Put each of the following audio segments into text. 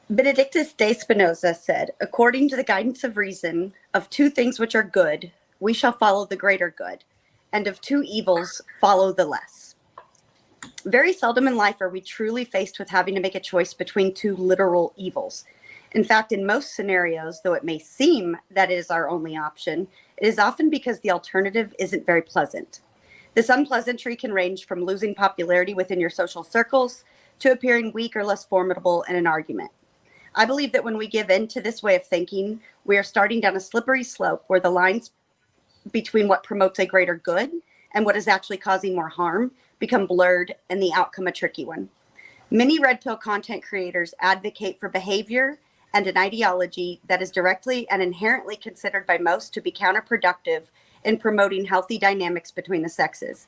Benedictus de Spinoza said, according to the guidance of reason, of two things which are good, we shall follow the greater good, and of two evils, follow the less. Very seldom in life are we truly faced with having to make a choice between two literal evils. In fact, in most scenarios, though it may seem that it is our only option, it is often because the alternative isn't very pleasant. This unpleasantry can range from losing popularity within your social circles to appearing weak or less formidable in an argument. I believe that when we give in to this way of thinking, we are starting down a slippery slope where the lines between what promotes a greater good and what is actually causing more harm become blurred and the outcome a tricky one. Many red pill content creators advocate for behavior and an ideology that is directly and inherently considered by most to be counterproductive in promoting healthy dynamics between the sexes,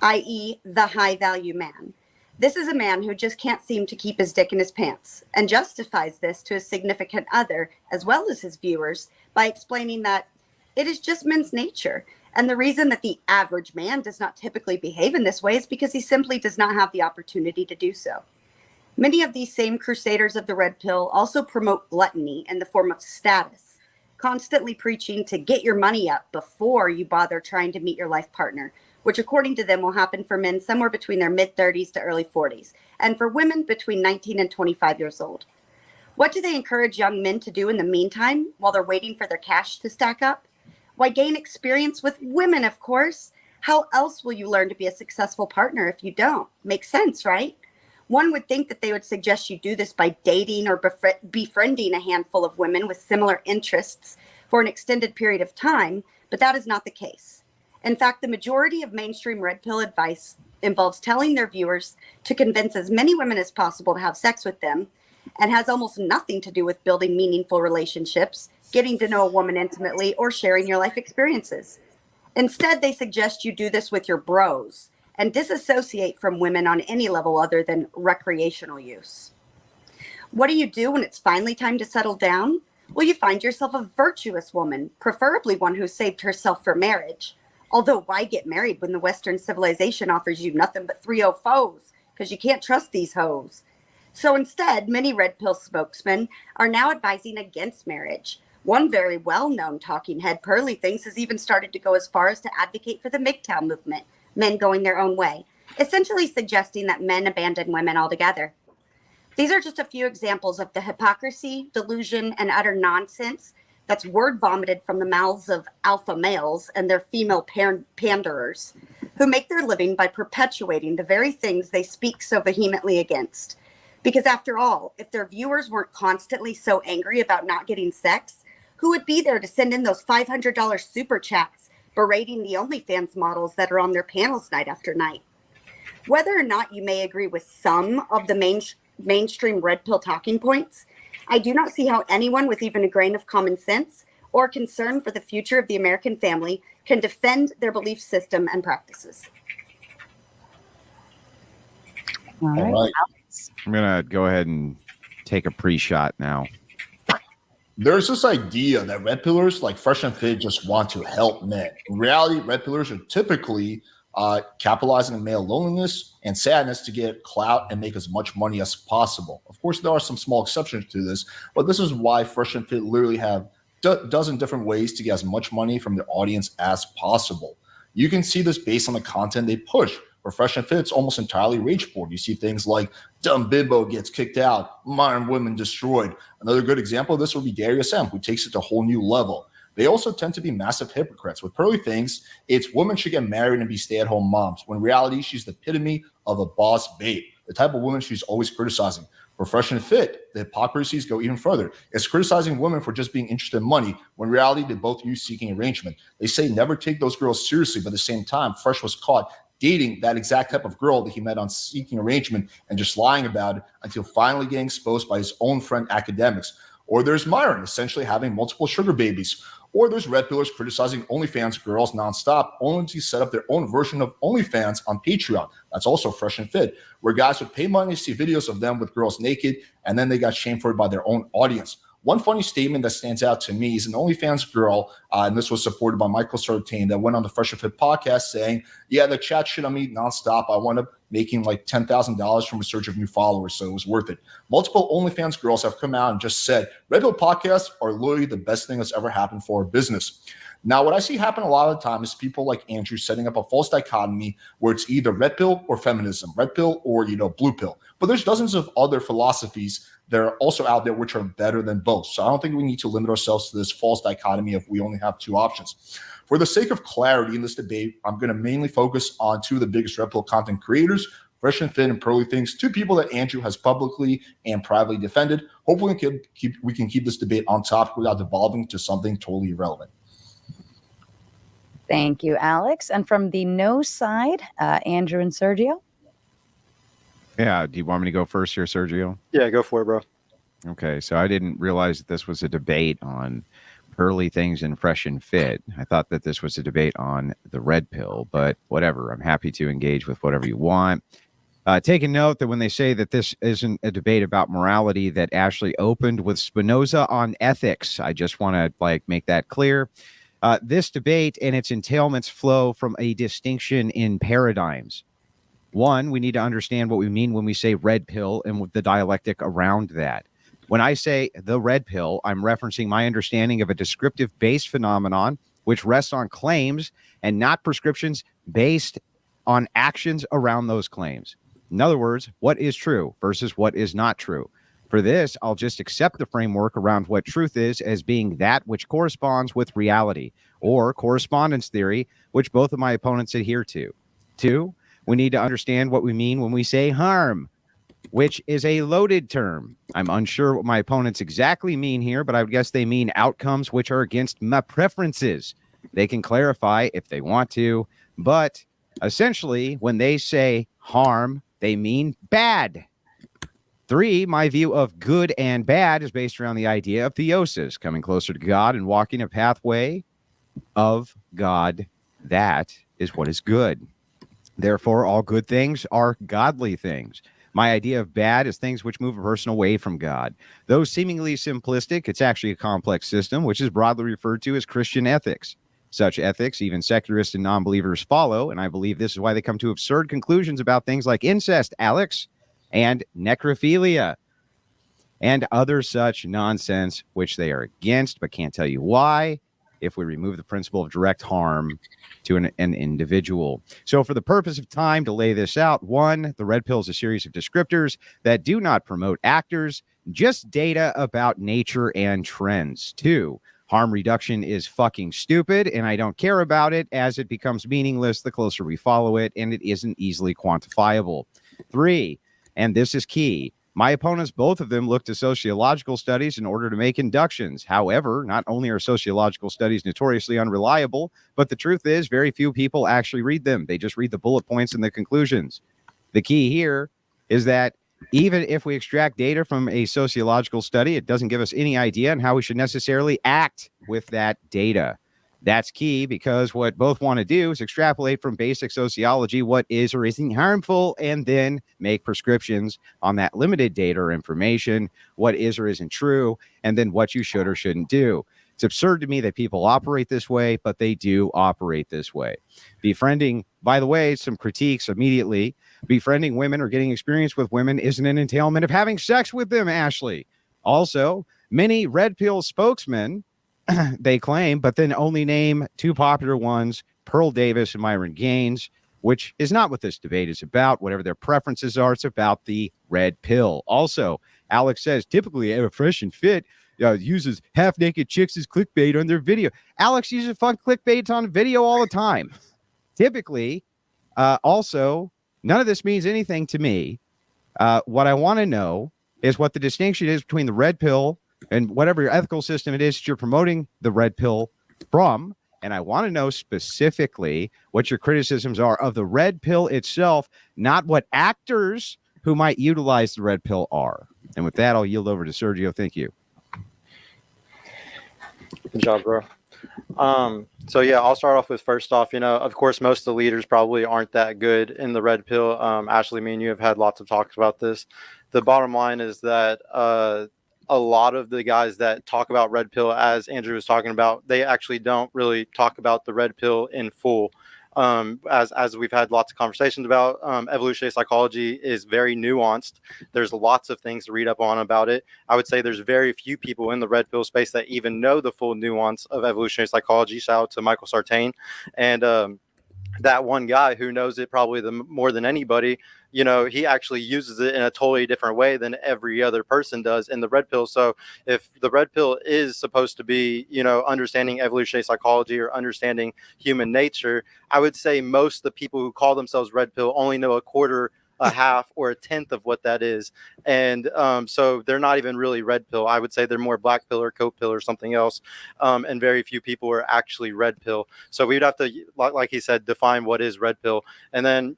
i.e., the high value man. This is a man who just can't seem to keep his dick in his pants and justifies this to his significant other, as well as his viewers, by explaining that it is just men's nature. And the reason that the average man does not typically behave in this way is because he simply does not have the opportunity to do so. Many of these same crusaders of the red pill also promote gluttony in the form of status, constantly preaching to get your money up before you bother trying to meet your life partner, which according to them will happen for men somewhere between their mid-30s to early 40s, and for women between 19 and 25 years old. What do they encourage young men to do in the meantime while they're waiting for their cash to stack up? Why, gain experience with women, of course. How else will you learn to be a successful partner if you don't? Makes sense, right? One would think that they would suggest you do this by dating or befriending a handful of women with similar interests for an extended period of time, but that is not the case. In fact, the majority of mainstream red pill advice involves telling their viewers to convince as many women as possible to have sex with them and has almost nothing to do with building meaningful relationships, getting to know a woman intimately, or sharing your life experiences. Instead, they suggest you do this with your bros and disassociate from women on any level other than recreational use. What do you do when it's finally time to settle down? Well, you find yourself a virtuous woman, preferably one who saved herself for marriage. Although why get married when the Western civilization offers you nothing but 3-0 foes? Because you can't trust these hoes. So instead, many red pill spokesmen are now advising against marriage. One very well-known talking head, Pearly Things, has even started to go as far as to advocate for the MGTOW movement, men going their own way, essentially suggesting that men abandon women altogether. These are just a few examples of the hypocrisy, delusion, and utter nonsense that's word vomited from the mouths of alpha males and their female panderers, who make their living by perpetuating the very things they speak so vehemently against. Because after all, if their viewers weren't constantly so angry about not getting sex, who would be there to send in those $500 super chats berating the OnlyFans models that are on their panels night after night? Whether or not you may agree with some of the mainstream red pill talking points, I do not see how anyone with even a grain of common sense or concern for the future of the American family can defend their belief system and practices. All right. I'm going to go ahead and take a pre-shot now. There's this idea that red pillars like Fresh and Fit just want to help men. In reality, red pillars are typically capitalizing on male loneliness and sadness to get clout and make as much money as possible. Of course, there are some small exceptions to this, but this is why Fresh and Fit literally have dozen different ways to get as much money from their audience as possible. You can see this based on the content they push. For Fresh and Fit, it's almost entirely rage porn. You see things like dumb bimbo gets kicked out, modern women destroyed. Another good example of this would be Darius M, who takes it to a whole new level. They also tend to be massive hypocrites. With Pearly Things, it's women should get married and be stay-at-home moms, when in reality, she's the epitome of a boss babe, the type of woman she's always criticizing. For Fresh and Fit, the hypocrisies go even further. It's criticizing women for just being interested in money, when in reality, they both use seeking arrangement. They say never take those girls seriously, but at the same time, Fresh was caught dating that exact type of girl that he met on seeking arrangement and just lying about it until finally getting exposed by his own friend academics. Or there's Myron essentially having multiple sugar babies. Or there's red pillars criticizing OnlyFans girls nonstop, only to set up their own version of OnlyFans on Patreon. That's also Fresh and Fit, where guys would pay money to see videos of them with girls naked, and then they got shamed for it by their own audience. One funny statement that stands out to me is an OnlyFans girl, and this was supported by Michael Sartain, that went on the Fresh and Fit podcast saying, yeah, the chat shit on me nonstop. I wound up making like $10,000 from a surge of new followers, so it was worth it. Multiple OnlyFans girls have come out and just said, Red Pill podcasts are literally the best thing that's ever happened for our business. Now, what I see happen a lot of the time is people like Andrew setting up a false dichotomy where it's either red pill or feminism, red pill or, blue pill. But there's dozens of other philosophies that are also out there which are better than both. So I don't think we need to limit ourselves to this false dichotomy if we only have two options. For the sake of clarity in this debate, I'm going to mainly focus on two of the biggest red pill content creators, Fresh and Fit and Pearly Things, two people that Andrew has publicly and privately defended. Hopefully we can keep this debate on topic without devolving to something totally irrelevant. Thank you, Alex. And from the no side, Andrew and Sergio. Yeah. Do you want me to go first here, Sergio? Yeah, go for it, bro. Okay. So I didn't realize that this was a debate on Pearly Things and Fresh and Fit. I thought that this was a debate on the red pill, but whatever. I'm happy to engage with whatever you want. Take a note that when they say that this isn't a debate about morality, that Ashley opened with Spinoza on ethics. I just want to make that clear. This debate and its entailments flow from a distinction in paradigms. One, we need to understand what we mean when we say red pill and the dialectic around that. When I say the red pill, I'm referencing my understanding of a descriptive-based phenomenon which rests on claims and not prescriptions based on actions around those claims. In other words, what is true versus what is not true. For this, I'll just accept the framework around what truth is as being that which corresponds with reality, or correspondence theory, which both of my opponents adhere to. Two, we need to understand what we mean when we say harm, which is a loaded term. I'm unsure what my opponents exactly mean here, but I would guess they mean outcomes which are against my preferences. They can clarify if they want to, but essentially, when they say harm, they mean bad. Three, my view of good and bad is based around the idea of theosis, coming closer to God and walking a pathway of God. That is what is good. Therefore, all good things are godly things. My idea of bad is things which move a person away from God. Though seemingly simplistic, it's actually a complex system, which is broadly referred to as Christian ethics. Such ethics, even secularists and non-believers follow, and I believe this is why they come to absurd conclusions about things like incest, Alex, and necrophilia, and other such nonsense, which they are against, but can't tell you why, if we remove the principle of direct harm to an individual. So for the purpose of time to lay this out, one, the red pill is a series of descriptors that do not promote actors, just data about nature and trends. Two, harm reduction is fucking stupid, and I don't care about it as it becomes meaningless the closer we follow it, and it isn't easily quantifiable. Three, and this is key, my opponents, both of them, look to sociological studies in order to make inductions. However, not only are sociological studies notoriously unreliable, but the truth is very few people actually read them. They just read the bullet points and the conclusions. The key here is that even if we extract data from a sociological study, it doesn't give us any idea on how we should necessarily act with that data. That's key because what both want to do is extrapolate from basic sociology what is or isn't harmful and then make prescriptions on that limited data or information, what is or isn't true, and then what you should or shouldn't do. It's absurd to me that people operate this way, but they do operate this way. Befriending, by the way, some critiques immediately. Befriending women or getting experience with women isn't an entailment of having sex with them, Ashley. Also, many red pill spokesmen, they claim, but then only name two popular ones, Pearl Davis and Myron Gaines, which is not what this debate is about. Whatever their preferences are, it's about the red pill. Also, Alex says, typically, Fresh and Fit uses half-naked chicks as clickbait on their video. Alex uses fun clickbait on video all the time. Typically, also, none of this means anything to me. What I want to know is what the distinction is between the red pill and whatever your ethical system it is that you're promoting the red pill from. And I want to know specifically what your criticisms are of the red pill itself, not what actors who might utilize the red pill are. And with that, I'll yield over to Sergio. Thank you. Good job, bro. So yeah, I'll start off with first off, of course, most of the leaders probably aren't that good in the red pill. Ashley, me and you have had lots of talks about this. The bottom line is that a lot of the guys that talk about red pill, as Andrew was talking about, they actually don't really talk about the red pill in full. As we've had lots of conversations about, evolutionary psychology is very nuanced. There's lots of things to read up on about it. I would say there's very few people in the red pill space that even know the full nuance of evolutionary psychology. Shout out to Michael Sartain. And that one guy who knows it probably more than anybody, he actually uses it in a totally different way than every other person does in the red pill. So if the red pill is supposed to be, understanding evolutionary psychology or understanding human nature, I would say most of the people who call themselves red pill only know a quarter, a half, or a tenth of what that is. And so they're not even really red pill. I would say they're more black pill or coat pill or something else. And very few people are actually red pill. So we'd have to, like he said, define what is red pill. And then,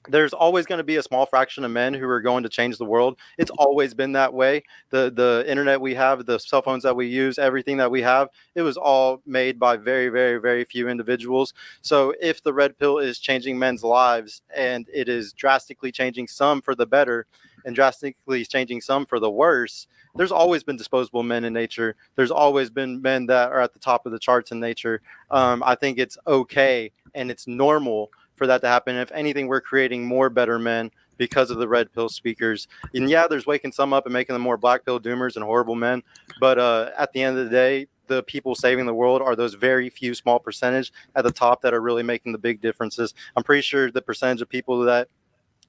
there's always going to be a small fraction of men who are going to change the world. It's always been that way. The internet we have, the cell phones that we use, everything that we have, it was all made by very, very, very few individuals. So if the red pill is changing men's lives and it is drastically changing some for the better and drastically changing some for the worse, there's always been disposable men in nature. There's always been men that are at the top of the charts in nature. I think it's okay and it's normal for that to happen. If anything, we're creating more better men because of the red pill speakers. And yeah, there's waking some up and making them more black pill doomers and horrible men. But at the end of the day, the people saving the world are those very few small percentage at the top that are really making the big differences. I'm pretty sure the percentage of people that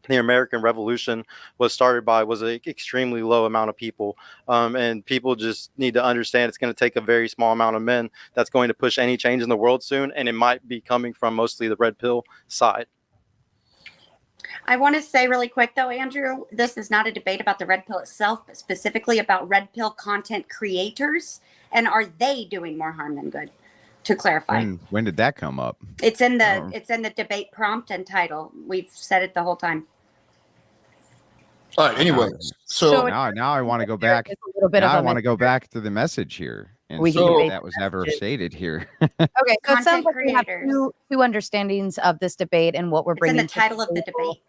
the American Revolution was started by was an extremely low amount of people. And people just need to understand it's going to take a very small amount of men that's going to push any change in the world soon. And it might be coming from mostly the red pill side. I want to say really quick, though, Andrew, this is not a debate about the red pill itself, but specifically about red pill content creators. And are they doing more harm than good? To clarify. When did that come up? It's in the debate prompt and title. We've said it the whole time. All right. Anyway, so now I want to go back. I want to go back to the message here and see if that was ever stated here. Okay, so it sounds like we have creators. two understandings of this debate and what we're It's in bringing. the title of the debate.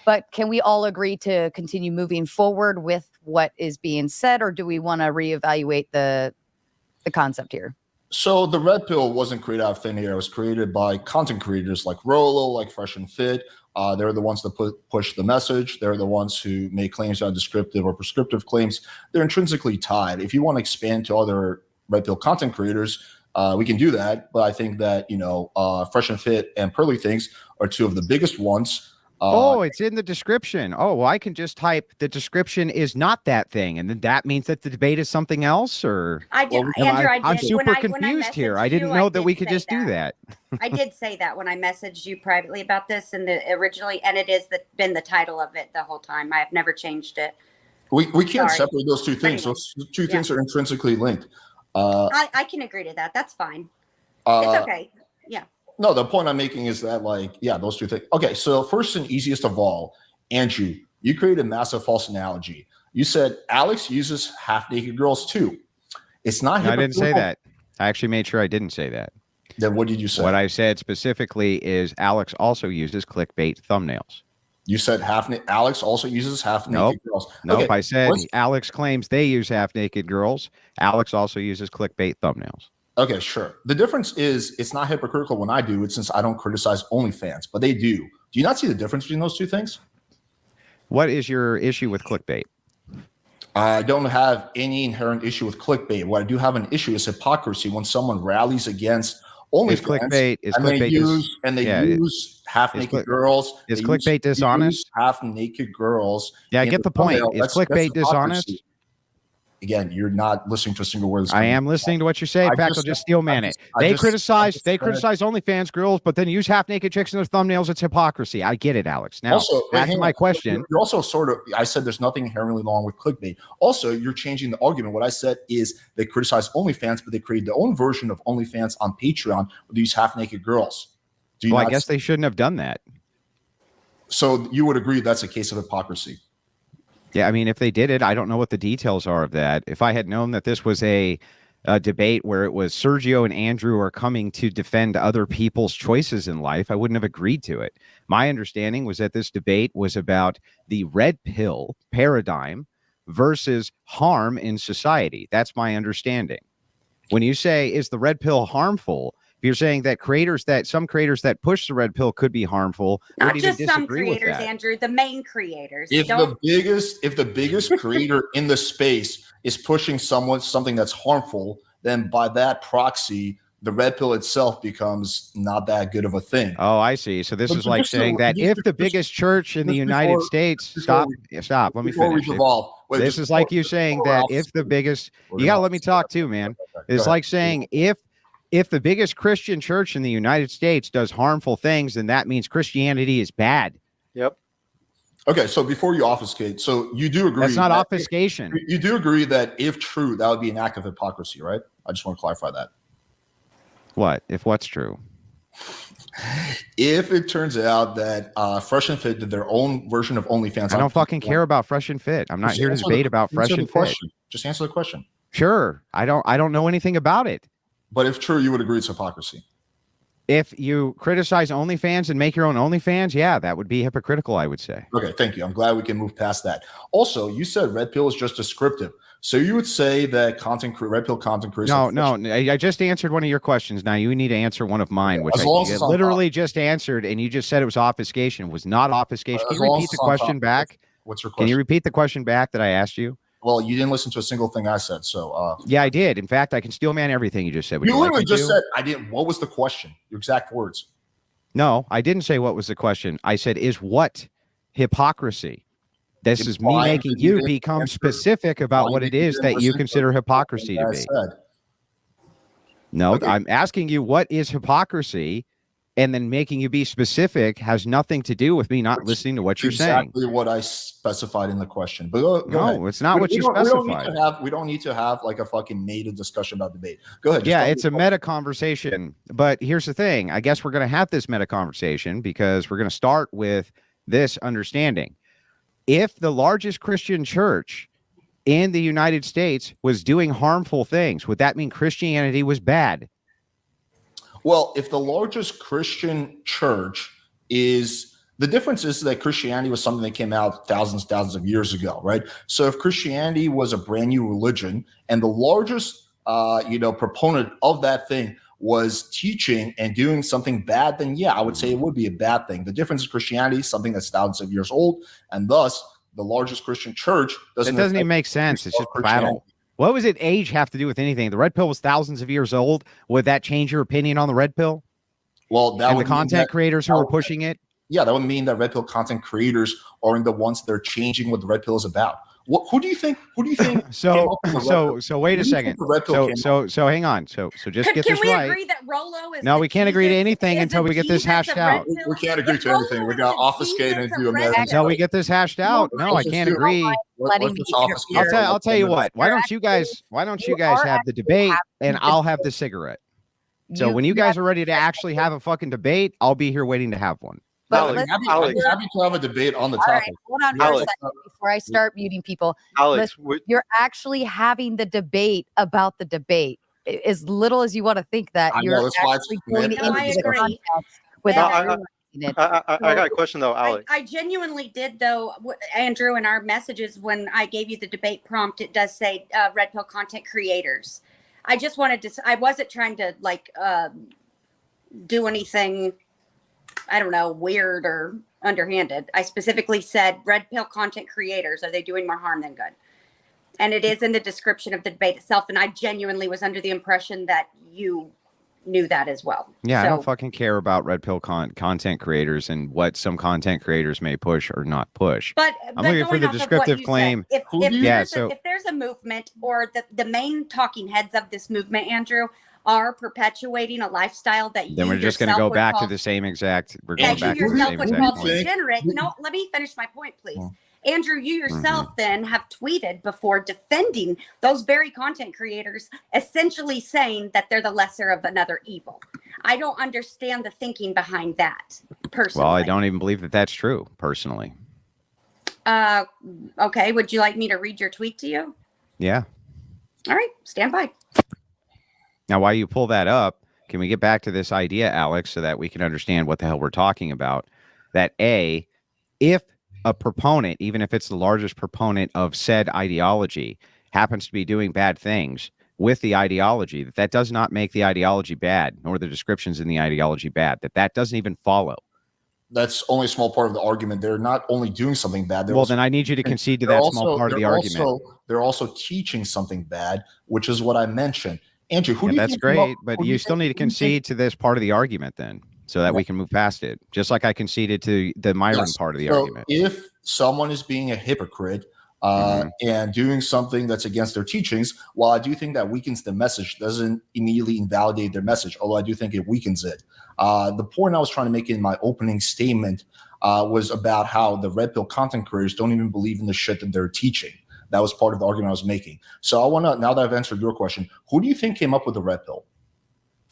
But can we all agree to continue moving forward with what is being said, or do we want to reevaluate the concept here? So the red pill wasn't created out of thin air. It was created by content creators like Rolo, like Fresh and Fit. They're the ones that push the message. They're the ones who make claims that are descriptive or prescriptive claims. They're intrinsically tied. If you want to expand to other red pill content creators, we can do that. But I think that, Fresh and Fit and Pearly Things are two of the biggest ones. It's in the description. Well, I can just type the description is not that thing, and then that means that the debate is something else. Or Andrew, I'm super confused here. I didn't know that we could just do that. I did say that when I messaged you privately about this, and originally, and it is been the title of it the whole time. I have never changed it. We can't separate those two things. Anyway, those two things are intrinsically linked. I can agree to that. That's fine. It's okay. Yeah. No, the point I'm making is that, those two things. Okay, so first and easiest of all, Andrew, you created a massive false analogy. You said Alex uses half-naked girls too. It's not. No, I didn't say that. I actually made sure I didn't say that. Then what did you say? What I said specifically is Alex also uses clickbait thumbnails. You said Alex also uses half-naked girls. Nope, okay. I said Alex claims they use half-naked girls. Alex also uses clickbait thumbnails. Okay, sure. The difference is it's not hypocritical when I do it, since I don't criticize OnlyFans, but they do. Do you not see the difference between those two things? What is your issue with clickbait? I don't have any inherent issue with clickbait. What I do have an issue is hypocrisy when someone rallies against OnlyFans and they use half-naked girls. Is clickbait dishonest? Half-naked girls. Yeah, I get the point. Is clickbait dishonest? Again, you're not listening to a single word. I am listening to what you're saying. In fact, I'll just steel man it. They criticize OnlyFans girls, but then use half-naked chicks in their thumbnails. It's hypocrisy. I get it, Alex. Now, back to my question. You're also I said there's nothing inherently wrong with clickbait. Also, you're changing the argument. What I said is they criticize OnlyFans, but they create their own version of OnlyFans on Patreon with these half-naked girls. I guess they shouldn't have done that. So you would agree that's a case of hypocrisy? Yeah, I mean, if they did it, I don't know what the details are of that. If I had known that this was a debate where it was Sergio and Andrew are coming to defend other people's choices in life, I wouldn't have agreed to it. My understanding was that this debate was about the red pill paradigm versus harm in society. That's my understanding. When you say, is the red pill harmful? If you're saying that some creators that push the red pill could be harmful, Not would even just some disagree with creators, that. Andrew, the main creators. If the biggest creator in the space is pushing something that's harmful, then by that proxy, the red pill itself becomes not that good of a thing. Oh, I see. So this But is like just saying so- that just- if the just- biggest church in the just United before- States, before stop. Let me Before we finish it. devolve, wait, This just is like before- you saying before we're that off if the script. biggest, We're you gotta off let me script. talk too, man. Okay, go It's ahead. like saying if the biggest Christian church in the United States does harmful things, then that means Christianity is bad. Yep. Okay, so before you obfuscate, so you do agree That's not that- obfuscation. You do agree that if true, that would be an act of hypocrisy, right? I just want to clarify that. What? If what's true? If it turns out that Fresh and Fit did their own version of OnlyFans, I don't fucking care about Fresh and Fit. I'm not Just here to answer debate the- about Fresh answer and the Fit. question. Just answer the question. Sure. I don't know anything about it. But if true, you would agree it's hypocrisy. If you criticize OnlyFans and make your own OnlyFans, yeah, that would be hypocritical, I would say. Okay, thank you. I'm glad we can move past that. Also, you said red pill is just descriptive. So you would say that red pill content creators. No. I just answered one of your questions. Now you need to answer one of mine, which As long as I it's on literally just answered, and you just said it was obfuscation. It was not obfuscation. Can As you long as repeat the it's on question topic. back? What's your Can question? you repeat the question back that I asked you? Well, you didn't listen to a single thing I said. So Yeah, I did. In fact, I can steel man everything you just said. Would you like literally me just to? said I didn't. What was the question? Your exact words. No, I didn't say what was the question. I said, is what hypocrisy? This is me Why making did you you didn't become answer- specific about why what did it you is didn't that you listen to consider the hypocrisy to I be. said? No, Okay. I'm asking you what is hypocrisy, and then making you be specific has nothing to do with me not listening to what you're saying. Exactly what I specified in the question. But go ahead. No, it's not what you We specified. don't need to have like a fucking meta discussion about debate. Go ahead. just Yeah, tell me it's a the meta conversation. But here's the thing. I guess we're going to have this meta conversation because we're going to start with this understanding. If the largest Christian church in the United States was doing harmful things, would that mean Christianity was bad? Well, if the largest Christian church is the difference is that Christianity was something that came out thousands of years ago, right? So if Christianity was a brand new religion and the largest proponent of that thing was teaching and doing something bad, then yeah, I would say it would be a bad thing. The difference is Christianity is something that's thousands of years old, and thus the largest Christian church It doesn't even make sense. It's just Christianity. prattle. What was it age have to do with anything? The red pill was thousands of years old. Would that change your opinion on the red pill? Well, that And the would mean content that- creators who were pushing it? Yeah, that would mean that red pill content creators are the ones that are changing what the red pill is about. Who do you think? came So up with the red pill? so wait Who a do you think second. the red pill came So hang on. So just get Can this we right. agree that Rolo is No, the we can't agree to Jesus- anything is until the we get this Jesus hashed of out. red pill? We can't agree If to Rolo anything. We're is gonna the obfuscate Jesus and of do a red meta. pill- Until we get this hashed out. No, I can't agree. letting Let's me just obfuscate. interfere. I'll tell you what. Why You're don't you guys you are have the debate and I'll have the cigarette. So when you guys are ready to actually have a fucking debate, I'll be here waiting to have one. But Alex, let's- I'd be happy to have a debate on the all right, topic. hold on for a Alex. second before I start muting people. Alex, You're actually having the debate about the debate. As little as you want to think that, I know, you're that's why it's actually going meta. No, I into the agree. context without No, realizing it. I got a question though, Alex. I genuinely did, though, Andrew, in our messages when I gave you the debate prompt, it does say red pill content creators. I just wanted to. I wasn't trying to do anything, I don't know, weird or underhanded. I specifically said red pill content creators. Are they doing more harm than good? And it is in the description of the debate itself. And I genuinely was under the impression that you knew that as well. Yeah, I So- don't fucking care about red pill content creators and what some content creators may push or not push. But looking for going the off of what descriptive you claim. said, Who do you- Yeah, so- if there's a movement or the main talking heads of this movement, Andrew, are perpetuating a lifestyle that Then you we're just going to yourself go would back call, to the same exact. We're yeah, going you back to the yourself same would exact call point. degenerate. No, let me finish my point, please. Yeah. Andrew, you yourself then have tweeted before defending those very content creators, essentially saying that they're the lesser of another evil. I don't understand the thinking behind that, personally. Well, I don't even believe that that's true, personally. Okay, would you like me to read your tweet to you? Yeah. All right, stand by. Now, while you pull that up, can we get back to this idea, Alex, so that we can understand what the hell we're talking about? That if a proponent, even if it's the largest proponent of said ideology, happens to be doing bad things with the ideology, that does not make the ideology bad, nor the descriptions in the ideology bad, that doesn't even follow. That's only a small part of the argument. They're not only doing something bad. Well, then I need you to concede to that small part of the argument. They're also teaching something bad, which is what I mentioned. Andrew, who do you that's think great, but you still need to concede to this part of the argument then, so that we can move past it. Just like I conceded to the Myron part of the argument. If someone is being a hypocrite and doing something that's against their teachings, while I do think that weakens the message, doesn't immediately invalidate their message, although I do think it weakens it. The point I was trying to make in my opening statement was about how the red pill content creators don't even believe in the shit that they're teaching. That was part of the argument I was making. So I want to, now that I've answered your question, who do you think came up with the red pill?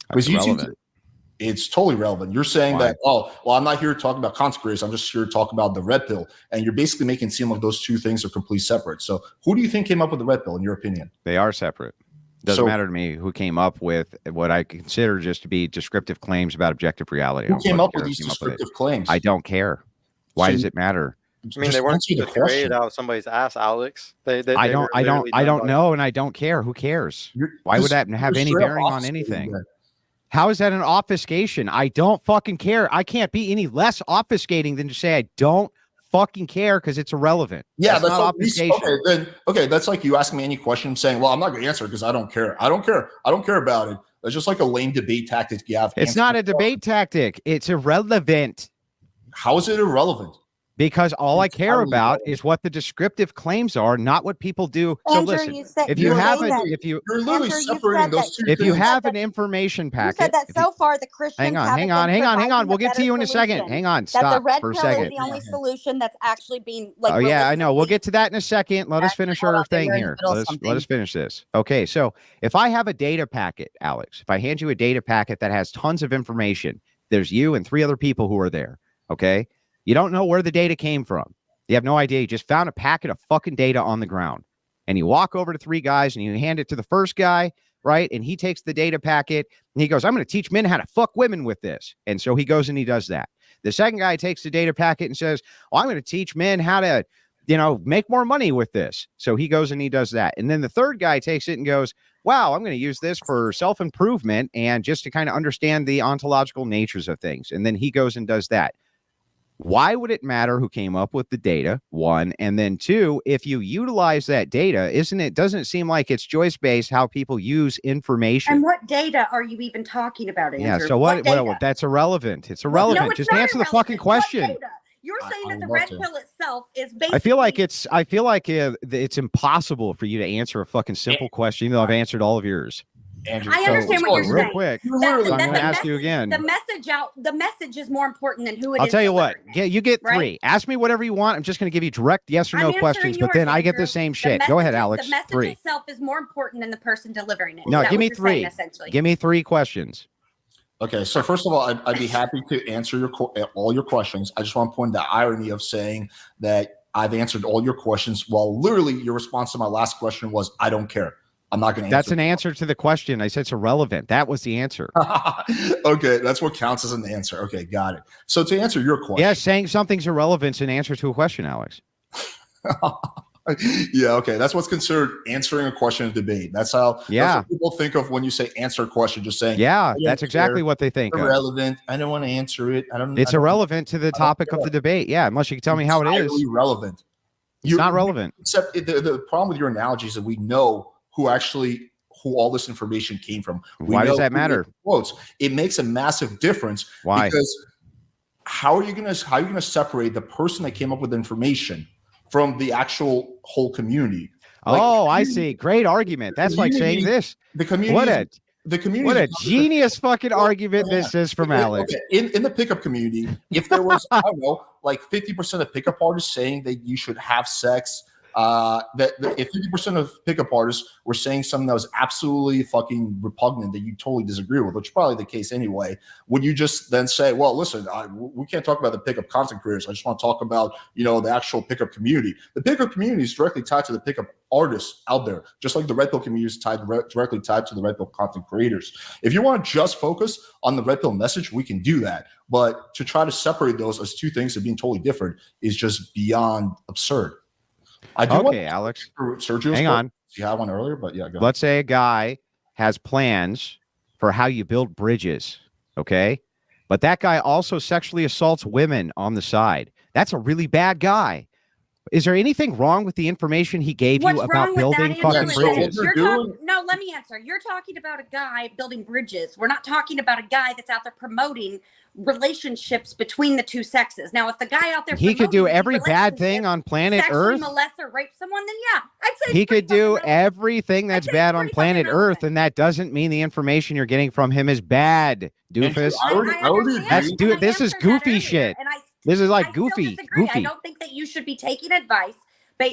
Because it's totally relevant. You're saying that, oh, well, I'm not here to talk about content creators. I'm just here to talk about the red pill. And you're basically making it seem like those two things are completely separate. So who do you think came up with the red pill, in your opinion? They are separate. Doesn't matter to me who came up with what I consider just to be descriptive claims about objective reality. Who came up with these descriptive claims? I don't care. Why does it matter? I mean, they weren't straight out somebody's ass, Alex. I don't know, and I don't care. Who cares? Why would that have any bearing on anything? How is that an obfuscation? I don't fucking care. I can't be any less obfuscating than to say I don't fucking care because it's irrelevant. Yeah, that's not obfuscation. Okay, that's like you asking me any question saying, well, I'm not going to answer because I don't care. I don't care about it. That's just like a lame debate tactic you have. It's not a debate tactic. It's irrelevant. How is it irrelevant? Because all I care about is what the descriptive claims are, not what people do. So listen, if you have an information packet, you said that so far the Christians hang on. We'll get to you in a second. Hang on, stop that the red for a pill second. is the only solution that's actually being like. Oh yeah, I know. We'll get to that in a second. Let us finish our thing here. Let us finish this. Okay, so if I have a data packet, Alex, if I hand you a data packet that has tons of information, there's you and 3 other people who are there. Okay. You don't know where the data came from. You have no idea. You just found a packet of fucking data on the ground. And you walk over to 3 guys and you hand it to the first guy, right? And he takes the data packet and he goes, I'm going to teach men how to fuck women with this. And so he goes and he does that. The second guy takes the data packet and says, well, I'm going to teach men how to, make more money with this. So he goes and he does that. And then the third guy takes it and goes, wow, I'm going to use this for self-improvement and just to kind of understand the ontological natures of things. And then he goes and does that. Why would it matter who came up with the data? 1, and then 2, if you utilize that data, doesn't it seem like it's choice-based how people use information? And what data are you even talking about, Andrew? Yeah, so what that's irrelevant. It's irrelevant. No, just answer the fucking question. You're saying that the red pill itself is basically. I feel like it's impossible for you to answer a fucking simple question, even though I've answered all of yours. Andrew, I understand what you're saying. Real quick, so I'm going to ask you again. The message is more important than who it is. I'll tell you what. Yeah, you get 3. Right? Ask me whatever you want. I'm just going to give you direct yes or no questions, but then I get the same shit. Go ahead, Alex. The message 3 itself is more important than the person delivering it. No, give me 3. Give me 3 questions. Okay, so first of all, I'd be happy to answer all your questions. I just want to point the irony of saying that I've answered all your questions while literally your response to my last question was, I don't care. I'm not going to answer. That's an answer to the question. I said it's irrelevant. That was the answer. Okay, that's what counts as an answer. Okay, got it. So to answer your question. Yeah, saying something's irrelevant is an answer to a question, Alex. Yeah, okay. That's what's considered answering a question in a debate. That's what people think of when you say answer a question, just saying. Yeah, that's exactly what they think. Irrelevant. I don't want to answer it. It's irrelevant to the topic of the debate. Yeah, unless you can tell me how it is. Relevant. It's not relevant. Except the problem with your analogy is that we know who all this information came from. Why does that matter? Quotes. It makes a massive difference. Why? Because how are you going to separate the person that came up with the information from the actual whole community? I see. Great argument. That's like saying this. The community. What a genius fucking argument this is from Alex. Okay. In the pickup community, if there was, I don't know, like 50% of pickup artists saying that you should have sex if 50% of pickup artists were saying something that was absolutely fucking repugnant that you totally disagree with, which is probably the case anyway, would you just then say, well, listen, we can't talk about the pickup content creators. I just want to talk about, the actual pickup community. The pickup community is directly tied to the pickup artists out there, just like the Red Pill community is directly tied to the Red Pill content creators. If you want to just focus on the Red Pill message, we can do that. But to try to separate those as two things that being totally different is just beyond absurd. I do Okay, Alex. Sergio's hang on. You had one earlier, but yeah, go Let's say a guy has plans for how you build bridges, okay? But that guy also sexually assaults women on the side. That's a really bad guy. Is there anything wrong with the information he gave you about building fucking bridges? No, let me answer. You're talking about a guy building bridges. We're not talking about a guy that's out there promoting relationships between the two sexes. Now, if the guy out there He could do every bad thing on planet Earth. Molest or rape someone, then yeah, I'd say he could do everything that's bad on planet Earth, and that doesn't mean the information you're getting from him is bad, doofus. This is goofy shit. This is like goofy. I don't think that you should be taking advice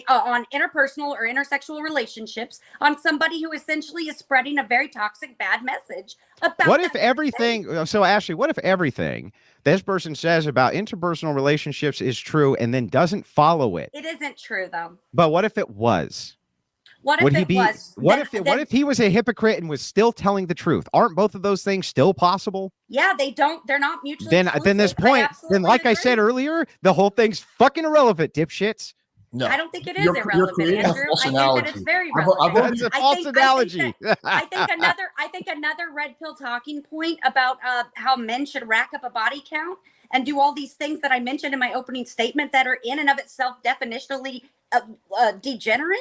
on interpersonal or intersexual relationships on somebody who essentially is spreading a very toxic, bad message about. What if everything? So, Ashley, what if everything this person says about interpersonal relationships is true and then doesn't follow it? It isn't true, though. But what if it was? What if it was? What if he was a hypocrite and was still telling the truth? Aren't both of those things still possible? Yeah, they're not mutually then exclusive. this point, then like I said earlier, the whole thing's fucking irrelevant, dipshits. No, I don't think it is irrelevant, Andrew. I think that it's very relevant. It's a false analogy. I think another red pill talking point about how men should rack up a body count and do all these things that I mentioned in my opening statement that are in and of itself definitionally degenerate.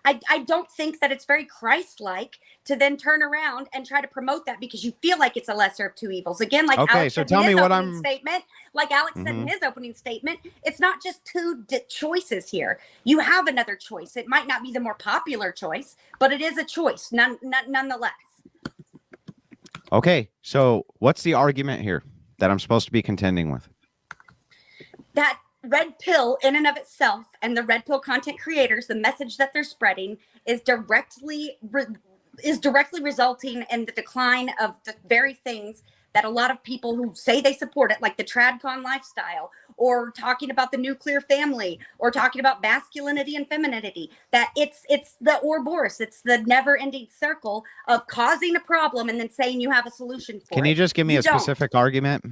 I don't think that it's very Christ-like to then turn around and try to promote that because you feel like it's a lesser of two evils. Again, like Alex said in his opening statement, said in his opening statement, it's not just two choices here. You have another choice. It might not be the more popular choice, but it is a choice nonetheless. Okay, so what's the argument here that I'm supposed to be contending with? That red pill in and of itself and the red pill content creators, the message that they're spreading is directly resulting in the decline of the very things that a lot of people who say they support it, like the tradcon lifestyle, or talking about the nuclear family, or talking about masculinity and femininity, that it's the Ouroboros, it's the never-ending circle of causing a problem and then saying you have a solution for it. Can you just give me a specific argument?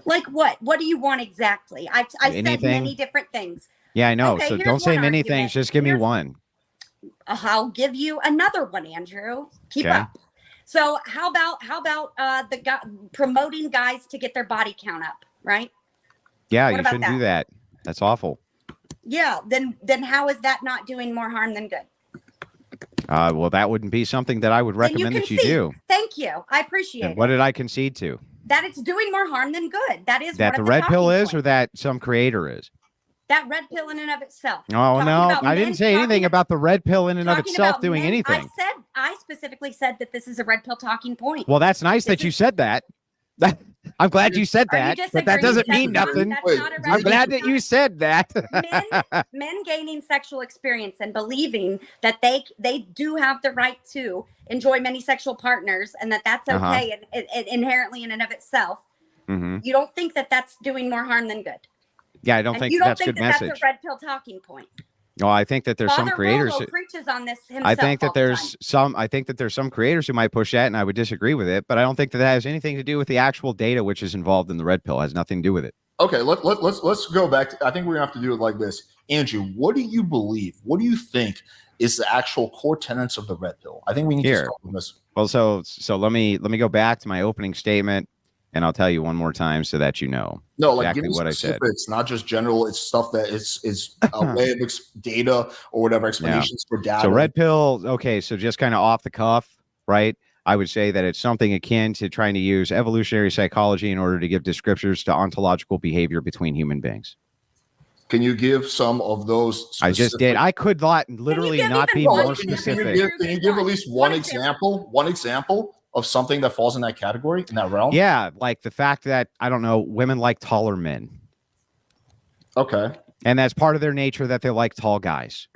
Like what? What do you want exactly? I've said many different things. Yeah, I know. Okay, so don't say many things. Just give me one. I'll give you another one, Andrew. Keep up. So how about the guy promoting guys to get their body count up, right? Yeah, you shouldn't do that. That's awful. Yeah, then how is that not doing more harm than good? Well, that wouldn't be something that I would recommend that you do. Thank you. I appreciate it. What did I concede to? That it's doing more harm than good. That is that the red pill is, or that some creator is. That red pill in and of itself. Oh no, I didn't say anything about the red pill in and of itself doing anything. I specifically said that this is a red pill talking point. Well, that's nice that you said that. I'm glad you said that, but that doesn't mean nothing. I'm glad that you said that. Men gaining sexual experience and believing that they do have the right to enjoy many sexual partners and that's okay inherently in and of itself. Mm-hmm. You don't think that that's doing more harm than good? Yeah, I don't think that's a good message. That's a red pill talking point. Well, I think that there's some creators. Rolo preaches on this himself. I think that there's some creators who might push that, and I would disagree with it. But I don't think that has anything to do with the actual data which is involved in the red pill. It has nothing to do with it. Okay, let's go back. I think we're gonna have to do it like this. Andrew, what do you believe? What do you think is the actual core tenets of the red pill? I think we need to start with this. Well, so let me go back to my opening statement. And I'll tell you one more time so that you know. No, like give me what I said. It's not just general. It's stuff that is a way of data or whatever explanations for data. So red pill. Okay, so just kind of off the cuff, right? I would say that it's something akin to trying to use evolutionary psychology in order to give descriptors to ontological behavior between human beings. Can you give some of those? I just did. I could literally not be more specific. Can you give at least one example? One example of something that falls in that category, in that realm? Yeah, like the fact that, I don't know, women like taller men. Okay. And that's part of their nature that they like tall guys.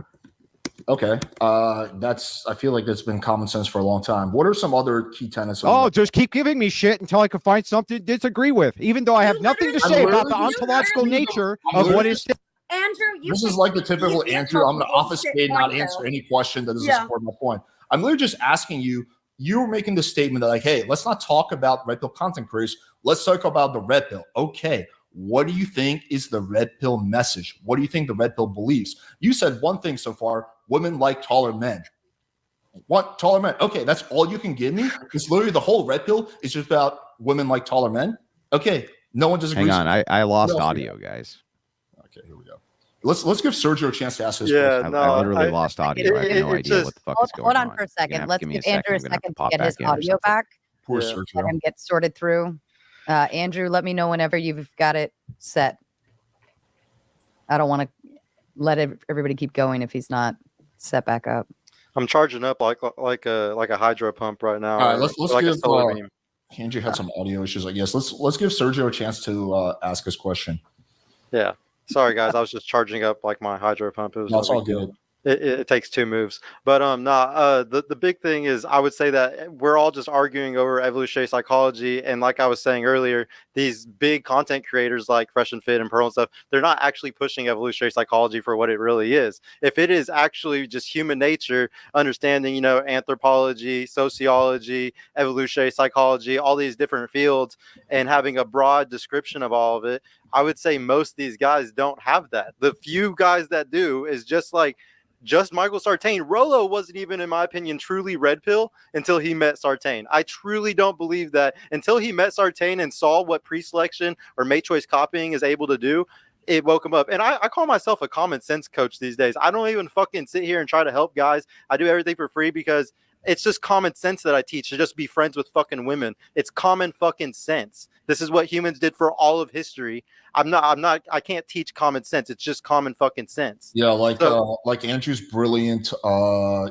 Okay. I feel like that's been common sense for a long time. What are some other key tenets of Oh, just keep giving me shit until I can find something to disagree with, even though I have nothing to say about the ontological nature of what is. Andrew, this is like the typical Andrew. I'm going to office spade, not answer any question that doesn't support my point. I'm literally just asking you. You were making the statement that, like, hey, let's not talk about red pill content creators. Let's talk about the red pill. Okay. What do you think is the red pill message? What do you think the red pill believes? You said one thing so far: women like taller men. What taller men? Okay, that's all you can give me. It's literally the whole red pill is just about women like taller men. Okay, no one disagrees. Hang on, I lost audio, guys. Okay, here we go. Let's give Sergio a chance to ask his question. I literally lost audio. I have no idea what the fuck is going on. Hold on for a second. Let's give Andrew a second to get his audio back. Poor Sergio. Let him get sorted through. Andrew, let me know whenever you've got it set. I don't want to let everybody keep going if he's not set back up. I'm charging up like a hydro pump right now. All right, let's like give a solar beam. Andrew had some audio issues, I guess. Let's give Sergio a chance to ask his question. Yeah. Sorry guys, I was just charging up like my hydro pump. It was That's all good. It takes two moves, but the big thing is I would say that we're all just arguing over evolutionary psychology, and like I was saying earlier, these big content creators like Fresh and Fit and Pearl and stuff, they're not actually pushing evolutionary psychology for what it really is. If it is actually just human nature, understanding anthropology, sociology, evolutionary psychology, all these different fields, and having a broad description of all of it, I would say most of these guys don't have that. The few guys that do is just Michael Sartain. Rolo wasn't even, in my opinion, truly red pill until he met Sartain. I truly don't believe that until he met Sartain and saw what pre-selection or mate choice copying is able to do, it woke him up. And I call myself a common sense coach these days. I don't even fucking sit here and try to help guys. I do everything for free because it's just common sense that I teach, to just be friends with fucking women. It's common fucking sense. This is what humans did for all of history. I can't teach common sense. It's just common fucking sense. Yeah, like Andrew's brilliant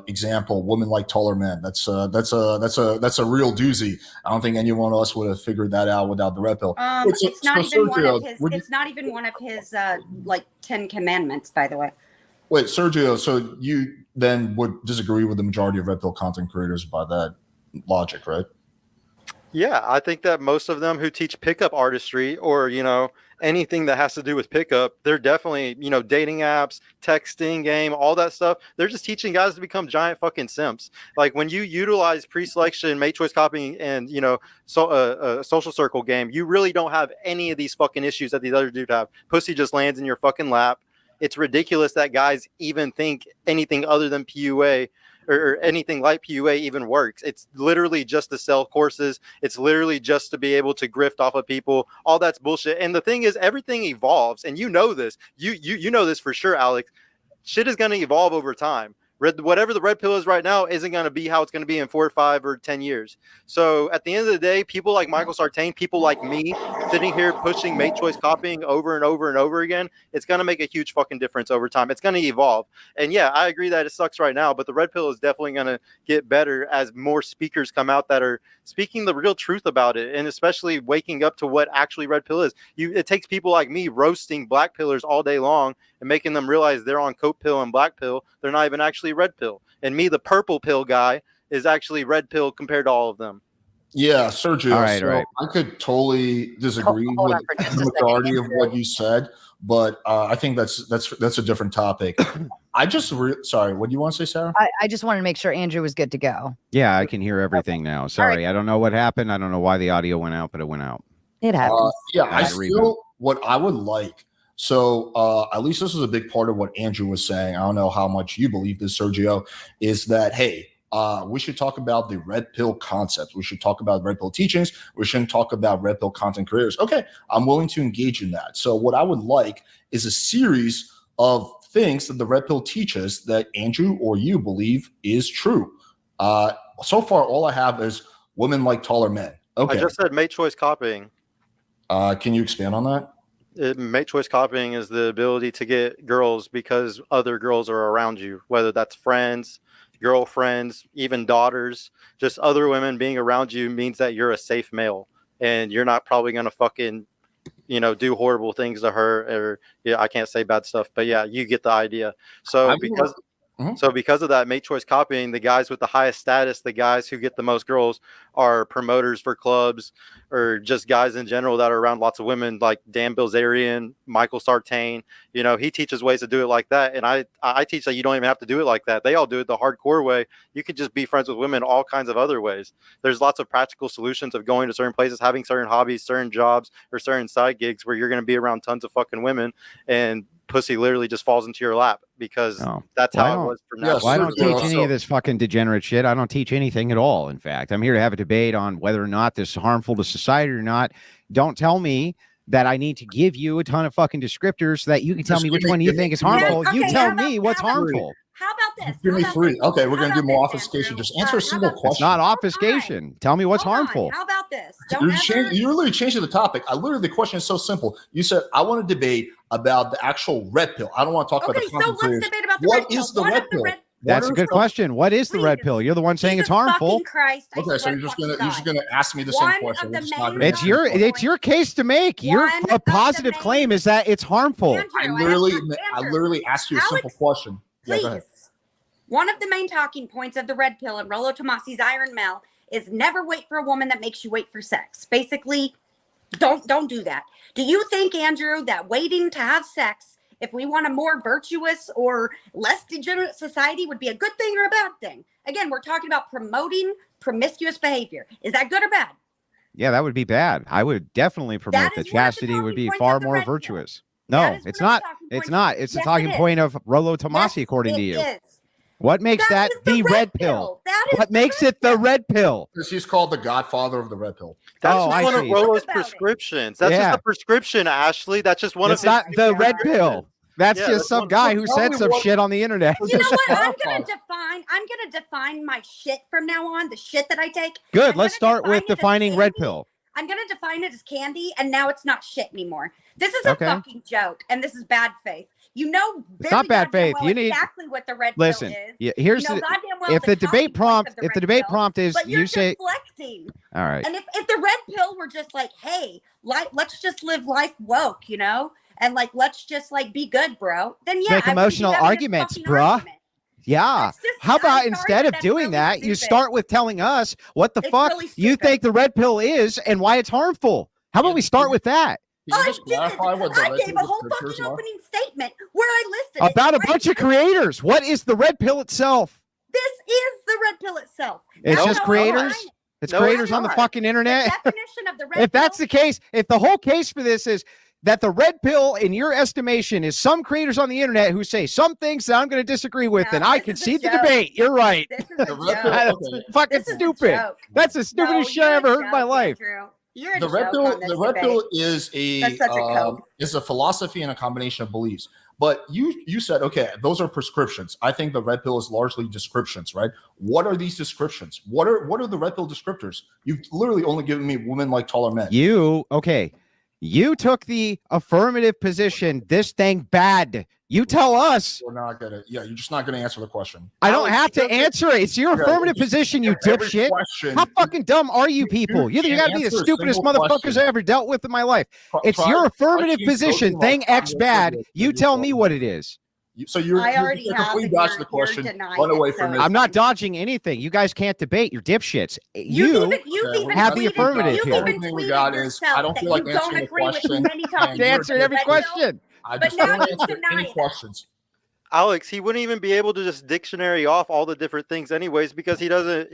example, women like taller men. That's a real doozy. I don't think anyone else would have figured that out without the red pill. It's not even one of his like 10 commandments, by the way. Wait, Sergio, so you then would disagree with the majority of red pill content creators by that logic, right? Yeah, I think that most of them who teach pickup artistry or, anything that has to do with pickup, they're definitely, dating apps, texting game, all that stuff. They're just teaching guys to become giant fucking simps. Like when you utilize pre-selection, mate choice copying, and, social circle game, you really don't have any of these fucking issues that these other dudes have. Pussy just lands in your fucking lap. It's ridiculous that guys even think anything other than PUA or anything like PUA even works. It's literally just to sell courses. It's literally just to be able to grift off of people. All that's bullshit. And the thing is, everything evolves, and you know this. You know this for sure, Alex. Shit is going to evolve over time. Whatever the red pill is right now isn't going to be how it's going to be in 4 or 5 or 10 years. So at the end of the day, people like Michael Sartain, people like me, sitting here pushing mate choice copying over and over and over again, it's going to make a huge fucking difference over time. It's going to evolve. And yeah, I agree that it sucks right now, but the red pill is definitely going to get better as more speakers come out that are speaking the real truth about it, and especially waking up to what actually red pill is. It takes people like me roasting black pillars all day long and making them realize they're on coke pill and black pill. They're not even actually red pill. And me, the purple pill guy, is actually red pill compared to all of them. Yeah, Sergio. All right. I could totally disagree with the majority of what you said, but I think that's a different topic. Sorry, what do you want to say, Sarah? I just wanted to make sure Andrew was good to go. Yeah, I can hear everything now. Sorry, I don't know what happened. I don't know why the audio went out, but it went out. It happens. What I would like. So at least this is a big part of what Andrew was saying. I don't know how much you believe this, Sergio, is that, hey, we should talk about the red pill concept. We should talk about red pill teachings. We shouldn't talk about red pill content creators. Okay, I'm willing to engage in that. So what I would like is a series of things that the red pill teaches that Andrew or you believe is true. So far, all I have is women like taller men. Okay. I just said mate choice copying. Can you expand on that? Mate choice copying is the ability to get girls because other girls are around you, whether that's friends, girlfriends, even daughters. Just other women being around you means that you're a safe male, and you're not probably going to fucking do horrible things to her, or I can't say bad stuff, but yeah, you get the idea. So because of that, mate choice copying, the guys with the highest status, the guys who get the most girls, are promoters for clubs, or just guys in general that are around lots of women, like Dan Bilzerian, Michael Sartain. He teaches ways to do it like that, and I teach that you don't even have to do it like that. They all do it the hardcore way. You can just be friends with women all kinds of other ways. There's lots of practical solutions of going to certain places, having certain hobbies, certain jobs, or certain side gigs where you're going to be around tons of fucking women, and pussy literally just falls into your lap, because that's how it was for now. Well, I don't teach any of this fucking degenerate shit. I don't teach anything at all. In fact, I'm here to have a debate on whether or not this is harmful to society or not. Don't tell me that I need to give you a ton of fucking descriptors so that you can tell me which one you think is harmful. You tell me what's harmful. How about this? Give me 3. Okay, we're going to do more obfuscation. Just answer a single question. It's not obfuscation. Tell me what's harmful. How about this? You're literally changing the topic. The question is so simple. You said, I want to debate about the actual red pill. I don't want to talk about the so let's debate about the red pill. What is the red pill? That's a good question. What is the red pill? You're the one saying it's harmful. Christ, okay, so you're just gonna ask me the same question. It's your case to make. Your positive claim is that it's harmful. Andrew, I literally asked you a simple question. Please. Yeah, go ahead. One of the main talking points of the red pill and Rolo Tomassi's Iron Male is never wait for a woman that makes you wait for sex. Basically, don't do that. Do you think, Andrew, that waiting to have sex, if we want a more virtuous or less degenerate society, would be a good thing or a bad thing? Again, we're talking about promoting promiscuous behavior. Is that good or bad? Yeah, that would be bad. I would definitely promote that chastity would be far more virtuous. No, it's not. It's not. It's the talking point of Rolo Tomassi, according to you. What makes that the red pill? What makes it the red pill? Because he's called the godfather of the red pill. That's just one of Rolo's prescriptions. That's just the prescription, Ashley. That's just one of his. It's not the red pill. That's just some guy who said some shit on the internet. You know what? I'm gonna define my shit from now on. The shit that I take. Good. Let's start with defining red pill. I'm gonna define it as candy, and now it's not shit anymore. This is a fucking joke, and this is bad faith. It's not bad faith. You need exactly what the red pill is. Here's if the debate prompt is you say deflecting. All right. And if the red pill were just like, hey, let's just live life woke, and let's just be good, bro. Then make emotional arguments, bruh. Yeah. How about instead of doing that, you start with telling us what the fuck you think the red pill is and why it's harmful? How about we start with that? I gave a whole fucking opening statement where I listed about a bunch of creators. What is the red pill itself? This is the red pill itself. It's just creators. It's creators on the fucking internet. The definition of the red if that's the case, if the whole case for this is that the red pill, in your estimation, is some creators on the internet who say some things that I'm going to disagree with, then I concede the debate. You're right. This is a joke. That's fucking stupid. That's the stupidest shit I ever heard in my life. The red pill is a philosophy and a combination of beliefs. But you said, okay, those are prescriptions. I think the red pill is largely descriptions, right? What are these descriptions? What are the red pill descriptors? You've literally only given me women like taller men. You took the affirmative position. This thing bad. You tell us. We're not gonna. Yeah, you're just not gonna answer the question. I don't have to answer it. It's your affirmative position, you dipshit. How fucking dumb are you people? You gotta be the stupidest motherfuckers I ever dealt with in my life. It's your affirmative position. Thing X bad. You tell me what it is. So you're completely dodging the question. Run away from it. I'm not dodging anything. You guys can't debate. You're dipshits. You have the affirmative here. Everything we got is I don't feel like answering the question. I've answered every question. I just don't answer any questions. Alex, he wouldn't even be able to just dictionary off all the different things anyways, because he's not a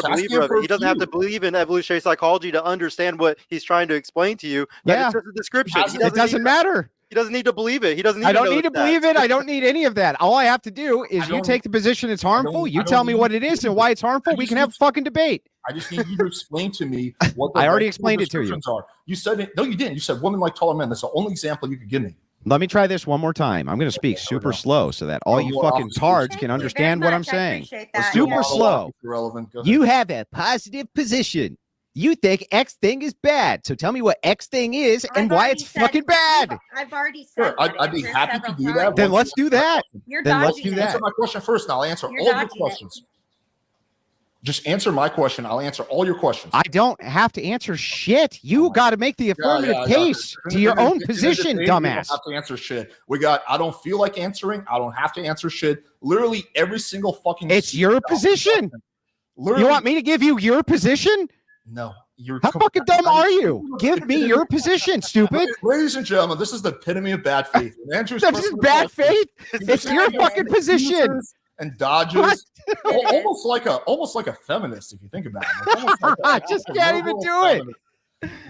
believer of it. He doesn't have to believe in evolutionary psychology to understand what he's trying to explain to you. It's just a description. It doesn't matter. He doesn't need to believe it. He doesn't. I don't need to believe it. I don't need any of that. All I have to do is you take the position it's harmful. You tell me what it is and why it's harmful. We can have a fucking debate. I just need you to explain to me what I already explained it to you. Are. You said it. No, you didn't. You said women like taller men. That's the only example you could give me. Let me try this one more time. I'm going to speak super slow so that all you fucking tards can understand what I'm saying. Super slow. You have a positive position. You think X thing is bad. So tell me what X thing is and why it's fucking bad. I've already said I'd be happy to do that. Then let's do that. Then let's do that. Answer my question first and I'll answer all your questions. Just answer my question. I'll answer all your questions. I don't have to answer shit. You got to make the affirmative case to your own position, You dumbass. don't have to answer shit. I don't feel like answering. I don't have to answer shit. Literally every single fucking. It's your position. Literally, You want me to give you your position? No. You're How fucking dumb are you? Give me your position, stupid. Ladies and gentlemen, this is the epitome of bad faith. Andrew's This is bad faith. It's your fucking position. And dodges, almost like a feminist, if you think about it. Almost like I just can't even do it.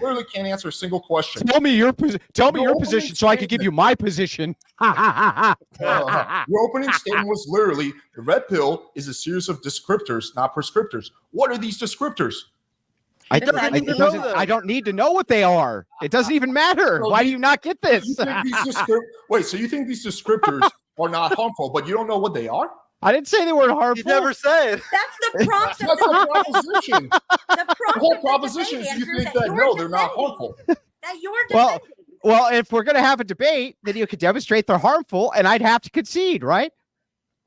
Literally can't answer a single question. Tell me your position so I can give you my position. Your opening statement was literally the red pill is a series of descriptors, not prescriptors. What are these descriptors? I don't need to know what they are. It doesn't even matter. Why do you not get this? So you think these descriptors are not harmful, but you don't know what they are? I didn't say they were harmful. You never said. That's the prompt. That's the proposition. The whole proposition is you think that no, they're not harmful. That you're defending. Well, if we're going to have a debate, then you could demonstrate they're harmful, and I'd have to concede, right?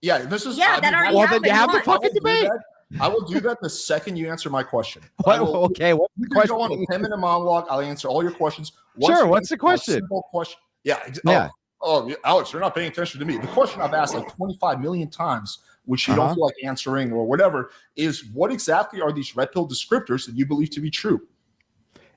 Yeah, this is. Yeah, that already well, then you have the happened fucking debate. I will do that the second you answer my question. Okay, what's the question? Go on a 10-minute monologue. I'll answer all your questions. Sure, what's the question? Simple question. Yeah. Yeah. Oh, Alex, you're not paying attention to me. The question I've asked like 25 million times, which you don't feel like answering or whatever, is what exactly are these red pill descriptors that you believe to be true?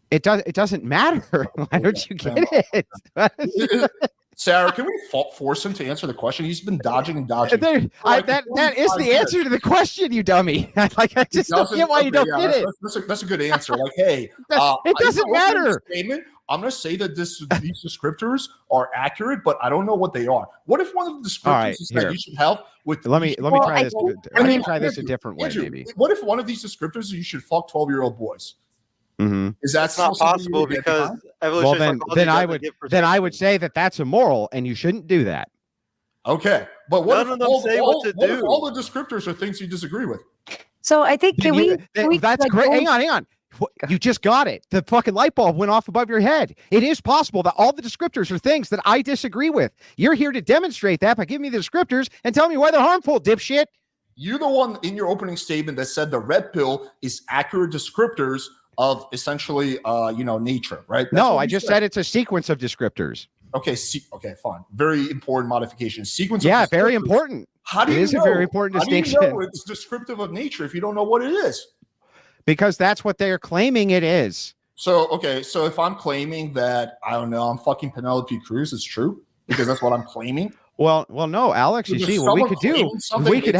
It doesn't matter. Why don't you get it? Sarah, can we force him to answer the question? He's been dodging and dodging. That is the answer to the question, you dummy. I just don't get why you don't get it. That's a good answer. Like, hey, it doesn't matter. I'm going to say that these descriptors are accurate, but I don't know what they are. What if one of the descriptors is that you should help with? Let me try this. Let me try this a different way, Andrew, maybe. What if one of these descriptors is you should fuck 12-year-old boys? Mm-hmm. Is that not possible because evolutionary psychology then I would say that that's immoral and you shouldn't do that. Okay, but what None of them say what to do. If all the descriptors are things you disagree with? So I think can we that's like, great. Hang on. You just got it. The fucking light bulb went off above your head. It is possible that all the descriptors are things that I disagree with. You're here to demonstrate that by giving me the descriptors and tell me why they're harmful, dipshit. You're the one in your opening statement that said the red pill is accurate descriptors of essentially, nature, right? No, I just said it's a sequence of descriptors. Okay, fine. Very important modification. Sequence. Yeah, very important. How do you know? It is a very important distinction. How do you know it's descriptive of nature if you don't know what it is? Because that's what they're claiming it is. So if I'm claiming that, I don't know, I'm fucking Penelope Cruz, it's true because that's what I'm claiming. Well, no, Alex, you see what we could do? We could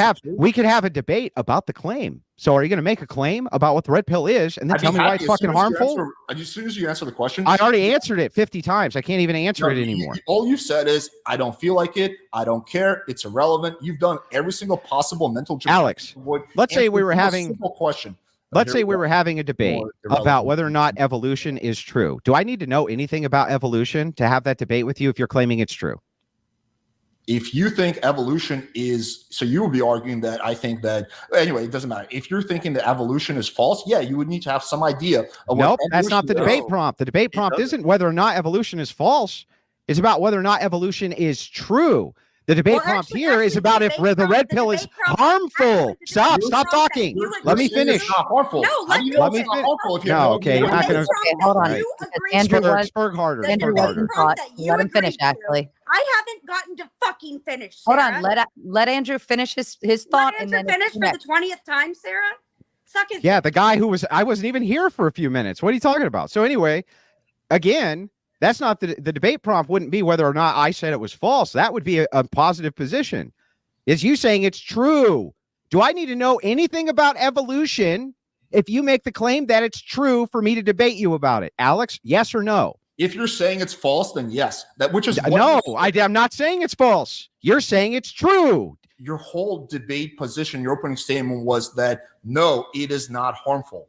have a debate about the claim. So are you going to make a claim about what the red pill is and then tell me why it's fucking harmful? As soon as you answer the question. I already answered it 50 times. I can't even answer it anymore. All you've said is, I don't feel like it. I don't care. It's irrelevant. You've done every single possible mental Alex, let's say we were having simple question. Let's say we were having a debate about whether or not evolution is true. Do I need to know anything about evolution to have that debate with you if you're claiming it's true? If you think evolution is, so you would be arguing that I think that, anyway, it doesn't matter. If you're thinking that evolution is false, yeah, you would need to have some idea of what. Nope, that's not the debate prompt. The debate prompt isn't whether or not evolution is false. It's about whether or not evolution is true. The debate prompt here is about if the red pill is harmful. Stop talking. Let me finish. Harmful. No, let me finish. No, okay, you're not going to. Hold on. Andrew Spurg harder. Andrew wasn't taught. Let him finish, actually. I haven't gotten to fucking finish. Hold Sarah. on. Let Andrew finish his thought. Let Andrew finish for the 20th time, Sarah. Suck his. Yeah, the guy who I wasn't even here for a few minutes. What are you talking about? So anyway, again, that's not the debate prompt. Wouldn't be whether or not I said it was false. That would be a positive position. Is you saying it's true? Do I need to know anything about evolution if you make the claim that it's true for me to debate you about it? Alex, yes or no? If you're saying it's false, then yes. I'm not saying it's false. You're saying it's true. Your whole debate position, your opening statement was that no, it is not harmful.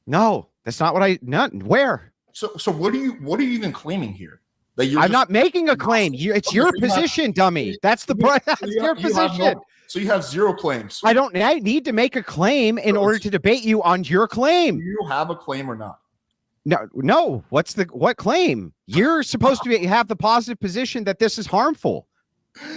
No, that's not what where? So what are you even claiming here? That I'm not making a claim. It's your position, dummy. That's the point. That's your position. So you have zero claims. I need to make a claim in order to debate you on your claim. Do you have a claim or not? No. What claim? You're supposed to have the positive position that this is harmful.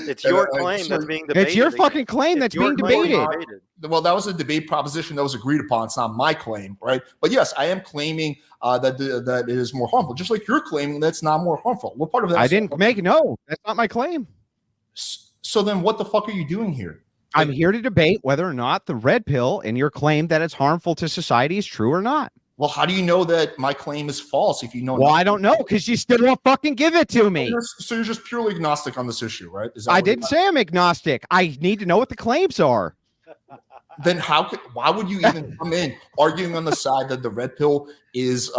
It's your claim that's being debated. It's your again. fucking claim It's that's your being claim debated. Well, that was a debate proposition that was agreed upon. It's not my claim, right? But yes, I am claiming that it is more harmful, just like you're claiming that's not more harmful. What part of that? I didn't make no. That's not my claim. So then, what the fuck are you doing here? I'm here to debate whether or not the red pill and your claim that it's harmful to society is true or not. Well, how do you know that my claim is false if you know? Well, I don't know because you still won't fucking give it to me. So you're just purely agnostic on this issue, right? I didn't say I'm agnostic. I need to know what the claims are. Then why would you even come in arguing on the side that the red pill is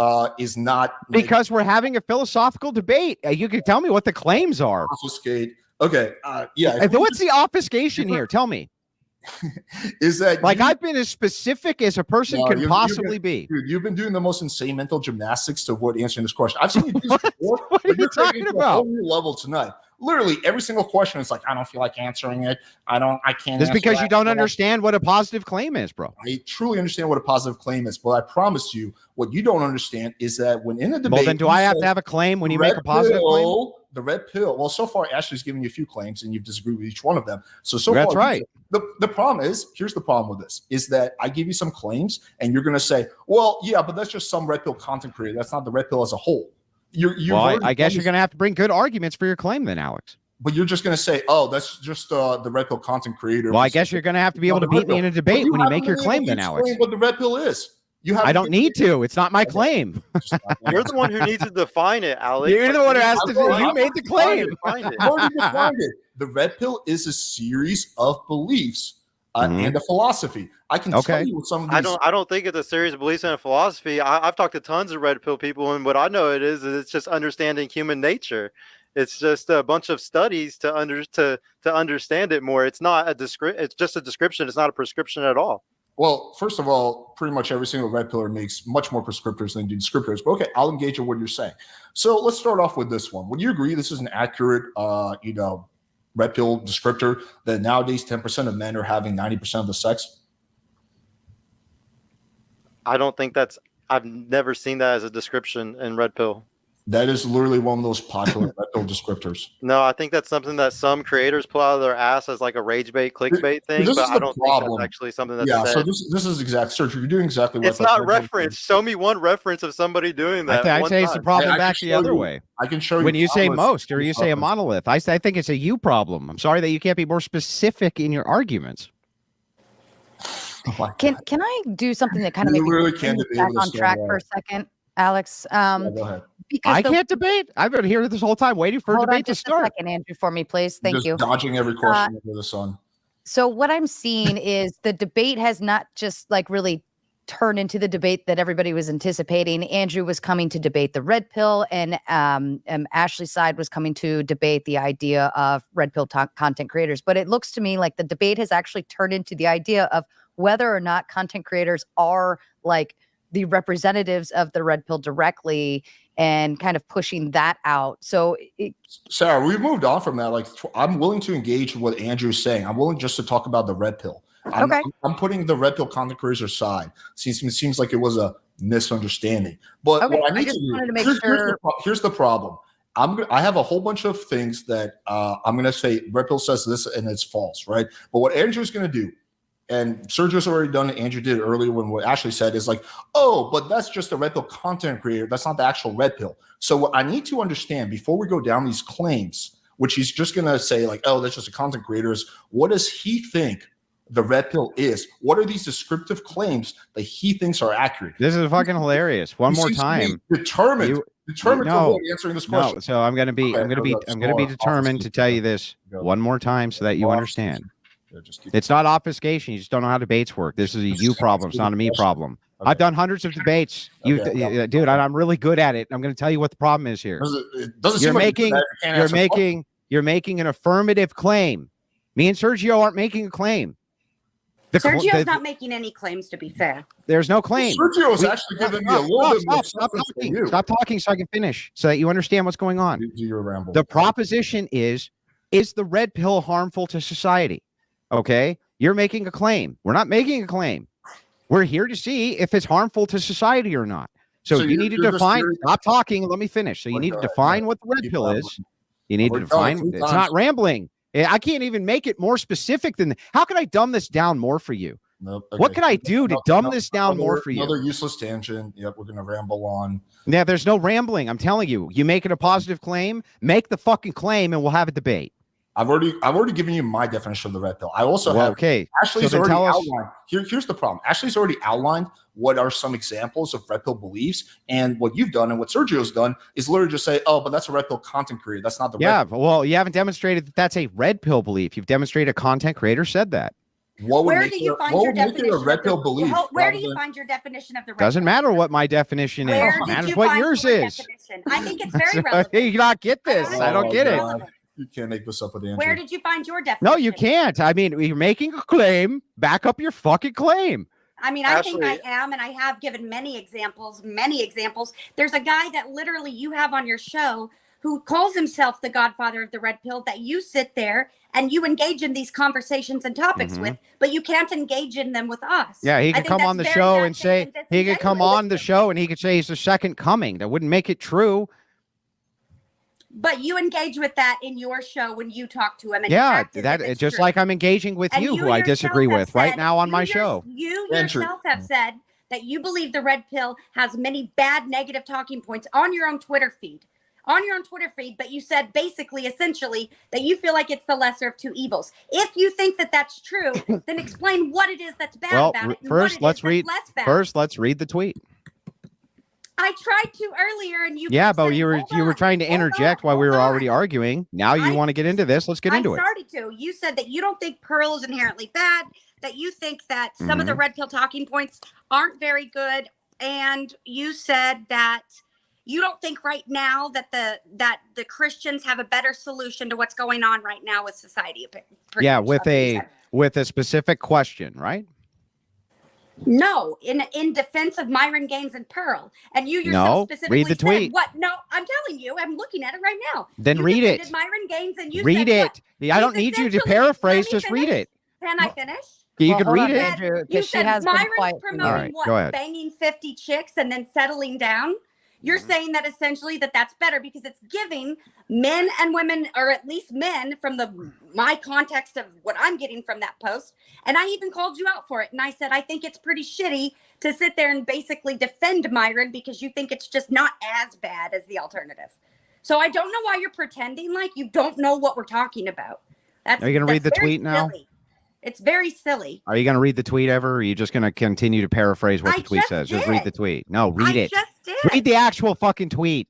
not? Because we're having a philosophical debate. You can tell me what the claims are. Obfuscate. Okay. Yeah. What's the obfuscation here? Tell me. Is that like I've been as specific as a person can possibly be? Dude, you've been doing the most insane mental gymnastics to avoid answering this question. I've seen you do this before. What are you talking about? A whole new level tonight. Literally every single question is like, I don't feel like answering it. I can't. It's because you don't understand what a positive claim is, bro. I truly understand what a positive claim is, but I promise you, what you don't understand is that when in a debate, well, then do I have to have a claim when you make a positive claim? The red pill. Well, so far Ashley's given you a few claims, and you've disagreed with each one of them. So that's far, right. The problem is, here's the problem with this: is that I give you some claims, and you're going to say, "Well, yeah, but that's just some red pill content creator. That's not the red pill as a whole." I guess you're going to have to bring good arguments for your claim, then, Alex. But you're just going to say, "Oh, that's just the red pill content creator." Well, I guess you're going to have to be able to beat me in a debate when you make your claim, then, Alex. What the red pill is? I don't need to. It's not my claim. You're the one who needs to define it, Alex. You're the one who has to do it. You made the claim. The red pill is a series of beliefs and a philosophy. I can tell you what some of these. I don't think it's a series of beliefs and a philosophy. I've talked to tons of red pill people, and what I know it's just understanding human nature. It's just a bunch of studies to understand it more. It's not it's just a description. It's not a prescription at all. Well, first of all, pretty much every single red pillar makes much more prescriptors than do descriptors. But okay, I'll engage in what you're saying. So let's start off with this one. Would you agree this is an accurate, red pill descriptor that nowadays 10% of men are having 90% of the sex? I don't think I've never seen that as a description in red pill. That is literally one of those popular red pill descriptors. No, I think that's something that some creators pull out of their ass as like a rage bait, clickbait thing. But I don't think that's actually something that's said. So this is exact search. You're doing exactly what it's not reference. Show me one reference of somebody doing that. I say it's the problem back the other way. I can show you when you say most or you say a monolith. I think it's a you problem. I'm sorry that you can't be more specific in your arguments. Can I do something that kind of really back on track for a second, Alex? Go ahead. I can't debate. I've been here this whole time waiting for a debate to start. Hold on just a second, Andrew, for me, please. Thank you. Dodging every question under the sun. So what I'm seeing is the debate has not just like really turned into the debate that everybody was anticipating. Andrew was coming to debate the red pill, and Ashley's side was coming to debate the idea of red pill content creators. But it looks to me like the debate has actually turned into the idea of whether or not content creators are like the representatives of the red pill directly and kind of pushing that out. So Sarah, we've moved on from that. Like, I'm willing to engage with what Andrew's saying. I'm willing just to talk about the red pill. I'm putting the red pill content creators aside. Seems like it was a misunderstanding. But what I need to do, here's the problem. I have a whole bunch of things that I'm going to say red pill says this and it's false, right? But what Andrew's going to do, and Sergio's already done it, Andrew did it earlier when what Ashley said is like, oh, but that's just a red pill content creator. That's not the actual red pill. So what I need to understand before we go down these claims, which he's just going to say like, oh, that's just a content creator, is what does he think the red pill is? What are these descriptive claims that he thinks are accurate? This is fucking hilarious. One more time. Determined to answering this question. No, so I'm going to be determined to tell you this one more time so that you understand. It's not obfuscation. You just don't know how debates work. This is a you problem. It's not a me problem. Okay. I've done hundreds of debates. Dude, I'm really good at it. I'm going to tell you what the problem is here. You're making an affirmative claim. Me and Sergio aren't making a claim. Sergio's not making any claims, to be fair. There's no claim. Sergio's actually giving me a little bit more. Stop talking so I can finish so that you understand what's going on. The proposition is the red pill harmful to society? Okay, you're making a claim. We're not making a claim. We're here to see if it's harmful to society or not. So you need to define. Stop talking. Let me finish. So you need to define what the red pill is. You need to define. It's not rambling. I can't even make it more specific than. How can I dumb this down more for you? Nope. What can I do to dumb this down more for you? Another useless tangent. Yep, we're gonna ramble on. Yeah, there's no rambling. I'm telling you. You make it a positive claim, make the fucking claim, and we'll have a debate. I've already given you my definition of the red pill. I also have okay. Ashley's already outlined. Here's the problem. Ashley's already outlined what are some examples of red pill beliefs, and what you've done and what Sergio's done is literally just say, "Oh, but that's a red pill content creator. That's not the red pill." Well, you haven't demonstrated that that's a red pill belief. You've demonstrated a content creator said that. Where do you find your definition of red pill belief? Where do you find your definition of the red pill? Doesn't matter what my definition is. It matters what yours is. Definition? I think it's very relevant. You not get this. I don't get it. You can't make this up with Andrew. Where did you find your definition? No, you can't. I mean, you're making a claim. Back up your fucking claim. I mean, I think I am, and I have given many examples. There's a guy that literally you have on your show who calls himself the godfather of the red pill that you sit there and you engage in these conversations and topics with, but you can't engage in them with us. Yeah, he could come on the show and say, he could come on the show and he could say he's the second coming. That wouldn't make it true. But you engage with that in your show when you talk to him. And yeah, that just true. Like I'm engaging with you who I disagree with right now on my show. You yourself have said that you believe the red pill has many bad negative talking points on your own Twitter feed. But you said basically, essentially, that you feel like it's the lesser of two evils. If you think that that's true, then explain what it is that's bad about it. First, let's read the tweet. I tried to earlier, and you. Yeah, but you were trying to interject while we were already arguing. Now you want to get into this. Let's get into it. I started to. You said that you don't think Pearl is inherently bad. That you think that some of the red pill talking points aren't very good, and you said that you don't think right now that the Christians have a better solution to what's going on right now with society. Yeah, with a specific question, right? No, in defense of Myron Gaines and Pearl, and you yourself specifically read the tweet. Said, what? No, I'm telling you, I'm looking at it right now. Then you read it. Myron Gaines, and you read said, it. What? I don't need you to paraphrase. Just read it. Can I finish? You can read it. Andrew, you said Myron's promoting what? Banging 50 chicks and then settling down. You're saying that essentially that's better because it's giving men and women, or at least men, from my context of what I'm getting from that post. And I even called you out for it. And I said, I think it's pretty shitty to sit there and basically defend Myron because you think it's just not as bad as the alternative. So I don't know why you're pretending like you don't know what we're talking about. Are you going to read the tweet now? Silly. It's very silly. Are you going to read the tweet ever? Or are you just going to continue to paraphrase what the tweet says? Just read the tweet. No, read it. Just did. Read the actual fucking tweet.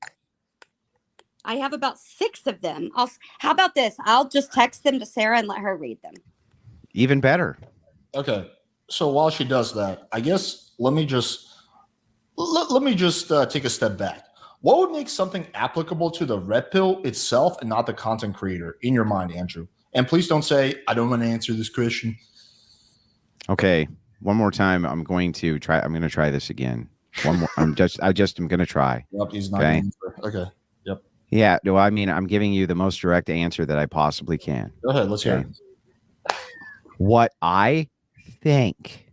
I have about 6 of them. How about this? I'll just text them to Sarah and let her read them. Even better. Okay. So while she does that, I guess let me just take a step back. What would make something applicable to the red pill itself and not the content creator in your mind, Andrew? And please don't say, I don't want to answer this question. Okay. One more time. I'm going to try this again. One more. I'm going to try. Yep, he's not okay. Yep. Yeah. No, I mean, I'm giving you the most direct answer that I possibly can. Go ahead. Let's hear it. What I think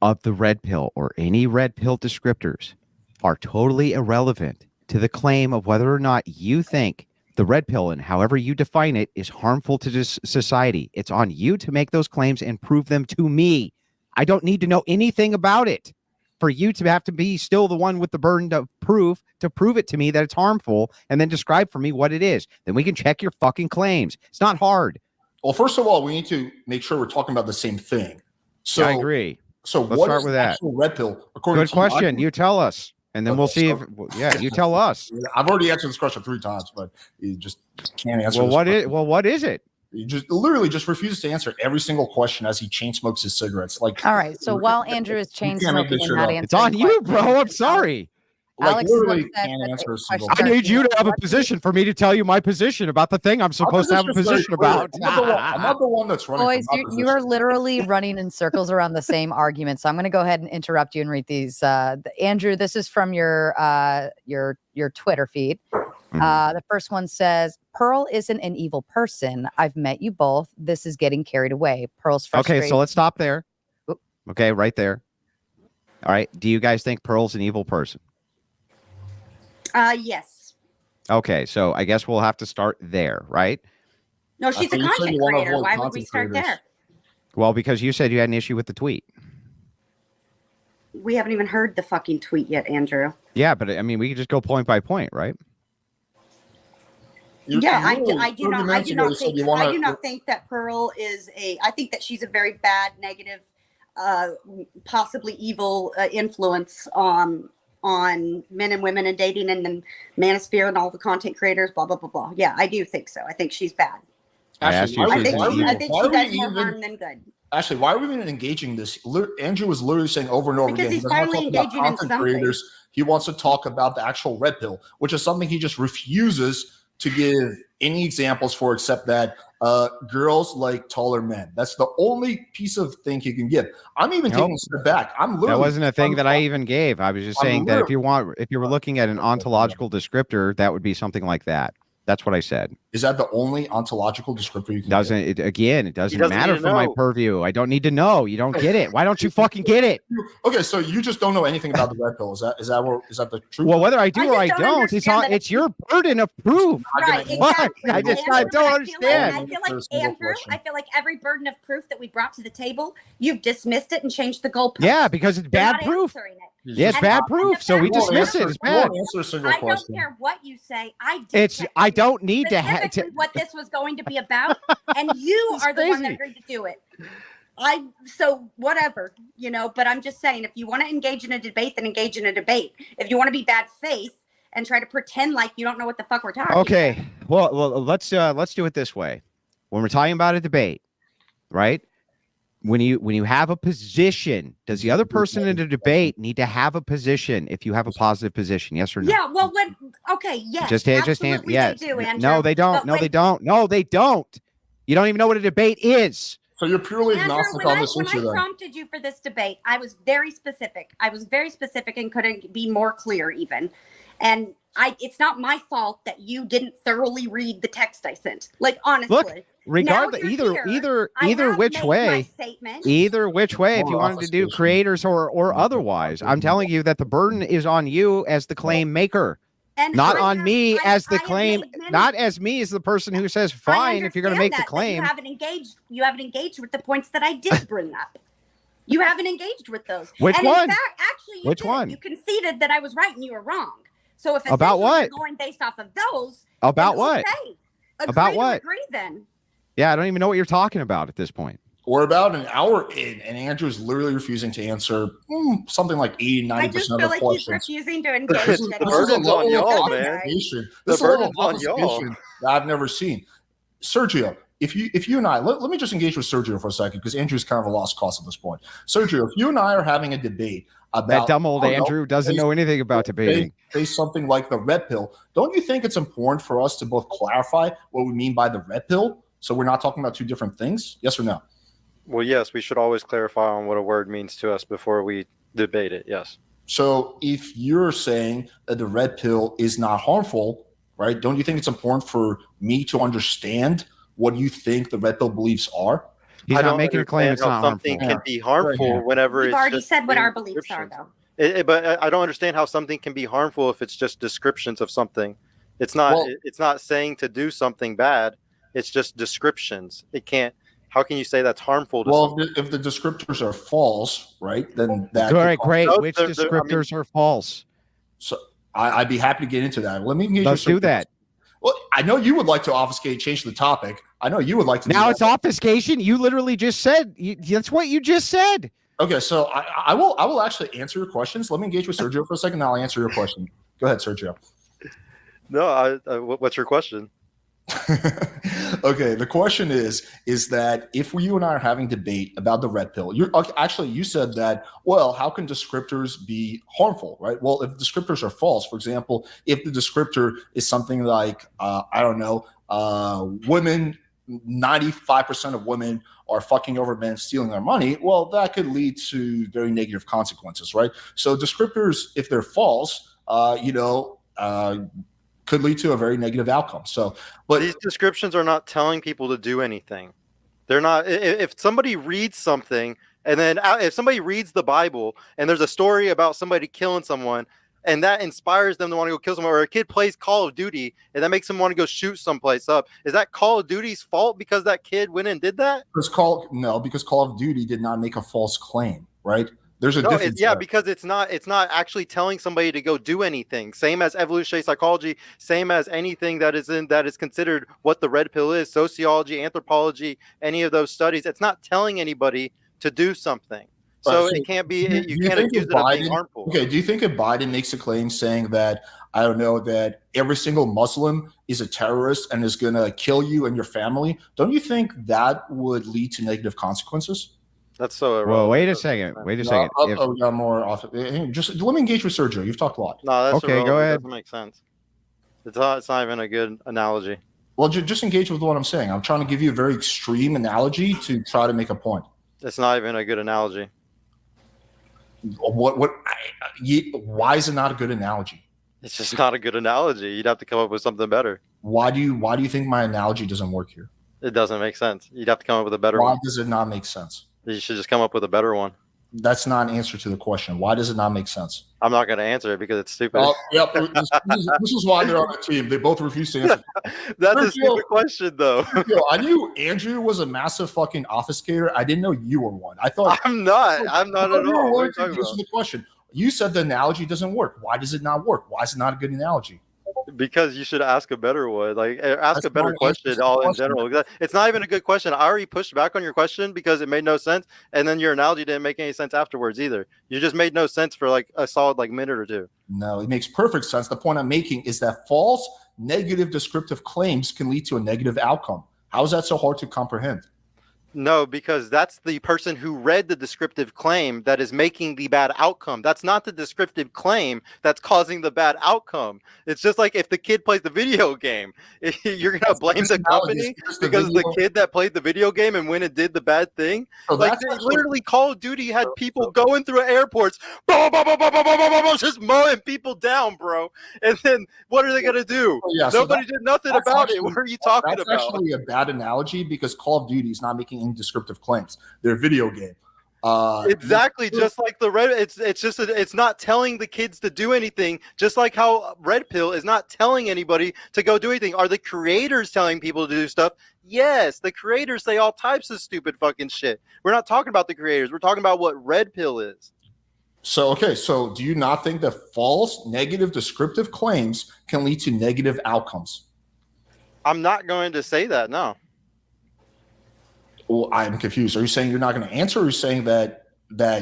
of the red pill or any red pill descriptors are totally irrelevant to the claim of whether or not you think the red pill, and however you define it, is harmful to this society. It's on you to make those claims and prove them to me. I don't need to know anything about it for you to have to be still the one with the burden of proof to prove it to me that it's harmful and then describe for me what it is. Then we can check your fucking claims. It's not hard. Well, first of all, we need to make sure we're talking about the same thing. So yeah, I agree. So let's what start is with the that. actual red pill? Good question. You tell us. And then we'll see if you tell us. I've already answered this question 3 times, but you just can't answer. What is it? He just literally just refuses to answer every single question as he chain smokes his cigarettes. Like, all right. So while Andrew is chain smoking and not answering, it's on you, bro. I'm sorry. Like literally can't answer a single I need you to have a position for me to tell you my position about the thing I'm supposed to have a position about. I'm not the one that's running. Boys, you are literally running in circles around the same argument. So I'm going to go ahead and interrupt you and read these. Andrew, this is from your Twitter feed. The first one says, Pearl isn't an evil person. I've met you both. This is getting carried away. Pearl's frustrated. Okay, so let's stop there. Okay, right there. All right. Do you guys think Pearl's an evil person? Yes. Okay, so I guess we'll have to start there, right? No, she's a thought you said content you wanna creator. avoid Why would we content start creators. there? Well, because you said you had an issue with the tweet. We haven't even heard the fucking tweet yet, Andrew. Yeah, but I mean, we could just go point by point, right? I do 30 not minutes ago, you said you I wanna- do not think that Pearl is I think that she's a very bad, negative, possibly evil influence on men and women and dating and the manosphere and all the content creators, blah, blah, blah, blah. Yeah, I do think so. I think she's bad. I asked you if I she's think, an she, evil. I think Why she are we does more even- harm than good. Ashley, why are we even engaging this? Andrew was literally saying over and over Because again. he's doesn't wanna finally talk about engaging in content something. creators. He wants to talk about the actual red pill, which is something he just refuses to give any examples for, except that girls like taller men. That's the only piece of thing he can give. I'm even taking a step back. I'm literally That wasn't a thing that I even gave. I was just I'm saying that if literally- you were looking at an ontological descriptor, that would be something like that. That's what I said. Is that the only ontological descriptor you can give? It doesn't doesn't matter need to for my know. purview. I don't need to know. You don't get it. Why don't you fucking get it? Okay, so you just don't know anything about the red pill. Is that the truth? Well, whether I do I or I just don't don't, understand that it's your burden of proof. Right, What? exactly. I Andrew, don't but I feel understand. I feel like There's no Andrew, question. I feel like every burden of proof that we brought to the table, you've dismissed it and changed the goalpost. Yeah, because it's You're bad not proof. answering it. Yeah, it's And bad the proof. So we fact that dismiss you it. It's You won't bad. answer a single I don't question. care what you say. I did. It's check I in don't need to have specifically what this was going to be about, and you It's are the one that crazy. agreed to do it. So whatever, but I'm just saying, if you want to engage in a debate, then engage in a debate. If you want to be bad faith and try to pretend like you don't know what the fuck we're talking Okay. Well, let's do it this way. When we're talking about a debate, right? When you have a position, does the other person in the debate need to have a position if you have a positive position? Yes or no? Yeah, well, yes, Just absolutely yes. they do, Andrew. No, they don't. But No, when- they don't. No, they don't. You don't even know what a debate is. So you're purely Andrew, agnostic when on this I issue, then. prompted you for this debate, I was very specific. And couldn't be more clear even. And it's not my fault that you didn't thoroughly read the text I sent. Like, honestly. Look, regardless, Now you're either I have which made my way, statement. either which way, if you Or wanted to do obfuscation. creators or otherwise, I'm telling you that the burden is on you as the claim maker. And Not I on have- me I- as the I have claim, made many- not as me as the person who says, I fine, if you're going to understand make the that, but claim. You haven't engaged with the points that I did bring up. You haven't engaged with those. Which and one? In fact, actually, you Which did. one? You conceded that I was right and you were wrong. So if About essentially what? you're going based off of those, About then what? okay. Agree About to what? Agree then. Yeah, I don't even know what you're talking about at this point. We're about an hour in, and Andrew's literally refusing to answer something like 80, I 90% just of feel the like he's questions. refusing to engage. This is The a burden's level on of y'all, man. obfuscation. The This is a level of burden's on y'all. obfuscation that I've never seen. Sergio, if you and I let me just engage with Sergio for a second, because Andrew's kind of a lost cause at this point. Sergio, if you and I are having a debate about That dumb old I don't know, Andrew doesn't know anything about debating. say something like the red pill, don't you think it's important for us to both clarify what we mean by the red pill, so we're not talking about two different things? Yes or no? Well, yes, we should always clarify on what a word means to us before we debate it. Yes. So if you're saying that the red pill is not harmful, right? Don't you think it's important for me to understand what you think the red pill beliefs are? He's I not don't making a claim. It's understand not how something harmful. can be harmful Yeah. whenever We've it's already just said what being our beliefs are, descriptions. though. But I don't understand how something can be harmful if it's just descriptions of something. It's not. Well- It's not saying to do something bad. It's just descriptions. It can't. How can you say that's harmful to Well, someone? if the descriptors are false, right, then that All right, great. No, Which I mean- descriptors are false? So I'd be happy to get into that. Let me engage Let's with do that. Well, I know you would like to obfuscate, change the topic. I know you would like to. Now do it's that. obfuscation. You literally just said that's what you just said. Okay, so I will actually answer your questions. Let me engage with Sergio for a second. Now I'll answer your question. Go ahead, Sergio. No. What's your question? Okay, the question is that if you and I are having debate about the red pill, you said that, well, how can descriptors be harmful, right? Well, if descriptors are false, for example, if the descriptor is something like, I don't know, women, 95% of women are fucking over men stealing their money, well, that could lead to very negative consequences, right? So descriptors, if they're false, could lead to a very negative outcome. So, but These descriptions are not telling people to do anything. They're not. If somebody reads something, and then if somebody reads the Bible, and there's a story about somebody killing someone, and that inspires them to want to go kill someone. Or a kid plays Call of Duty and that makes them want to go shoot someplace up. Is that Call of Duty's fault because that kid went and did that? Because Call of Duty did not make a false claim, right? There's a difference. Because it's not actually telling somebody to go do anything. Same as evolutionary psychology, same as anything that is considered what the red pill is, sociology, anthropology, any of those studies. It's not telling anybody to do something. So it can't be, you can't accuse it of being harmful. Okay, do you think if Biden makes a claim saying that, I don't know, that every single Muslim is a terrorist and is going to kill you and your family, don't you think that would lead to negative consequences? That's so irrelevant. Well, wait a second. We got more off. Just let me engage with Sergio. You've talked a lot. No, that's okay. irrelevant. Go ahead. It doesn't make sense. It's not even a good analogy. Well, just engage with what I'm saying. I'm trying to give you a very extreme analogy to try to make a point. It's not even a good analogy. Why is it not a good analogy? It's just not a good analogy. You'd have to come up with something better. Why do you think my analogy doesn't work here? It doesn't make sense. You'd have to come up with a better one. Why does it not make sense? You should just come up with a better one. That's not an answer to the question. Why does it not make sense? I'm not going to answer it because it's stupid. Yep. This is why they're on the team. They both refuse to answer. That's a stupid question, though. I knew Andrew was a massive fucking obfuscator. I didn't know you were one. I thought I'm not at all. What are you talking about? The question. You said the analogy doesn't work. Why does it not work? Why is it not a good analogy? Because you should ask a better one. Ask a better question in general. It's not even a good question. I already pushed back on your question because it made no sense, and then your analogy didn't make any sense afterwards either. You just made no sense for like a solid minute or two. No, it makes perfect sense. The point I'm making is that false negative descriptive claims can lead to a negative outcome. How is that so hard to comprehend? No, because that's the person who read the descriptive claim that is making the bad outcome. That's not the descriptive claim that's causing the bad outcome. It's just like if the kid plays the video game, you're going to blame the company because the kid that played the video game and went and did the bad thing. Literally Call of Duty had people going through airports, just mowing people down, bro. And then what are they going to do? Nobody did nothing about it. What are you talking about? That's actually a bad analogy because Call of Duty is not making descriptive claims. They're a video game. Exactly, just like the red. It's not telling the kids to do anything. Just like how Red Pill is not telling anybody to go do anything. Are the creators telling people to do stuff? Yes, the creators say all types of stupid fucking shit. We're not talking about the creators. We're talking about what Red Pill is. So do you not think that false negative descriptive claims can lead to negative outcomes? I'm not going to say that. No. Well, I'm confused. Are you saying you're not going to answer, or are you saying that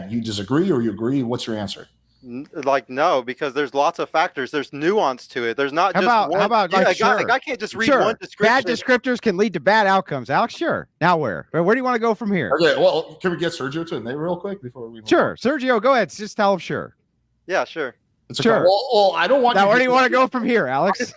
you disagree, or you agree? What's your answer? No, because there's lots of factors. There's nuance to it. There's not one. How about a guy can't just read one description. Bad descriptors can lead to bad outcomes. Alex, sure. Now where do you want to go from here? Okay, well, can we get Sergio to it real quick before we? Sure, Sergio, go ahead. Just tell him sure. Yeah, sure. Sure. Well, I don't want. Now, where do you want to go from here, Alex?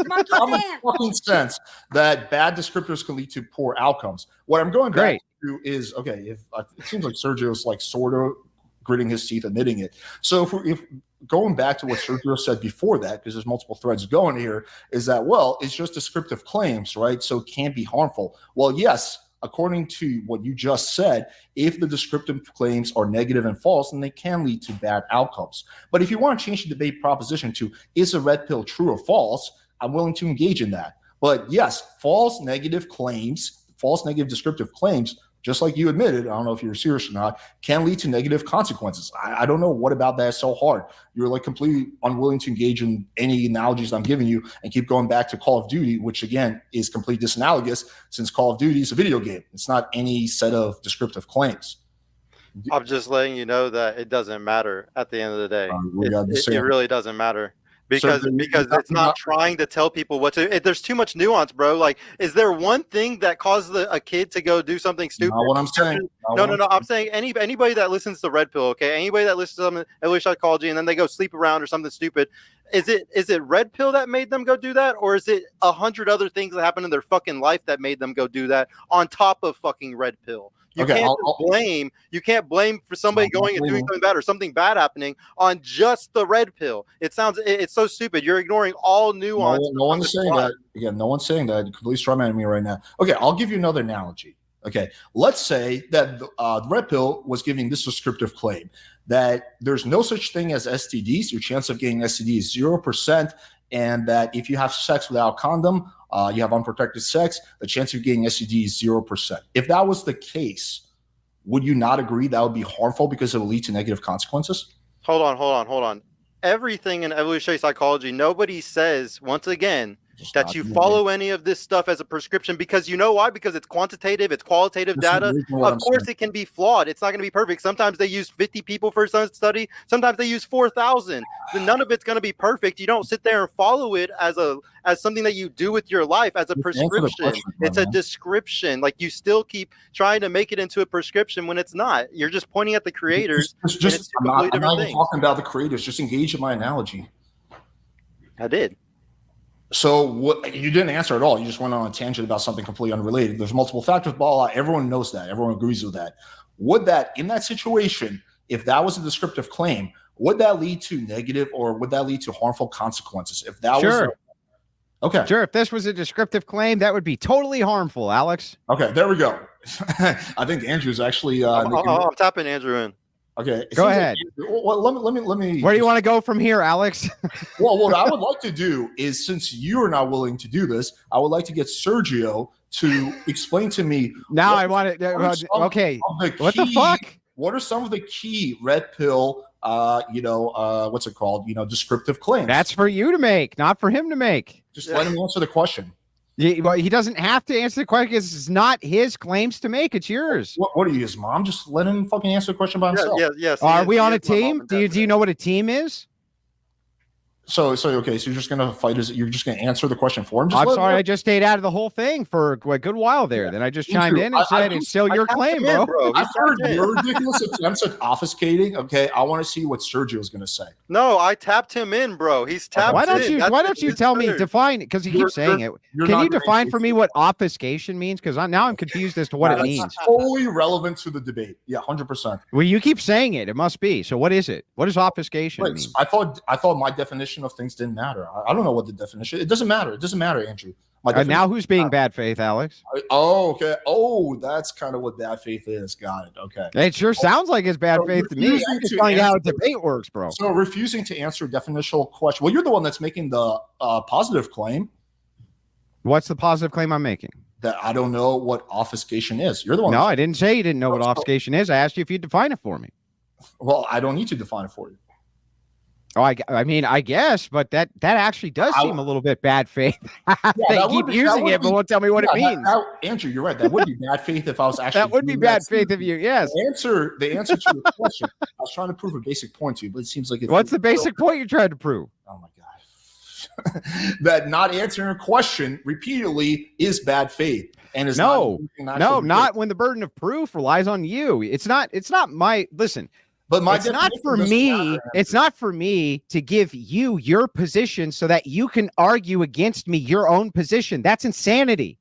Monkey fucking sense that bad descriptors can lead to poor outcomes. What I'm going back to is it seems like Sergio's sort of gritting his teeth, admitting it. So if going back to what Sergio said before that, because there's multiple threads going here, is that it's just descriptive claims, right? So it can't be harmful. Well, yes. According to what you just said, if the descriptive claims are negative and false, then they can lead to bad outcomes. But if you want to change the debate proposition to is a red pill true or false, I'm willing to engage in that. But yes, false negative descriptive claims, just like you admitted, I don't know if you're serious or not, can lead to negative consequences. I don't know what about that is so hard. You're completely unwilling to engage in any analogies I'm giving you and keep going back to Call of Duty, which again is completely disanalogous since Call of Duty is a video game. It's not any set of descriptive claims. I'm just letting you know that it doesn't matter at the end of the day. It really doesn't matter. Because it's not trying to tell people what to. There's too much nuance, bro. Is there one thing that causes a kid to go do something stupid? Not what I'm saying. No. I'm saying anybody that listens to Red Pill, okay? Anybody that listens to evolutionary psychology and then they go sleep around or something stupid. Is it Red Pill that made them go do that, or is it 100 other things that happened in their fucking life that made them go do that on top of fucking Red Pill? You can't blame for somebody going and doing something bad or something bad happening on just the red pill. It's so stupid. You're ignoring all nuance. No one's saying that. Again, no one's saying that. Completely strawmanning me right now. Okay, I'll give you another analogy. Okay, let's say that the red pill was giving this descriptive claim that there's no such thing as STDs. Your chance of getting STD is 0%, and that if you have sex without condom, you have unprotected sex, the chance of getting STD is 0%. If that was the case, would you not agree that would be harmful because it will lead to negative consequences? Hold on. Everything in evolutionary psychology, nobody says, once again, that you follow any of this stuff as a prescription, because you know why? Because it's quantitative, it's qualitative data. Of course, it can be flawed. It's not going to be perfect. Sometimes they use 50 people for some study. Sometimes they use 4,000. None of it's going to be perfect. You don't sit there and follow it as something that you do with your life as a prescription. It's a description. Like, you still keep trying to make it into a prescription when it's not. You're just pointing at the creators. I'm not even talking about the creators. Just engage in my analogy. I did. So what, you didn't answer at all. You just went on a tangent about something completely unrelated. There's multiple factors, blah. Everyone knows that. Everyone agrees with that. Would that, in that situation, if that was a descriptive claim, would that lead to negative or would that lead to harmful consequences? If that was okay. Sure. If this was a descriptive claim, that would be totally harmful, Alex. Okay, there we go. I think Andrew's actually I'm tapping Andrew in. Okay, go ahead. Well, let me. Where do you want to go from here, Alex? Well, what I would like to do is, since you are not willing to do this, I would like to get Sergio to explain to me. Now I want to. Okay. What the fuck? What are some of the key red pill? What's it called? Descriptive claims. That's for you to make, not for him to make. Just let him answer the question. He doesn't have to answer the question because it's not his claims to make. It's yours. What are you, his mom? Just let him fucking answer the question by himself. Yes. Are we on a team? Do you know what a team is? So okay. So you're just gonna fight? You're just gonna answer the question for him? I'm sorry, I just stayed out of the whole thing for a good while there. Then I just chimed in and said it's still your claim, bro. I've heard your ridiculous attempts at obfuscating. Okay, I want to see what Sergio's gonna say. No, I tapped him in, bro. He's tapped. Why don't you tell me, define it? Because he keeps saying it. Can you define for me what obfuscation means? Because now I'm confused as to what it means. Totally relevant to the debate. Yeah, 100%. Well, you keep saying it. It must be. So what is it? What does obfuscation mean? I thought my definition of things didn't matter. I don't know what the definition. It doesn't matter. It doesn't matter, Andrew. Now who's being bad faith, Alex? Okay. Oh, that's kind of what bad faith is. Got it. Okay. It sure sounds like it's bad faith to me. I'm just telling you how a debate works, bro. So refusing to answer a definitional question. Well, you're the one that's making the positive claim. What's the positive claim I'm making? That I don't know what obfuscation is. You're the one. No, I didn't say you didn't know what obfuscation is. I asked you if you'd define it for me. Well, I don't need to define it for you. Oh, I mean, I guess, but that actually does seem a little bit bad faith. They keep using it, but won't tell me what it means. Andrew, you're right. That would be bad faith if I was actually. That would be bad faith of you. Yes. The answer to the question. I was trying to prove a basic point to you, but it seems like it's. What's the basic point you're trying to prove? Oh my god, that not answering a question repeatedly is bad faith, and is not when the burden of proof relies on you. It's not my listen. But it's not for me. It's not for me to give you your position so that you can argue against me your own position. That's insanity.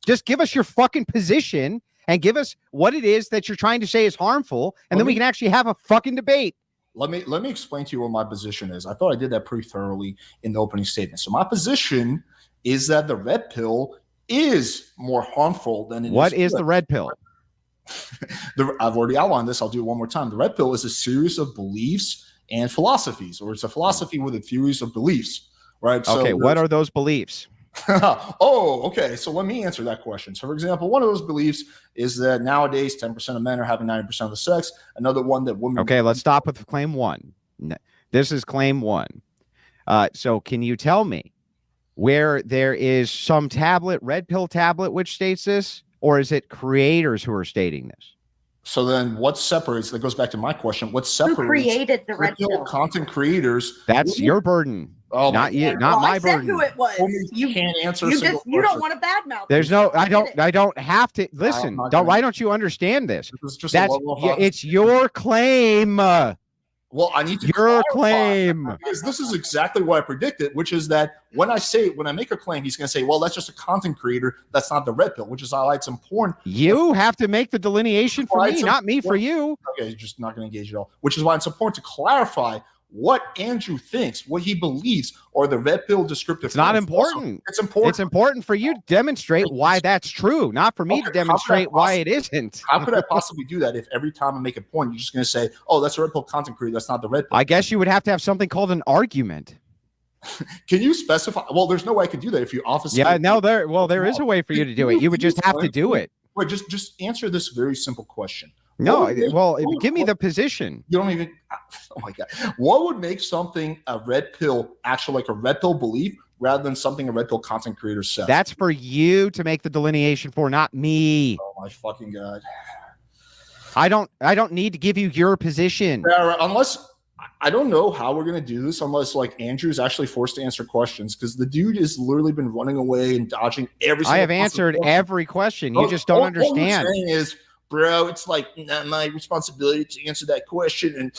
Just give us your fucking position and give us what it is that you're trying to say is harmful, and then we can actually have a fucking debate. Let me explain to you what my position is. I thought I did that pretty thoroughly in the opening statement. So my position is that the red pill is more harmful than it is. What is the red pill? I've already outlined this. I'll do it one more time. The red pill is a series of beliefs and philosophies, or it's a philosophy with a series of beliefs, right? Okay, so what are those beliefs? Okay. So let me answer that question. So, for example, one of those beliefs is that nowadays 10% of men are having 90% of the sex. Another one that women. Okay, let's stop with claim one. This is claim one. So can you tell me where there is some red pill tablet which states this? Or is it creators who are stating this? So then what separates, that goes back to my question, what separates who created the red pill? Content creators? That's your burden. Oh, not you, not my burden. I said who it was. You can't answer you don't want to badmouth. There's no, I don't have to, listen, why don't you understand this? It's your claim. Well, I need to your claim, because this is exactly what I predicted, which is that when I make a claim, he's going to say, well, that's just a content creator. That's not the red pill, which is why it's important. You have to make the delineation for me, not me for you. Okay, you're just not going to engage at all, which is why it's important to clarify what Andrew thinks, what he believes, or the red pill descriptive. It's not things. important. Also, it's important. It's important for you to demonstrate why that's true, not for me to demonstrate why it isn't. How could I possibly do that if every time I make a point, you're just going to say, oh, that's a red pill content creator, that's not the red pill? I guess you would have to have something called an argument. Can you specify? Well, there's no way I could do that if you obviously. Yeah, no, there is a way for you to do it. You would just have to do it. Wait, just answer this very simple question. No, well, give me the position. You don't even. Oh my god, what would make something a red pill actual, like a red pill belief, rather than something a red pill content creator says? That's for you to make the delineation for, not me. Oh my fucking god. I don't need to give you your position. Yeah, unless I don't know how we're gonna do this, unless like Andrew's actually forced to answer questions, because the dude has literally been running away and dodging every. I have answered every question. You just don't understand. All I'm saying is, bro, it's like not my responsibility to answer that question, and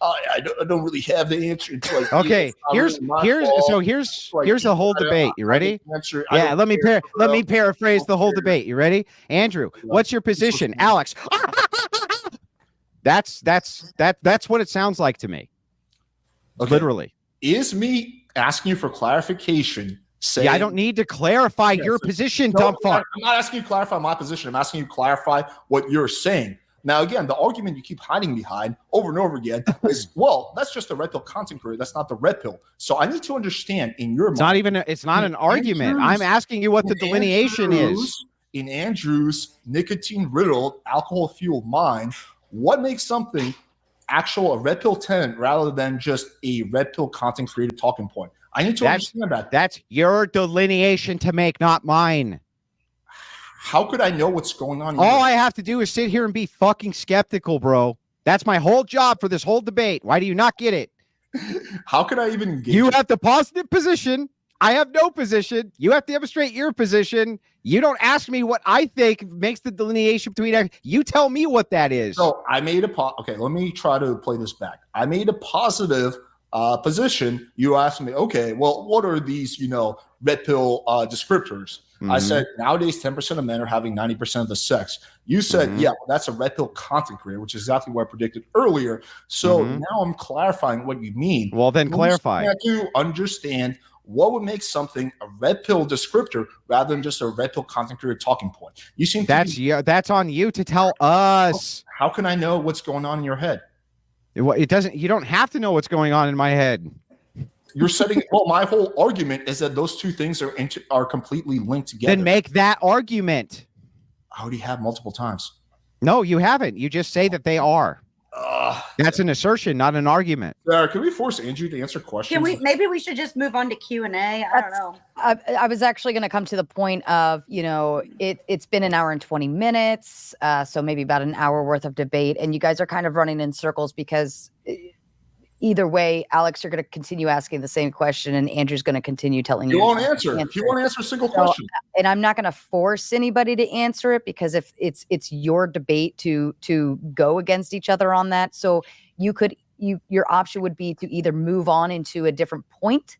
I don't really have the answer. It's like, okay, here's the whole debate. You ready? Yeah, let me paraphrase the whole debate. You ready? Andrew, what's your position? Alex. That's what it sounds like to me. Okay. Literally. Is me asking you for clarification saying, I don't need to clarify your position, dumb fuck. I'm not asking you to clarify my position. I'm asking you to clarify what you're saying. Now, again, the argument you keep hiding behind over and over again is, well, that's just the red pill content creator. That's not the red pill. So I need to understand in your mind. It's not an argument. I'm asking you what the delineation is. In Andrew's nicotine-riddled, alcohol-fueled mind, what makes something a red pill tenant rather than just a red pill content creator talking point? I need to understand that. That's your delineation to make, not mine. How could I know what's going on? All I have to do is sit here and be fucking skeptical, bro. That's my whole job for this whole debate. Why do you not get it? How could I even engage? You have the positive position. I have no position. You have to demonstrate your position. You don't ask me what I think makes the delineation between. You tell me what that is. So I made okay, let me try to play this back. I made a positive position. You asked me, okay, well, what are these, red pill descriptors? Mm-hmm. I said, nowadays, 10% of men are having 90% of the sex. You said, yeah, well, that's a red pill content creator, which is exactly what I predicted earlier. So now I'm clarifying what you mean. Well, then clarify. You have to understand what would make something a red pill descriptor rather than just a red pill content creator talking point. You seem to that's on you to tell us. How can I know what's going on in your head? It doesn't. You don't have to know what's going on in my head. You're setting. Well, my whole argument is that those two things are completely linked together. Then make that argument. I already have multiple times. No, you haven't. You just say that they are. That's an assertion, not an argument. Can we force Andrew to answer questions? Maybe we should just move on to Q&A. I don't know. I was actually going to come to the point of, it's been an hour and 20 minutes. So maybe about an hour worth of debate. And you guys are kind of running in circles because either way, Alex, you're going to continue asking the same question and Andrew's going to continue telling you. He won't answer. He won't answer a single question. And I'm not going to force anybody to answer it because if it's your debate to go against each other on that. So your option would be to either move on into a different point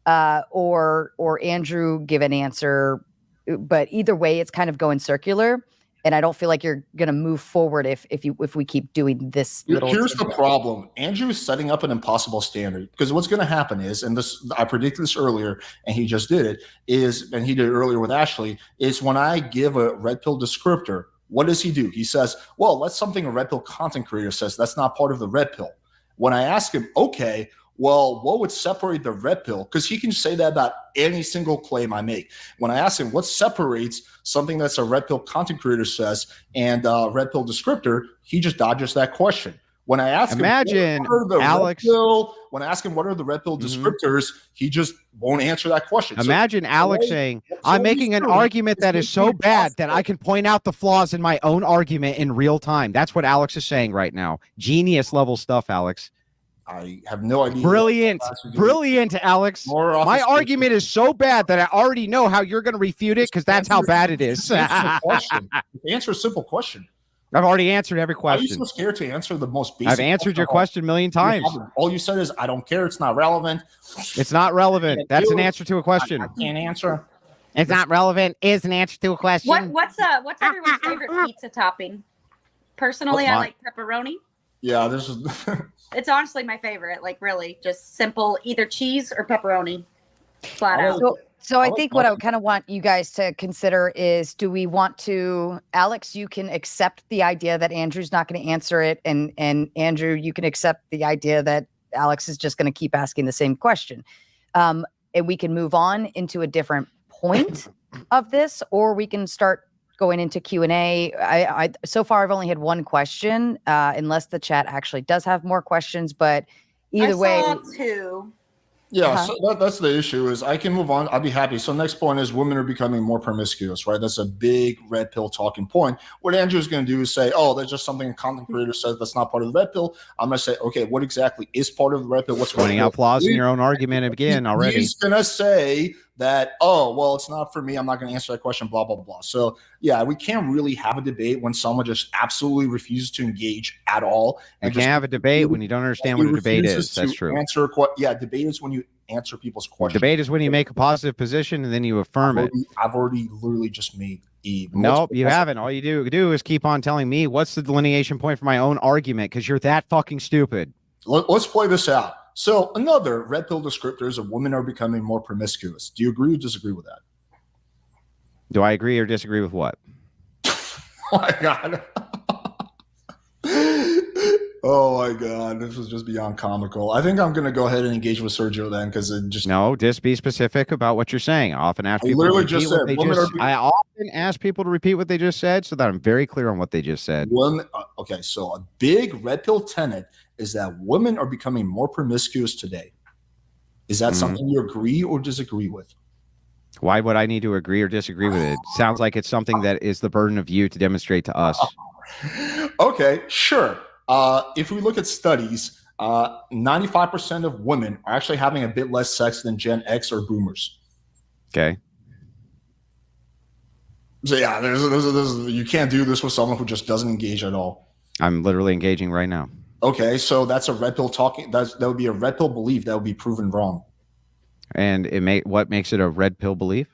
or Andrew give an answer. But either way, it's kind of going circular. And I don't feel like you're going to move forward if we keep doing this. Here's the problem. Andrew is setting up an impossible standard because what's going to happen is, and this I predicted this earlier, and he just did it, and he did it earlier with Ashley, is when I give a red pill descriptor, what does he do? He says, well, that's something a red pill content creator says. That's not part of the red pill. When I ask him, okay, well, what would separate the red pill? Because he can say that about any single claim I make. When I ask him what separates something that's a red pill content creator says and a red pill descriptor, he just dodges that question. When I ask when I ask him what are the red pill descriptors, he just won't answer that question. Imagine Alex saying, I'm making an argument that is so bad that I can point out the flaws in my own argument in real time. That's what Alex is saying right now. Genius level stuff, Alex. I have no idea. Brilliant, Alex. My argument is so bad that I already know how you're going to refute it because that's how bad it is. Answer a simple question. I've already answered every question. Are you so scared to answer the most basic? I've answered your question a million times. All you said is, I don't care. It's not relevant. It's not relevant. That's an answer to a question. I can't answer. It's not relevant is an answer to a question. What's everyone's favorite pizza topping? Personally, I like pepperoni. Yeah, this is It's honestly my favorite. Like really, just simple, either cheese or pepperoni, flat out. So I think what I kind of want you guys to consider is, do we want to, Alex, you can accept the idea that Andrew's not going to answer it. And Andrew, you can accept the idea that Alex is just going to keep asking the same question. And we can move on into a different point of this, or we can start going into Q&A. I so far I've only had one question, unless the chat actually does have more questions, but either way. I saw two. Yeah, so that's the issue is I can move on. I'll be happy. So next point is women are becoming more promiscuous, right? That's a big red pill talking point. What Andrew's going to do is say, oh, that's just something a content creator says that's not part of the red pill. I'm going to say, okay, what exactly is part of the red pill? What's pointing out flaws in your own argument again already. He's going to say that, oh, well, it's not for me. I'm not going to answer that question, blah, blah, blah. So, yeah, we can't really have a debate when someone just absolutely refuses to engage at all. You can't have a debate when you don't understand what a debate is. That's true. Debate is when you answer people's questions. Debate is when you make a positive position and then you affirm it. I've already literally just made Nope, you haven't. All you do is keep on telling me what's the delineation point for my own argument, because you're that fucking stupid. Let's play this out. So another red pill descriptor is that women are becoming more promiscuous. Do you agree or disagree with that? Do I agree or disagree with what? Oh my God. Oh my God. This was just beyond comical. I think I'm going to go ahead and engage with Sergio then, because it just... No, just be specific about what you're saying. I often ask people I often ask people to repeat what they just said so that I'm very clear on what they just said. Okay, so a big red pill tenet is that women are becoming more promiscuous today. Is that something you agree or disagree with? Why would I need to agree or disagree with it? Sounds like it's something that is the burden of you to demonstrate to us. Okay, sure. If we look at studies, 95% of women are actually having a bit less sex than Gen X or boomers. Okay. So yeah, you can't do this with someone who just doesn't engage at all. I'm literally engaging right now. Okay, so that's a red pill talking. That would be a red pill belief that would be proven wrong. And what makes it a red pill belief?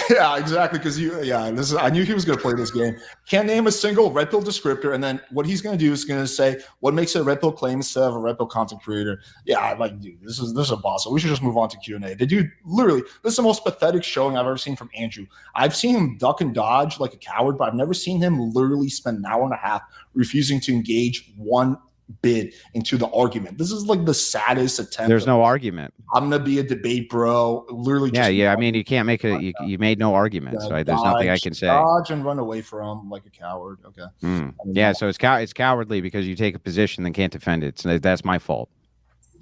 Yeah, exactly. Because I knew he was going to play this game. Can't name a single red pill descriptor, and then what he's going to do is going to say what makes it a red pill claim instead of a red pill content creator. Yeah, dude, this is a boss. So we should just move on to Q&A. The dude, literally, this is the most pathetic showing I've ever seen from Andrew. I've seen him duck and dodge like a coward, but I've never seen him literally spend an hour and a half refusing to engage one bit into the argument. This is like the saddest attempt. There's no argument. I'm gonna be a debate bro. Literally. I mean, you can't make it. You made no arguments, right? There's nothing I can say. Dodge and run away from like a coward. Okay. Yeah. So it's cowardly because you take a position and can't defend it. So that's my fault.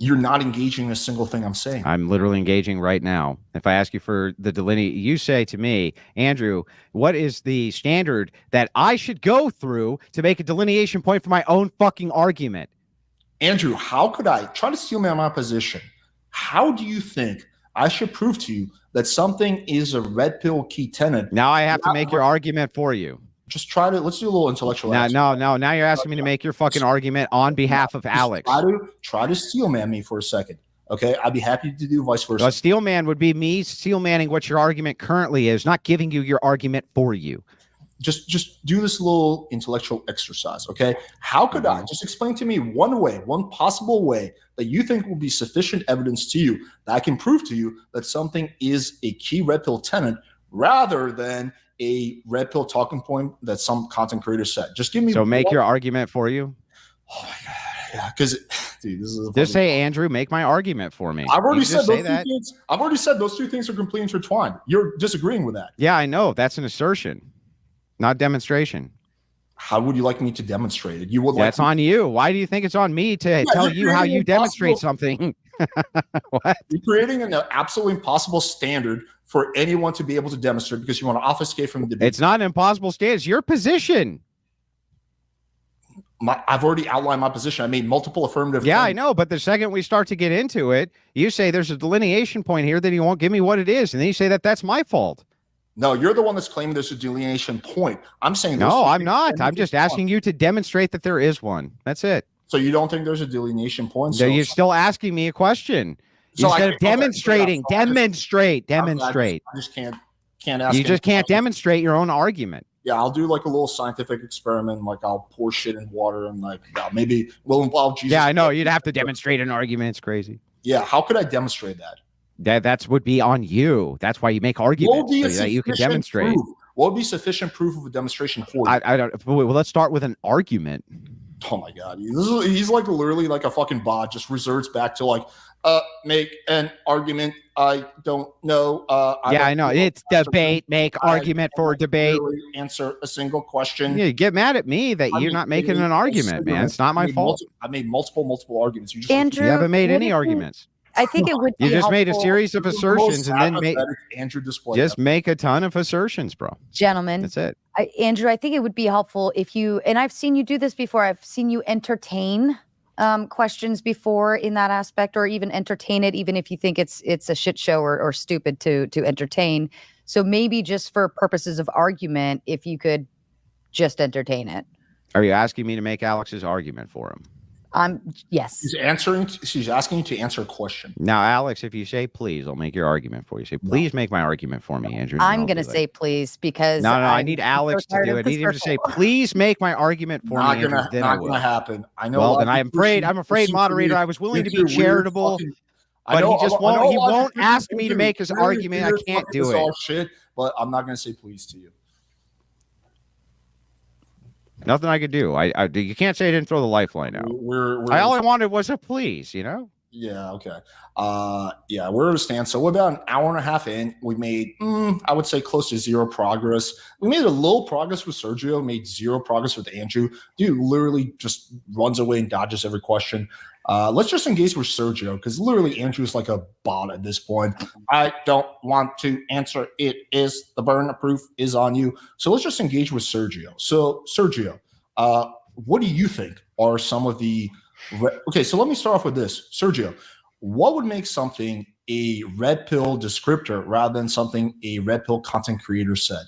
You're not engaging in a single thing I'm saying. I'm literally engaging right now. If I ask you for the delineation, you say to me, Andrew, what is the standard that I should go through to make a delineation point for my own fucking argument? Andrew, how could I try to steel man my position? How do you think I should prove to you that something is a red pill key tenet? Now I have to make your argument for you. Just try to, let's do a little intellectual. No. Now you're asking me to make your fucking argument on behalf of Alex. Try to steel man me for a second. Okay. I'd be happy to do vice versa. A steel man would be me steel manning what your argument currently is, not giving you your argument for you. Just do this little intellectual exercise. Okay. How could I just explain to me one possible way that you think will be sufficient evidence to you that I can prove to you that something is a key red pill tenet rather than a red pill talking point that some content creator said. Just give me. So make your argument for you. Oh my God. Yeah. Because dude, this is just say, Andrew, make my argument for me. I've already said those two things. I've already said those two things are completely intertwined. You're disagreeing with that. Yeah, I know. That's an assertion, not demonstration. How would you like me to demonstrate it? That's on you. Why do you think it's on me to tell you how you demonstrate something? What? You're creating an absolutely impossible standard for anyone to be able to demonstrate because you want to obfuscate from the debate. It's not an impossible standard. It's your position. I've already outlined my position. I made multiple affirmative. Yeah, I know. But the second we start to get into it, you say there's a delineation point here that you won't give me what it is. And then you say that's my fault. No, you're the one that's claiming there's a delineation point. I'm saying no, I'm not. I'm just asking you to demonstrate that there is one. That's it. So you don't think there's a delineation point? So you're still asking me a question. Instead of demonstrating, demonstrate. I just can't ask. You just can't demonstrate your own argument. Yeah, I'll do like a little scientific experiment. Like I'll pour shit in water and like maybe we'll involve Jesus. Yeah, I know. You'd have to demonstrate an argument. It's crazy. Yeah, how could I demonstrate that? That's would be on you. That's why you make arguments so that you can demonstrate. Proof? What would be sufficient proof of a demonstration for you? I don't. Well, let's start with an argument. Oh my god, he's like literally like a fucking bot. Just resorts back to like, make an argument. I don't know. I know. It's debate. Make argument for debate. Really answer a single question. Yeah, you get mad at me that you're not making an argument, man. It's not my fault. I made multiple arguments. You just Andrew, you haven't made any arguments. I think it would be You just made a helpful, series of assertions and then Andrew display. Just make a ton of assertions, bro. Gentlemen. That's it. Andrew, I think it would be helpful if you, and I've seen you do this before, I've seen you entertain questions before in that aspect, or even entertain it, even if you think it's a shit show or stupid to entertain. So maybe just for purposes of argument, if you could just entertain it. Are you asking me to make Alex's argument for him? Yes. She's asking you to answer a question. Now, Alex, if you say please, I'll make your argument for you. Say, please make my argument for me, Andrew. I'm going to say please because no, I need Alex to do it. I need him to say, please make my argument for me, Andrew. Then not going to happen. I know. Well, then I'm afraid, moderator, I was willing to be charitable, but he just won't. He won't ask me to make his argument. I can't do it. All shit, but I'm not going to say please to you. Nothing I could do. You can't say I didn't throw the lifeline out. All I wanted was a please, you know? Yeah, okay. We're at a stand. So we're about an hour and a half in. We made, I would say, close to zero progress. We made a little progress with Sergio, made zero progress with Andrew. Dude literally just runs away and dodges every question. Let's just engage with Sergio, because literally Andrew's like a bot at this point. I don't want to answer. The burden of proof is on you. So let's just engage with Sergio. So Sergio, what do you think are some of the okay, so let me start off with this. Sergio, what would make something a red pill descriptor rather than something a red pill content creator said?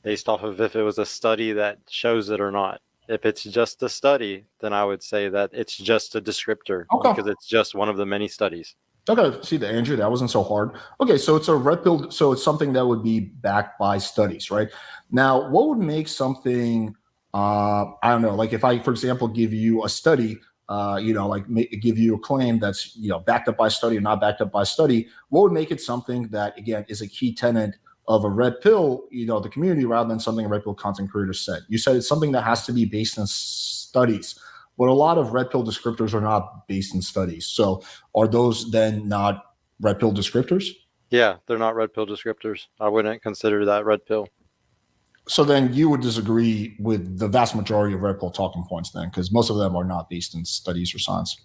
Based off of if it was a study that shows it or not. If it's just a study, then I would say that it's just a descriptor, because it's just one of the many studies. Okay, see that, Andrew, that wasn't so hard. Okay, so it's a red pill, so it's something that would be backed by studies, right? Now, what would make something, I don't know, like if I, for example, give you a study, give you a claim that's, backed up by study or not backed up by study, what would make it something that, again, is a key tenet of a red pill, the community, rather than something a red pill content creator said? You said it's something that has to be based in studies. But a lot of red pill descriptors are not based in studies. So are those then not red pill descriptors? Yeah, they're not red pill descriptors. I wouldn't consider that red pill. So then you would disagree with the vast majority of red pill talking points then, because most of them are not based in studies or science.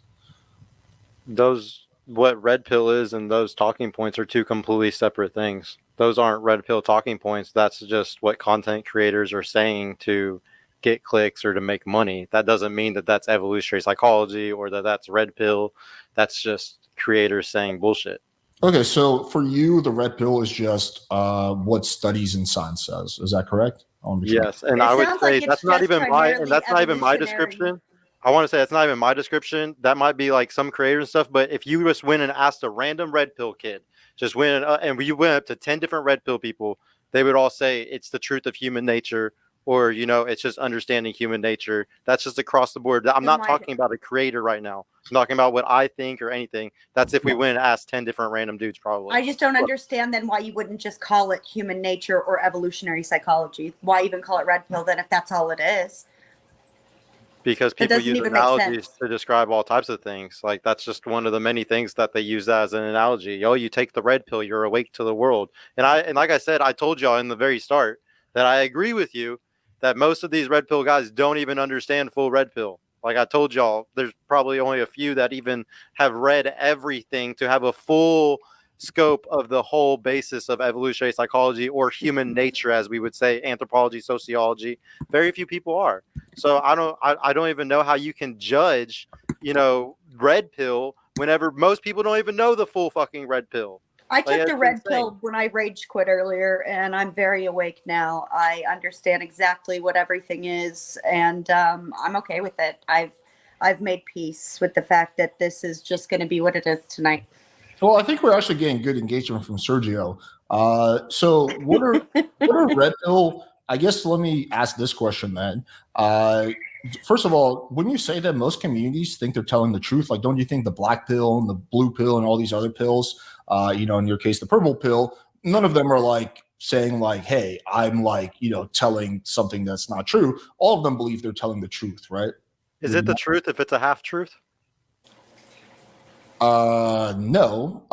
What red pill is and those talking points are two completely separate things. Those aren't red pill talking points. That's just what content creators are saying to get clicks or to make money. That doesn't mean that that's evolutionary psychology or that that's red pill. That's just creators saying bullshit. Okay, so for you, the red pill is just what studies in science says. Is that correct? Yes, and I would say that's not even my description. I want to say that's not even my description. That might be like some creators and stuff. But if you just went and asked a random red pill kid, just went and you went up to 10 different red pill people, they would all say it's the truth of human nature. Or, it's just understanding human nature. That's just across the board. I'm not talking about a creator right now. I'm talking about what I think or anything. That's if we went and asked 10 different random dudes, probably. I just don't understand then why you wouldn't just call it human nature or evolutionary psychology. Why even call it red pill then if that's all it is? Because people use analogies to describe all types of things. Like, that's just one of the many things that they use as an analogy. You take the red pill, you're awake to the world. And like I said, I told y'all in the very start that I agree with you that most of these red pill guys don't even understand full red pill. Like I told y'all, there's probably only a few that even have read everything to have a full scope of the whole basis of evolutionary psychology or human nature, as we would say, anthropology, sociology. Very few people are. So I don't even know how you can judge, red pill whenever most people don't even know the full fucking red pill. I took the red pill when I rage quit earlier, and I'm very awake now. I understand exactly what everything is, and I'm okay with it. I've made peace with the fact that this is just going to be what it is tonight. Well, I think we're actually getting good engagement from Sergio. So what are red pill? I guess let me ask this question then. First of all, wouldn't you say that most communities think they're telling the truth? Like, don't you think the black pill and the blue pill and all these other pills, in your case, the purple pill, none of them are like saying like, hey, I'm like, telling something that's not true. All of them believe they're telling the truth, right? Is it the truth if it's a half truth? No,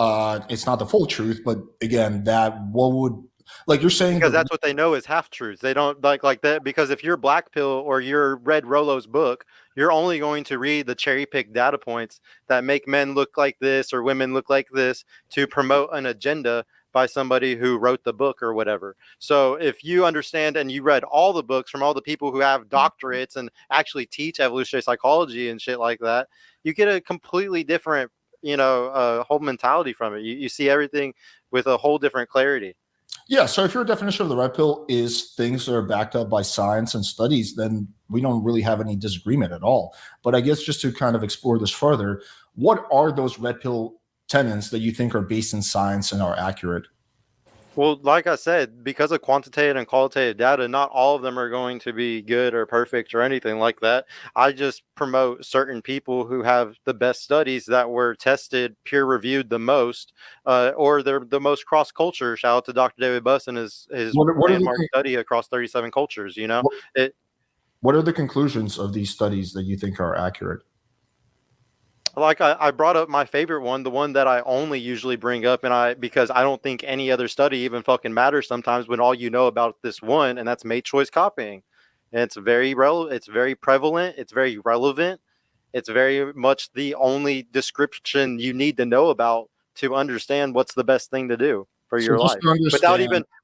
it's not the full truth, but again, what would, like you're saying, because that's what they know is half truths. They don't like that, because if you're black pill or you're read Rolo's book, you're only going to read the cherry picked data points that make men look like this or women look like this to promote an agenda by somebody who wrote the book or whatever. So if you understand and you read all the books from all the people who have doctorates and actually teach evolutionary psychology and shit like that, you get a completely different whole mentality from it. You see everything with a whole different clarity. Yeah. So if your definition of the red pill is things that are backed up by science and studies, then we don't really have any disagreement at all. But I guess just to kind of explore this further, what are those red pill tenets that you think are based in science and are accurate? Well, like I said, because of quantitative and qualitative data, not all of them are going to be good or perfect or anything like that. I just promote certain people who have the best studies that were tested, peer reviewed the most, or they're the most cross culture. Shout out to Dr. David Buss and his landmark study across 37 cultures. What are the conclusions of these studies that you think are accurate? Like I brought up my favorite one, the one that I only usually bring up, because I don't think any other study even fucking matters sometimes when all you know about this one, and that's mate choice copying. And it's very it's very prevalent, it's very relevant, it's very much the only description you need to know about to understand what's the best thing to do for your life.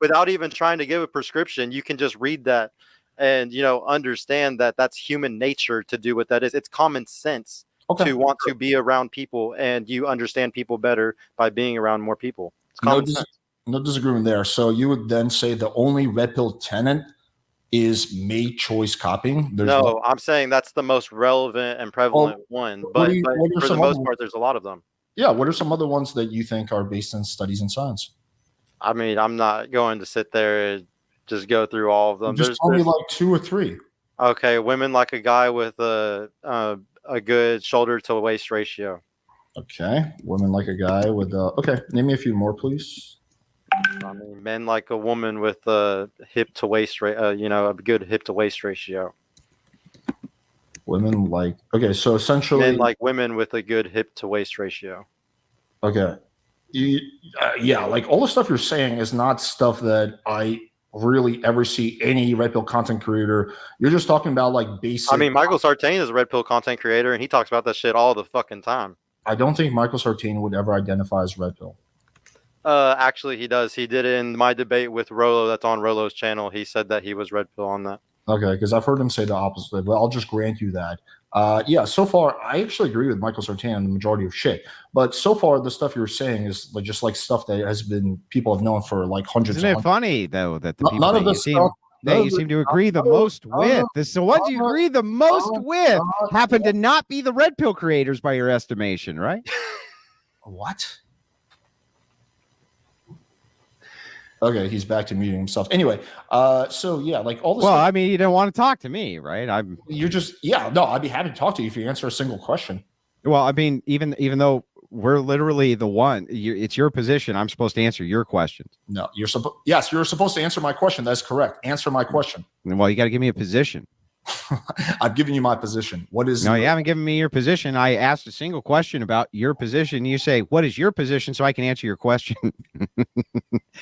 Without even trying to give a prescription, you can just read that and understand that that's human nature to do what that is. It's common sense. Okay. To want to be around people, and you understand people better by being around more people. It's common sense. No disagreement there. So you would then say the only red pill tenet is mate choice copying? I'm saying that's the most relevant and prevalent one. But for the most part, there's a lot of them. Yeah. What are some other ones that you think are based in studies and science? I mean, I'm not going to sit there and just go through all of them. Just tell me like 2 or 3. Okay. Women like a guy with a good shoulder to waist ratio. Okay. Women like a guy with okay. Name me a few more, please. I mean, men like a woman with a hip to waist a good hip to waist ratio. Women like, okay, so essentially men like women with a good hip to waist ratio. Okay. Yeah, like all the stuff you're saying is not stuff that I really ever see any red pill content creator. You're just talking about like basic. I mean, Michael Sartain is a red pill content creator, and he talks about that shit all the fucking time. I don't think Michael Sartain would ever identify as red pill. Actually, he does. He did it in my debate with Rolo. That's on Rolo's channel. He said that he was red pill on that. Okay, because I've heard him say the opposite, but I'll just grant you that. Yeah, so far I actually agree with Michael Sartain on the majority of shit. But so far the stuff you're saying is like just like stuff that has been people have known for like hundreds. Isn't it funny though that the people none of the stuff that you seem to agree the most with, the ones you agree the most with, happen to not be the red pill creators by your estimation, right? What? Okay, he's back to muting himself. Anyway, so yeah, like all this. Well, I mean, you don't want to talk to me, right? You're just no. I'd be happy to talk to you if you answer a single question. Well, I mean, even though we're literally the one, it's your position. I'm supposed to answer your questions. No, you're supposed. Yes, you're supposed to answer my question. That's correct. Answer my question. Well, you got to give me a position. I've given you my position. What is? No, you haven't given me your position. I asked a single question about your position. You say, "What is your position?" So I can answer your question.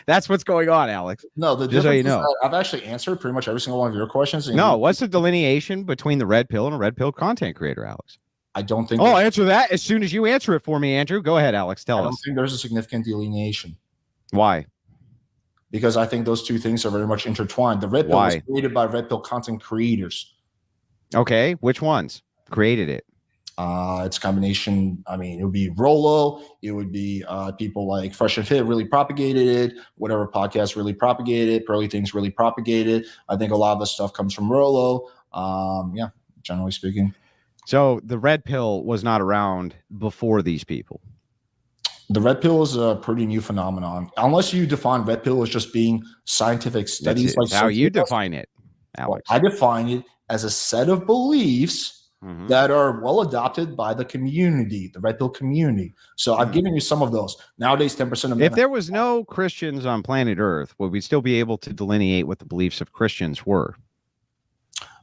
That's what's going on, Alex. No, the just so you know, I've actually answered pretty much every single one of your questions. No, what's the delineation between the red pill and a red pill content creator, Alex? I don't think. Oh, I'll answer that as soon as you answer it for me, Andrew. Go ahead, Alex. Tell us. I don't think there's a significant delineation. Why? Because I think those two things are very much intertwined. The red pill was created by red pill content creators. Okay, which ones created it? It's a combination. I mean, it would be Rolo. It would be people like Fresh and Fit really propagated it. Whatever podcast really propagated it. Pearly Things really propagated. I think a lot of the stuff comes from Rolo. Yeah, generally speaking. So the red pill was not around before these people. The red pill is a pretty new phenomenon. Unless you define red pill as just being scientific studies, That's how you define it, Alex. I define it as a set of beliefs that are well adopted by the community, the red pill community. So I've given you some of those. Nowadays, 10% of men. If there was no Christians on planet Earth, would we still be able to delineate what the beliefs of Christians were?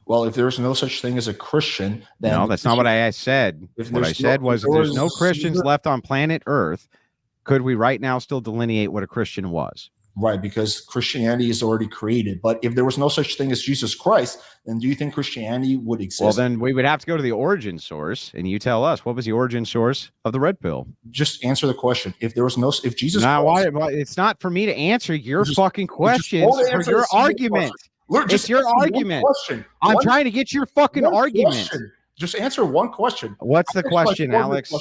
Well, if there's no such thing as a Christian, then no, that's not what I said. What I said was if there's no Christians left on planet Earth, could we right now still delineate what a Christian was? Right, because Christianity is already created. But if there was no such thing as Jesus Christ, then do you think Christianity would exist? Well, then we would have to go to the origin source, and you tell us, what was the origin source of the red pill? Just answer the question. If there was no, if Jesus now, Christ, why it's not for me to answer your fucking questions for your argument. Look, it's your argument. I'm trying to get your fucking argument. Just answer one question. What's the question, Alex?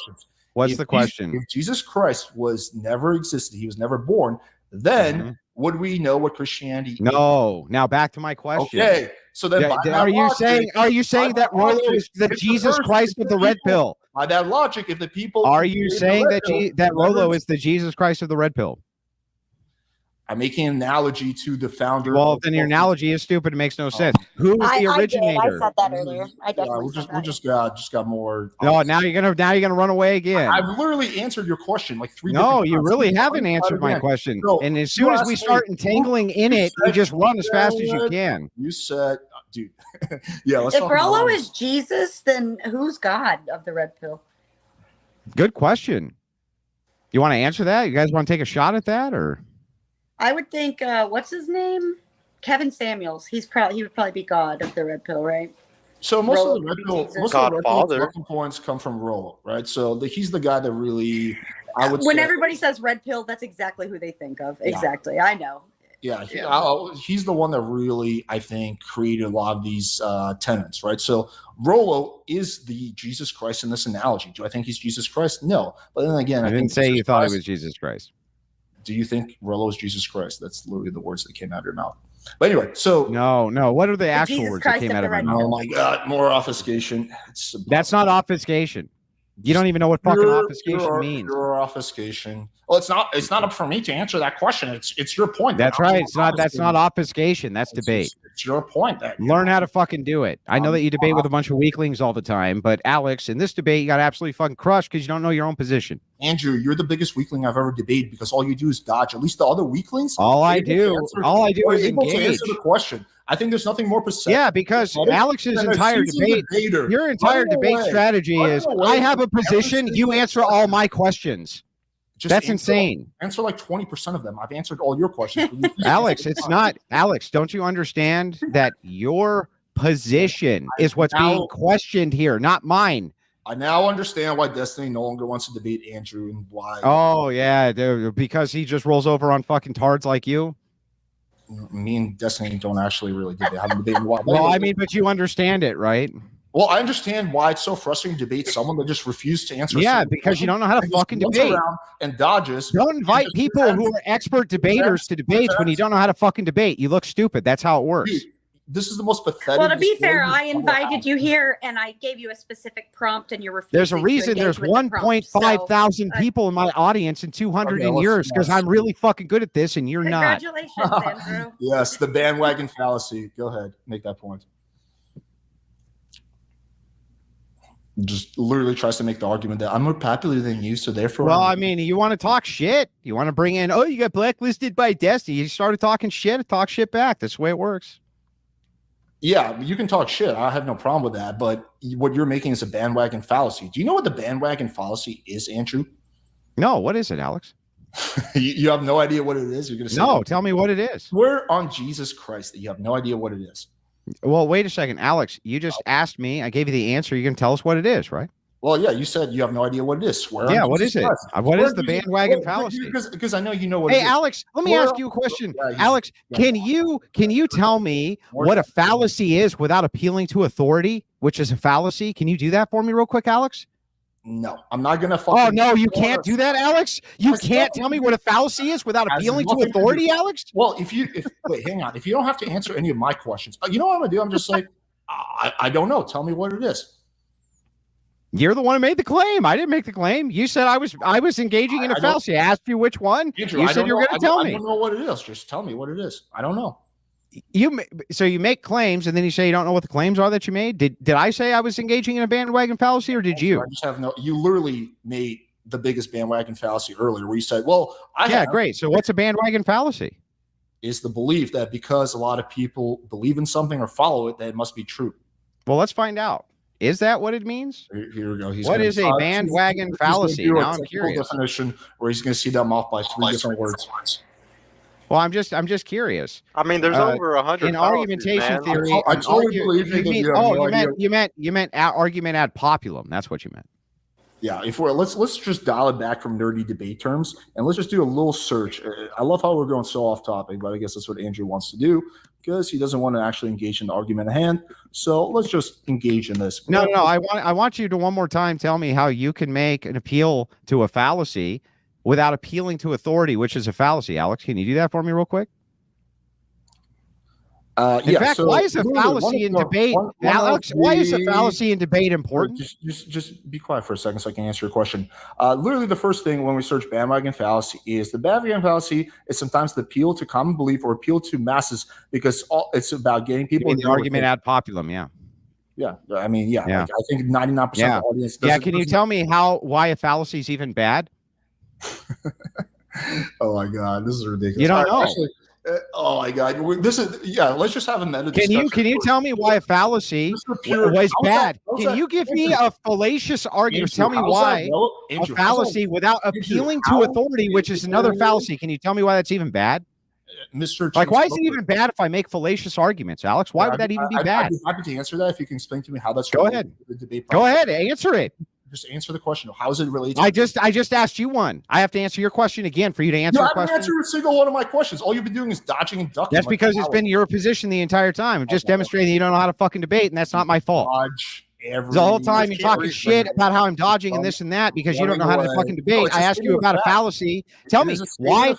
What's the question? If Jesus Christ was never existed, he was never born, then would we know what Christianity is? No. Now back to my question. Okay. So then are you saying that Rolo is the Jesus Christ of the red pill? By that logic, if the people are you saying that Rolo is the Jesus Christ of the red pill? I'm making an analogy to the founder. Well, then your analogy is stupid. It makes no sense. Who was the originator? I said that earlier. I definitely said that. We just got more. No, now you're gonna run away again. I've literally answered your question like 3 No, you really haven't answered my question. So, and as soon as we start entangling in it, you just run as fast as you can. You said, dude. Yeah. Let's if Rolo is Jesus, then who's God of the red pill? Good question. You want to answer that? You guys want to take a shot at that, or? I would think, what's his name? Kevin Samuels. He would probably be God of the red pill, right? So most of the red pill points come from Rolo, right? So he's the guy that really, I would. When everybody says red pill, that's exactly who they think of. Yeah. Exactly, I know. Yeah, he's the one that really, I think, created a lot of these tenets, right? So Rolo is the Jesus Christ in this analogy. Do I think he's Jesus Christ? No, but then again, I didn't say you thought he was Jesus Christ. Do you think Rolo is Jesus Christ? That's literally the words that came out of your mouth. But anyway, so no. What are the actual words that came out of my mouth? Oh my God, more obfuscation. That's not obfuscation. You don't even know what fucking obfuscation means. Pure obfuscation. Well, it's not up for me to answer that question. It's your point. That's right. That's not obfuscation. That's debate. It's your point. Learn how to fucking do it. I know that you debate with a bunch of weaklings all the time, but Alex, in this debate, you got absolutely fucking crushed because you don't know your own position. Andrew, you're the biggest weakling I've ever debated because all you do is dodge. At least the other weaklings. All I do is engage. To answer the question. I think there's nothing more precise. Yeah, because Alex's entire debate, your entire debate strategy is, I have a position, you answer all my questions. That's insane. Answer like 20% of them. I've answered all your questions. Alex, it's not. Alex, don't you understand that your position is what's being questioned here, not mine? I now understand why Destiny no longer wants to debate Andrew and why. Oh, yeah, because he just rolls over on fucking tards like you. Me and Destiny don't actually really debate. Have a debate. Well, I mean, but you understand it, right? Well, I understand why it's so frustrating to debate someone that just refuses to answer. Yeah, because you don't know how to fucking debate. And dodges. Don't invite people who are expert debaters to debates when you don't know how to fucking debate. You look stupid. That's how it works. Dude, this is the most pathetic. Well, to be fair, I invited you here and I gave you a specific prompt and you're refusing. There's a reason there's 1.5 thousand people in my audience and 200 in yours because I'm really fucking good at this and you're not. Congratulations, Andrew. Yes, the bandwagon fallacy. Go ahead, make that point. Just literally tries to make the argument that I'm more popular than you, so therefore. Well, I mean, you want to talk shit. You want to bring in, you got blacklisted by Destiny. You started talking shit, talk shit back. That's the way it works. Yeah, you can talk shit. I have no problem with that. But what you're making is a bandwagon fallacy. Do you know what the bandwagon fallacy is, Andrew? No, what is it, Alex? You have no idea what it is? You're going to say no, tell me what it is. We're on Jesus Christ that you have no idea what it is. Well, wait a second, Alex. You just asked me. I gave you the answer. You can tell us what it is, right? Well, yeah, you said you have no idea what it is. Swear. Yeah, what is it? What is the bandwagon fallacy? Because I know you know what it is. Hey, Alex, let me ask you a question. Alex, can you tell me what a fallacy is without appealing to authority, which is a fallacy? Can you do that for me real quick, Alex? No, I'm not going to Oh, no, you can't do that, Alex? You can't tell me what a fallacy is without appealing to authority, Alex? Well, wait, hang on. If you don't have to answer any of my questions, you know what I'm going to do? I'm just like, I don't know. Tell me what it is. You're the one who made the claim. I didn't make the claim. You said I was engaging in a fallacy. I asked you which one. Andrew, You said you were going to tell me. I don't know what it is. Just tell me what it is. I don't know. So you make claims and then you say you don't know what the claims are that you made. Did I say I was engaging in a bandwagon fallacy, or did you? I just have no. You literally made the biggest bandwagon fallacy earlier, where you said, "Well, great. So what's a bandwagon fallacy?" Is the belief that because a lot of people believe in something or follow it, that it must be true. Well, let's find out. Is that what it means? Here we go. What is a bandwagon fallacy? Now I'm curious. Definition where he's going to see them off by 3 different words. Well, I'm just curious. I mean, there's over 100 in argumentation theory. I totally believe you meant argument ad populum. That's what you meant. Yeah, if we're let's just dial it back from nerdy debate terms and let's just do a little search. I love how we're going so off topic, but I guess that's what Andrew wants to do because he doesn't want to actually engage in the argument at hand. So let's just engage in this. No. I want you to one more time tell me how you can make an appeal to a fallacy without appealing to authority, which is a fallacy. Alex, can you do that for me real quick? In fact, why is a fallacy in debate, Alex? Why is a fallacy in debate important? Just be quiet for a second so I can answer your question. Literally, the first thing when we search bandwagon fallacy is the bandwagon fallacy is sometimes the appeal to common belief or appeal to masses because it's about getting people. The argument ad populum, yeah. Yeah, I mean, yeah. Like, I think 99% of the audience. Can you tell me why a fallacy is even bad? Oh my God, this is ridiculous. You don't know. Actually, oh my God, this is let's just have a meta discussion. Can you tell me why a fallacy was bad? Can you give me a fallacious argument? Tell me why a fallacy without appealing to authority, which is another fallacy. Can you tell me why that's even bad? Mr. Like, why is it even bad if I make fallacious arguments, Alex? Why would that even be bad? I'd be happy to answer that if you can explain to me how that's. Go ahead. The debate Go ahead, answer it. Just answer the question. How is it related? I just asked you one. I have to answer your question again for you to answer. I haven't answered a single one of my questions. All you've been doing is dodging and ducking. That's because it's been your position the entire time. I'm just demonstrating that you don't know how to fucking debate, and that's not my fault. The whole time you're talking shit about how I'm dodging and this and that because you don't know how to fucking debate. I asked you about a fallacy. Tell me why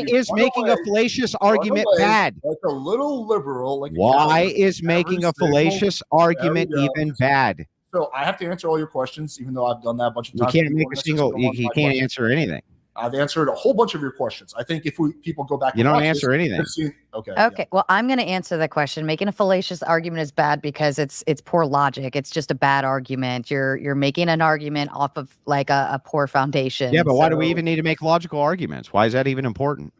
is making a fallacious argument bad? Like a little liberal. Why is making a fallacious argument even bad? So I have to answer all your questions, even though I've done that a bunch of times. You can't make a single. You can't answer anything. I've answered a whole bunch of your questions. I think if people go back, you don't answer anything. Okay. Yeah. Well, I'm going to answer the question. Making a fallacious argument is bad because it's poor logic. It's just a bad argument. You're making an argument off of like a poor foundation. Yeah, but why do we even need to make logical arguments? Why is that even important?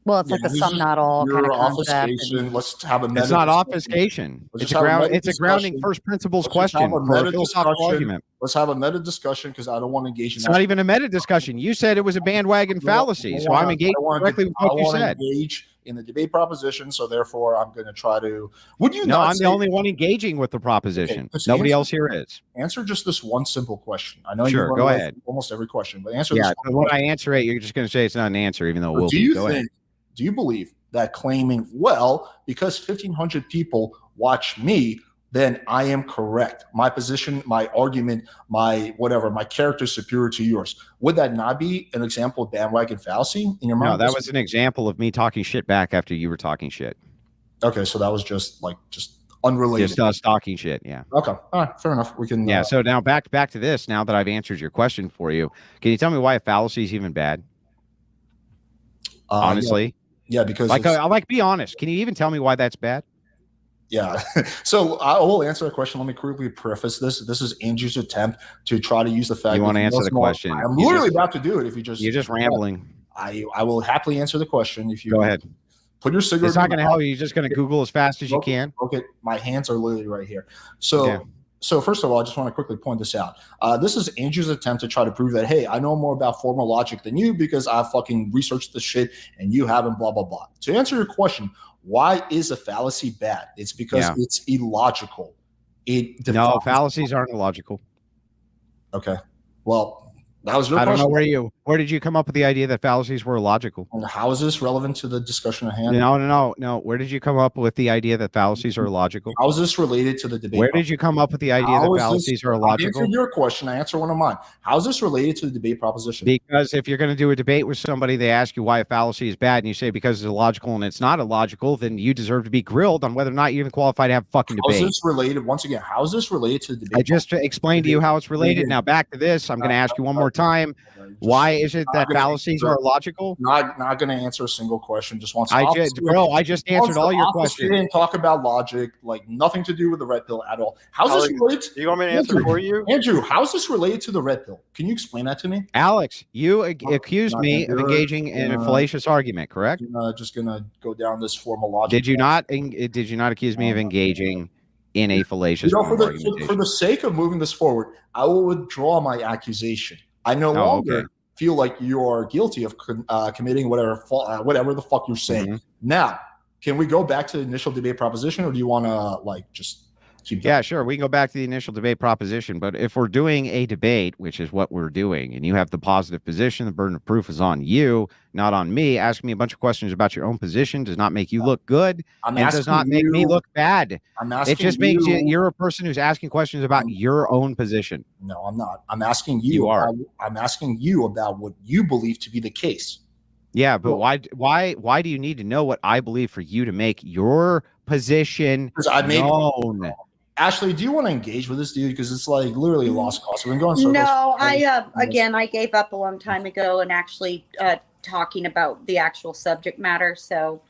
Well, it's like the sum not all kind of concept. Let's have a. It's not obfuscation. It's a grounding first principles question for a philosophical argument. Let's have a meta discussion because I don't want to engage in. It's not even a meta discussion. You said it was a bandwagon fallacy, so I'm engaging directly with what you said. Engage in the debate proposition, so therefore I'm going to try to. Would you? No, I'm the only one engaging with the proposition. Nobody else here is. Answer just this one simple question. I know you go ahead. Almost every question, but answer. Yeah, but when I answer it, you're just going to say it's not an answer, even though it will be. Go ahead. Do you believe that claiming, well, because 1,500 people watch me, then I am correct? My position, my argument, my whatever, my character is superior to yours. Would that not be an example of bandwagon fallacy in your mind? No, that was an example of me talking shit back after you were talking shit. Okay, so that was just unrelated. Just talking shit, yeah. Okay, all right, fair enough. We can. Yeah. So now back to this. Now that I've answered your question for you, can you tell me why a fallacy is even bad? Honestly. Yeah, because be honest. Can you even tell me why that's bad? Yeah. So I will answer the question. Let me quickly preface this. This is Andrew's attempt to try to use the fact. You want to answer the question? I'm literally about to do it. If you just you're just rambling. I will happily answer the question. If you go ahead. Put your cigarette. It's not going to help you. You're just going to Google as fast as you can. Okay. My hands are literally right here. So. Yeah. So first of all, I just want to quickly point this out. This is Andrew's attempt to try to prove that, hey, I know more about formal logic than you because I fucking researched the shit and you haven't, blah, blah, blah. To answer your question, why is a fallacy bad? It's because it's illogical. No, fallacies aren't illogical. Okay. Well, that was your question. I don't know Where did you come up with the idea that fallacies were illogical? And how is this relevant to the discussion at hand? No. Where did you come up with the idea that fallacies are illogical? How is this related to the debate? Where did you come up with the idea that fallacies are illogical? I answered your question. I answer one of mine. How is this related to the debate proposition? Because if you're going to do a debate with somebody, they ask you why a fallacy is bad, and you say because it's illogical and it's not illogical, then you deserve to be grilled on whether or not you're even qualified to have a fucking debate. How is this related? Once again, how is this related to the debate? I just explained to you how it's related. Now back to this. I'm going to ask you one more time. Why is it that fallacies are illogical? Not going to answer a single question. Just wants. I just answered all your questions. Didn't talk about logic, like nothing to do with the red pill at all. How's this related? Do you want me to answer for you, Andrew? How's this related to the red pill? Can you explain that to me? Alex, you accused me of engaging in a fallacious argument, correct? Just gonna go down this formal logic. Did you not accuse me of engaging in a fallacious argument? For the sake of moving this forward, I will withdraw my accusation. I no longer feel like you are guilty of committing whatever the fuck you're saying. Mm-hmm. Now, can we go back to the initial debate proposition, or do you want to just keep going? Yeah, sure. We can go back to the initial debate proposition, but if we're doing a debate, which is what we're doing, and you have the positive position, the burden of proof is on you, not on me. Asking me a bunch of questions about your own position does not make you look good, and does not make me look bad. It just makes you're a person who's asking questions about your own position. No, I'm not. I'm asking you. You are. I'm asking you about what you believe to be the case. Yeah, but why do you need to know what I believe for you to make your position known? Ashley, do you want to engage with this dude? Because it's like literally a lost cause. We've been going circles. No, I gave up a long time ago and actually talking about the actual subject matter. So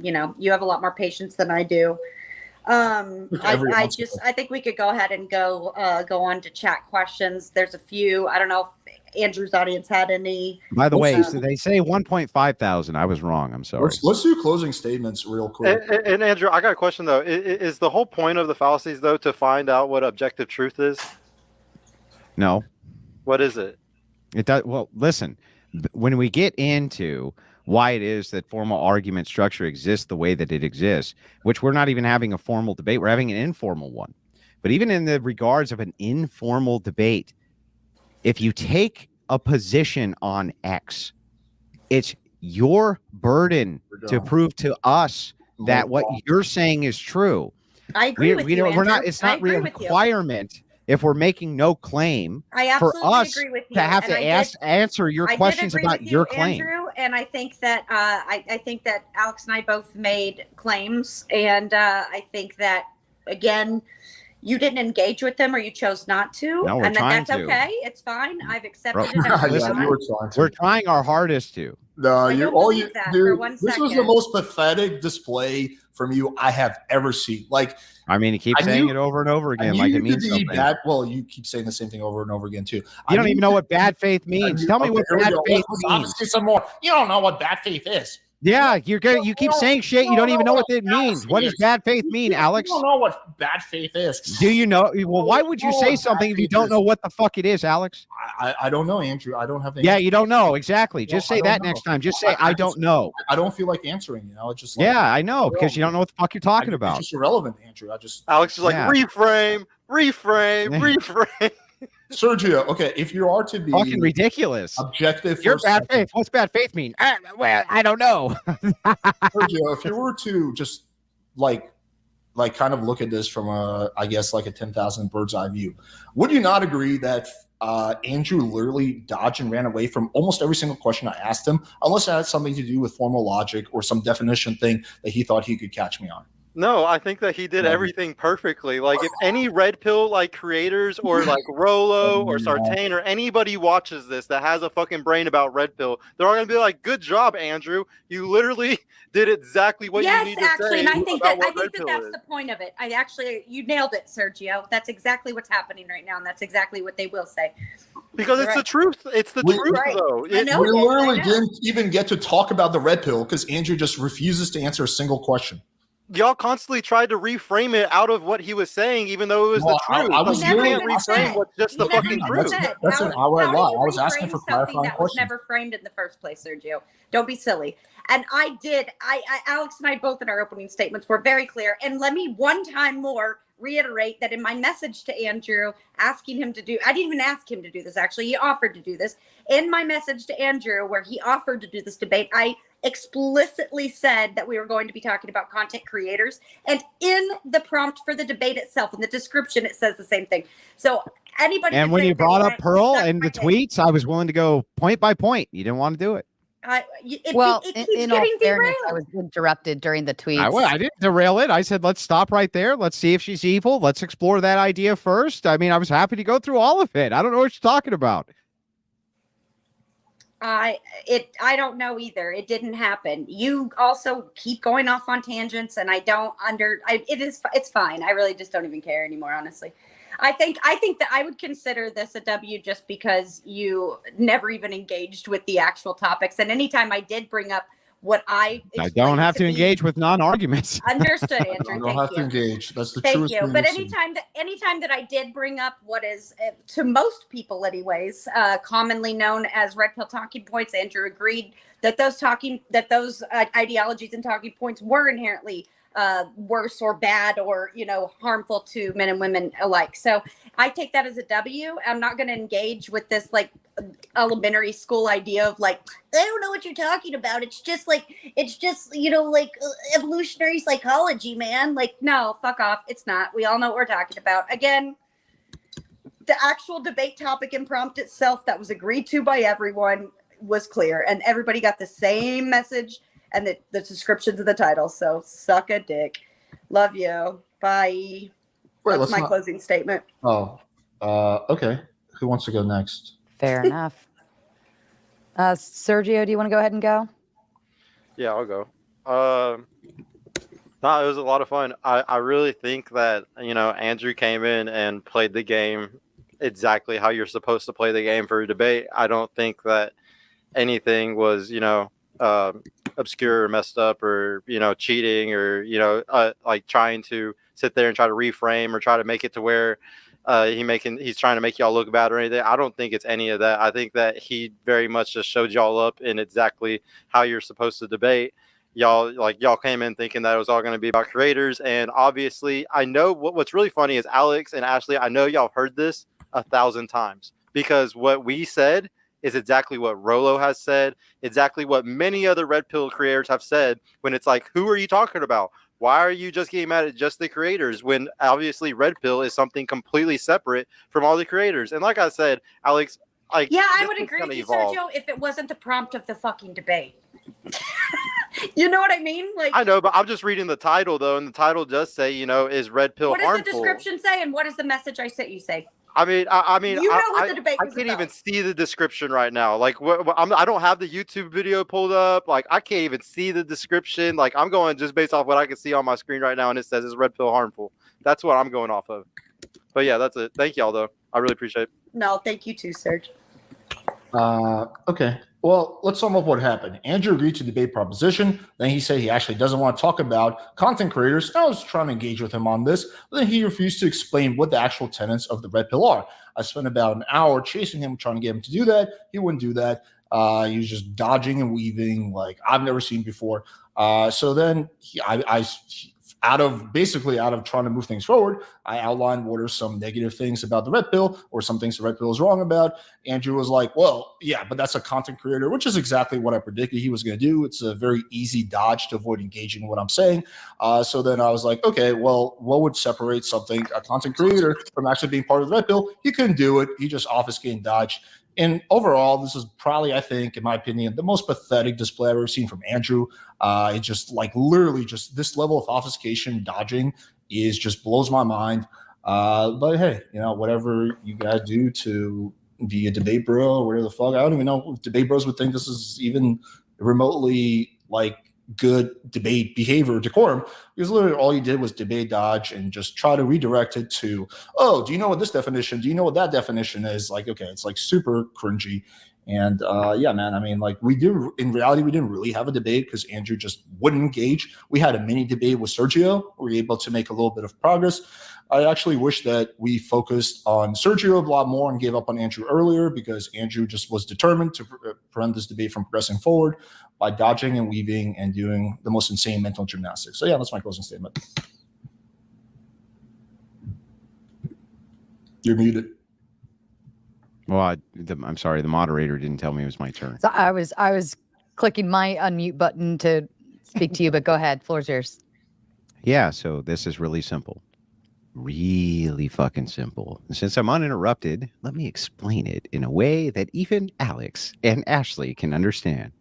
you have a lot more patience than I do. I think we could go ahead and go on to chat questions. There's a few. I don't know if Andrew's audience had any. By the way, so they say 1.5 thousand. I was wrong. I'm sorry. Let's do closing statements real quick. And Andrew, I got a question though. Is the whole point of the fallacies though to find out what objective truth is? No. What is it? It does. Well, listen. When we get into why it is that formal argument structure exists the way that it exists, which we're not even having a formal debate, we're having an informal one. But even in the regards of an informal debate, if you take a position on X, it's your burden to prove to us that what you're saying is true. I agree with you, We're not. It's not a requirement if we're making no claim for us agree with you. to have to answer your questions about your claim. Andrew, and I think that I think that Alex and I both made claims, and I think that again, you didn't engage with them or you chose not to, no, and that's okay. It's fine. I've accepted it. We're trying our hardest to. No, dude, this was the most pathetic display from you I have ever seen. Like, I mean, he keeps saying it over and over again, like it means something. Well, you keep saying the same thing over and over again too. You don't even know what bad faith means. Tell me what bad faith means. Some more. You don't know what bad faith is. Yeah, you keep saying shit. You don't even know what it means. What does bad faith mean, Alex? You don't know what bad faith is. Do you know? Well, why would you say something if you don't know what the fuck it is, Alex? I don't know, Andrew. I don't have. Yeah, you don't know exactly. Just say that next time. Just say I don't know. I don't feel like answering. It's just I know because you don't know what the fuck you're talking about. It's just irrelevant, Andrew. Alex is like reframe. Sergio, okay, if you are to be fucking ridiculous, objective, you're bad faith. What's bad faith mean? Well, I don't know. Sergio, if you were to just like kind of look at this from a 10,000 bird's eye view, would you not agree that Andrew literally dodged and ran away from almost every single question I asked him, unless it had something to do with formal logic or some definition thing that he thought he could catch me on? No, I think that he did everything perfectly. Like if any red pill creators or like Rolo or Sartain or anybody watches this that has a fucking brain about red pill, they're all gonna be like, "Good job, Andrew. You literally did exactly what you need to say." And I think that's the point of it. You nailed it, Sergio. That's exactly what's happening right now, and that's exactly what they will say. Because it's the truth. It's the truth, though. We literally didn't even get to talk about the red pill because Andrew just refuses to answer a single question. Y'all constantly tried to reframe it out of what he was saying, even though it was the truth. You can't reframe what's just the fucking truth. That's an outright lie. I was asking for clarifying that questions. Was never framed in the first place, Sergio. Don't be silly. And I did. Alex and I both in our opening statements were very clear. And let me one time more reiterate that in my message to Andrew, asking him to do, I didn't even ask him to do this, actually. He offered to do this. In my message to Andrew, where he offered to do this debate, I explicitly said that we were going to be talking about content creators. And in the prompt for the debate itself, in the description, it says the same thing. So anybody. And when you brought up Pearl and the tweets, I was willing to go point by point. You didn't want to do it. It keeps in all getting fairness, derailed. I was interrupted during the tweets. I didn't derail it. I said, let's stop right there. Let's see if she's evil. Let's explore that idea first. I mean, I was happy to go through all of it. I don't know what you're talking about. I don't know either. It didn't happen. You also keep going off on tangents, and it's fine. I really just don't even care anymore, honestly. I think that I would consider this a W just because you never even engaged with the actual topics. And anytime I did bring up what I don't have to engage with non-arguments. Understood, Andrew. You don't have to engage. That's the Thank truest you. thing But you've seen. anytime that I did bring up what is, to most people anyways, commonly known as red pill talking points, Andrew agreed that those ideologies and talking points were inherently worse or bad or, harmful to men and women alike. So I take that as a W. I'm not going to engage with this like elementary school idea of like, I don't know what you're talking about. It's just evolutionary psychology, man. Like, no, fuck off. It's not. We all know what we're talking about. Again, the actual debate topic and prompt itself that was agreed to by everyone was clear, and everybody got the same message and the descriptions of the title. So suck a dick. Love you. Bye. That's my closing statement. Oh, okay. Who wants to go next? Fair enough. Sergio, do you want to go ahead and go? Yeah, I'll go. No, it was a lot of fun. I really think that, Andrew came in and played the game exactly how you're supposed to play the game for a debate. I don't think that anything was, obscure or messed up or, cheating or, like trying to sit there and try to reframe or try to make it to where he's trying to make y'all look bad or anything. I don't think it's any of that. I think that he very much just showed y'all up in exactly how you're supposed to debate. Y'all came in thinking that it was all going to be about creators. And obviously I know what's really funny is Alex and Ashley, I know y'all heard this 1,000 times because what we said is exactly what Rolo has said, exactly what many other red pill creators have said when it's like, who are you talking about? Why are you just getting mad at just the creators when obviously red pill is something completely separate from all the creators? And like I said, Alex, I would agree with you, Sergio, if it wasn't the prompt of the fucking debate. You know what I mean? Like, I know, but I'm just reading the title though, and the title does say, is red pill harmful? What does the description say, and what does the message I sent you say? I mean, you know what the debate was I can't about. even see the description right now. Like, I don't have the YouTube video pulled up. Like, I can't even see the description. Like, I'm going just based off what I can see on my screen right now, and it says it's red pill harmful. That's what I'm going off of. But yeah, that's it. Thank y'all though. I really appreciate it. No, thank you too, Serge. Okay. Well, let's sum up what happened. Andrew agreed to debate proposition. Then he said he actually doesn't want to talk about content creators. I was trying to engage with him on this, but then he refused to explain what the actual tenets of the red pill are. I spent about an hour chasing him, trying to get him to do that. He wouldn't do that. He was just dodging and weaving like I've never seen before. So then out of trying to move things forward, I outlined what are some negative things about the red pill or some things the red pill is wrong about. Andrew was like, well, yeah, but that's a content creator, which is exactly what I predicted he was going to do. It's a very easy dodge to avoid engaging in what I'm saying. So then I was like, okay, well, what would separate a content creator from actually being part of the red pill? He couldn't do it. He just obfuscated and dodged. And overall, this is probably, I think, in my opinion, the most pathetic display I've ever seen from Andrew. It just literally just this level of obfuscation, dodging is just blows my mind. But hey, whatever you guys do to be a debate bro or whatever the fuck, I don't even know if debate bros would think this is even remotely good debate behavior decorum, because literally all you did was debate dodge and just try to redirect it to, oh, do you know what this definition, do you know what that definition is? Okay, it's super cringy. And yeah, man, I mean, in reality we didn't really have a debate because Andrew just wouldn't engage. We had a mini debate with Sergio. We were able to make a little bit of progress. I actually wish that we focused on Sergio a lot more and gave up on Andrew earlier, because Andrew just was determined to prevent this debate from progressing forward by dodging and weaving and doing the most insane mental gymnastics. So yeah, that's my closing statement. You're muted. Well, I'm sorry. The moderator didn't tell me it was my turn. So I was clicking my unmute button to speak to you, but go ahead. Floor's yours. Yeah, so this is really simple. Really fucking simple. Since I'm uninterrupted, let me explain it in a way that even Alex and Ashley can understand.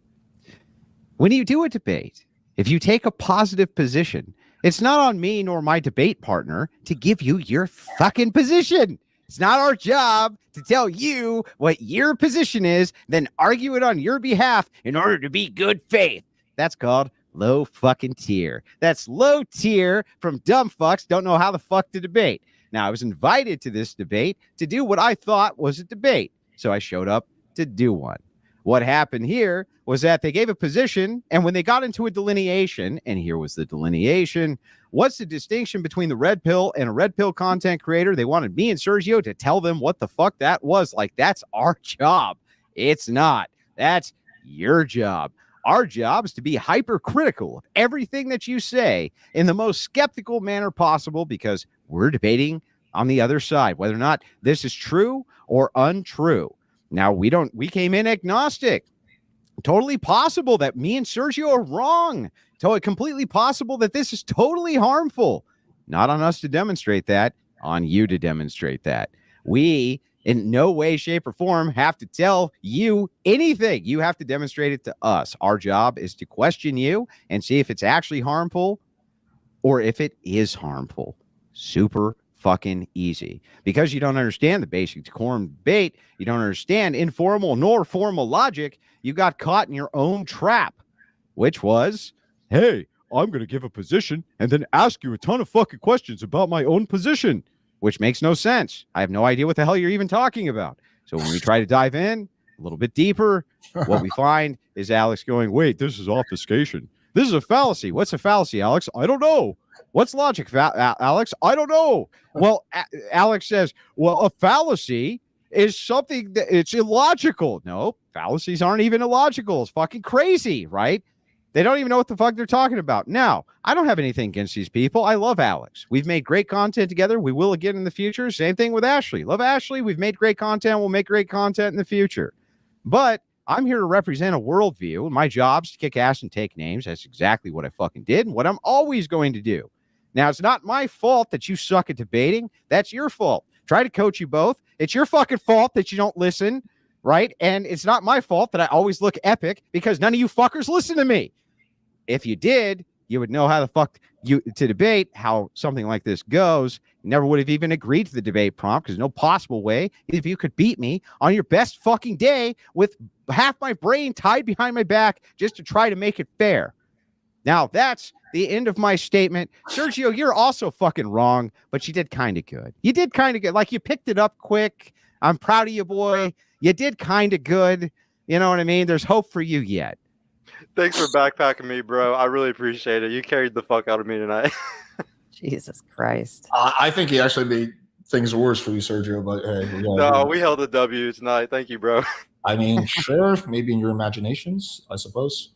When you do a debate, if you take a positive position, it's not on me nor my debate partner to give you your fucking position. It's not our job to tell you what your position is, then argue it on your behalf in order to be good faith. That's called low fucking tier. That's low tier from dumb fucks don't know how the fuck to debate. Now, I was invited to this debate to do what I thought was a debate, so I showed up to do one. What happened here was that they gave a position, and when they got into a delineation, and here was the delineation, what's the distinction between the red pill and a red pill content creator? They wanted me and Sergio to tell them what the fuck that was. Like, that's our job. It's not. That's your job. Our job is to be hypercritical of everything that you say in the most skeptical manner possible, because we're debating on the other side whether or not this is true or untrue. Now, we came in agnostic. Totally possible that me and Sergio are wrong. Totally completely possible that this is totally harmful. Not on us to demonstrate that, on you to demonstrate that. We, in no way, shape, or form, have to tell you anything. You have to demonstrate it to us. Our job is to question you and see if it's actually harmful or if it is harmful. Super fucking easy. Because you don't understand the basic decorum debate, you don't understand informal nor formal logic, you got caught in your own trap, which was, hey, I'm going to give a position and then ask you a ton of fucking questions about my own position, which makes no sense. I have no idea what the hell you're even talking about. So when we try to dive in a little bit deeper, what we find is Alex going, wait, this is obfuscation. This is a fallacy. What's a fallacy, Alex? I don't know. What's logic, Alex? I don't know. Well, Alex says, well, a fallacy is something that it's illogical. No, fallacies aren't even illogical. It's fucking crazy, right? They don't even know what the fuck they're talking about. Now, I don't have anything against these people. I love Alex. We've made great content together. We will again in the future. Same thing with Ashley. Love Ashley. We've made great content. We'll make great content in the future. But I'm here to represent a worldview. My job's to kick ass and take names. That's exactly what I fucking did and what I'm always going to do. Now, it's not my fault that you suck at debating. That's your fault. Try to coach you both. It's your fucking fault that you don't listen, right? And it's not my fault that I always look epic because none of you fuckers listen to me. If you did, you would know how the fuck to debate how something like this goes. You never would have even agreed to the debate prompt because no possible way if you could beat me on your best fucking day with half my brain tied behind my back just to try to make it fair. Now, that's the end of my statement. Sergio, you're also fucking wrong, but you did kind of good. You did kind of good. Like, you picked it up quick. I'm proud of you, boy. You did kind of good. You know what I mean? There's hope for you yet. Thanks for backpacking me, bro. I really appreciate it. You carried the fuck out of me tonight. Jesus Christ. I think he actually made things worse for you, Sergio, but hey. No, we held a W tonight. Thank you, bro. I mean, sure, maybe in your imaginations, I suppose.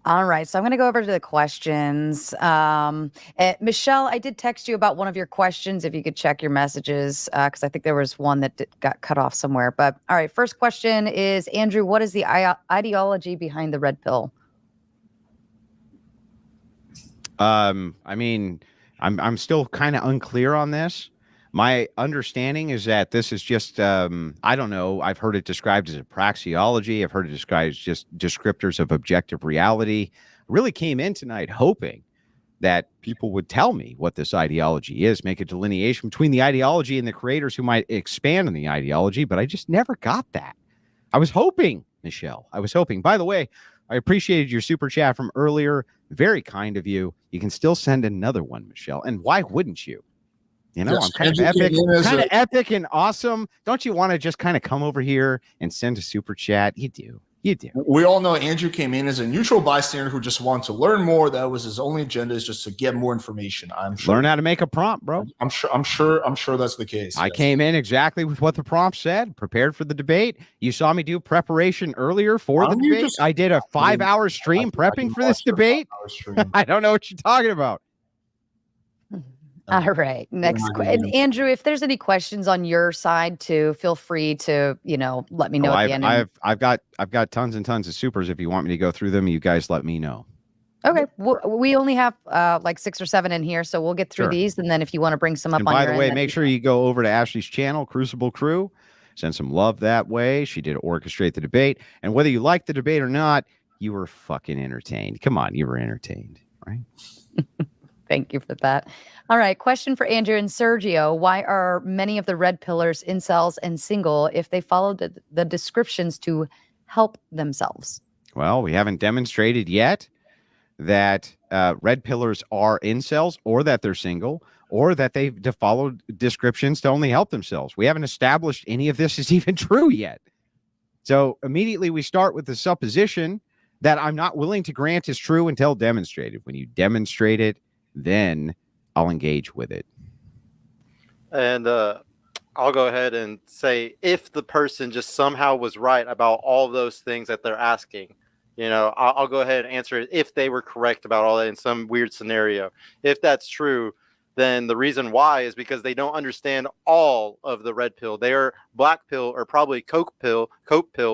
All right, so I'm going to go over to the questions. Michelle, I did text you about one of your questions. If you could check your messages, because I think there was one that got cut off somewhere. But all right, first question is, Andrew, what is the ideology behind the red pill? I mean, I'm still kind of unclear on this. My understanding is that this is just, I don't know. I've heard it described as a praxeology. I've heard it described as just descriptors of objective reality. Really came in tonight hoping that people would tell me what this ideology is, make a delineation between the ideology and the creators who might expand on the ideology, but I just never got that. I was hoping, Michelle. I was hoping. By the way, I appreciated your super chat from earlier. Very kind of you. You can still send another one, Michelle. And why wouldn't you? You know, Yes, I'm kind of epic and awesome. Don't you want to just kind of come over here and send a super chat? You do. You do. We all know Andrew came in as a neutral bystander who just wanted to learn more. That was his only agenda, is just to get more information. I'm sure. Learn how to make a prompt, bro. I'm sure that's the case. I came in exactly with what the prompt said, prepared for the debate. You saw me do preparation earlier for the debate. I did a 5-hour stream prepping for this debate. I don't know what you're talking about. All right. Next question. And Andrew, if there's any questions on your side too, feel free to, let me know at the end. I've got tons and tons of supers. If you want me to go through them, you guys let me know. Okay. We only have like 6 or 7 in here, so we'll get through these. And then if you want to bring some up and on by your the way, end, make sure you go over to Ashley's channel, Crucible Crew. Send some love that way. She did orchestrate the debate. And whether you like the debate or not, you were fucking entertained. Come on, you were entertained, right? Thank you for that. All right. Question for Andrew and Sergio. Why are many of the red pillars incels and single if they follow the descriptions to help themselves? Well, we haven't demonstrated yet that red pillars are incels or that they're single or that they've followed descriptions to only help themselves. We haven't established any of this is even true yet. So immediately we start with the supposition that I'm not willing to grant is true until demonstrated. When you demonstrate it, then I'll engage with it. And I'll go ahead and say if the person just somehow was right about all those things that they're asking, I'll go ahead and answer it if they were correct about all that in some weird scenario. If that's true, then the reason why is because they don't understand all of the red pill. They are black pill or probably coke pill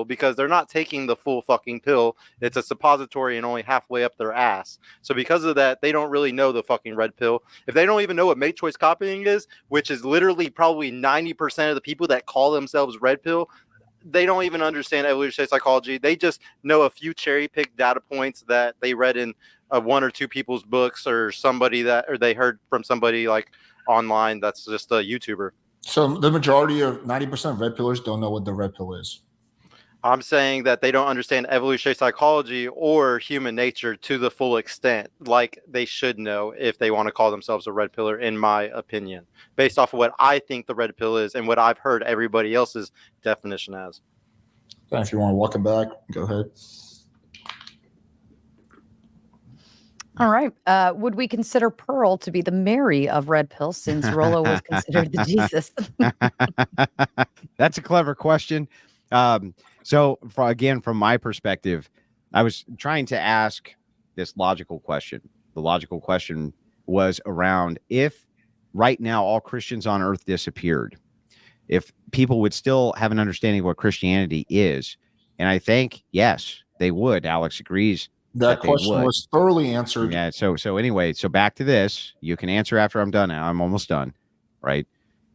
because they're not taking the full fucking pill. It's a suppository and only halfway up their ass. So because of that, they don't really know the fucking red pill. If they don't even know what make choice copying is, which is literally probably 90% of the people that call themselves red pill, they don't even understand evolutionary psychology. They just know a few cherry picked data points that they read in 1 or 2 people's books or they heard from somebody like online that's just a YouTuber. So the majority of 90% of red pillars don't know what the red pill is. I'm saying that they don't understand evolutionary psychology or human nature to the full extent like they should know if they want to call themselves a red pillar, in my opinion, based off of what I think the red pill is and what I've heard everybody else's definition as. And if you want to walk it back, go ahead. All right. Would we consider Pearl to be the Mary of red pill since Rolo was considered the Jesus? That's a clever question. So from my perspective, I was trying to ask this logical question. The logical question was around if right now all Christians on earth disappeared, if people would still have an understanding of what Christianity is. And I think, yes, they would. Alex agrees. That question was thoroughly answered. Yeah. So anyway, so back to this. You can answer after I'm done now. I'm almost done. Right.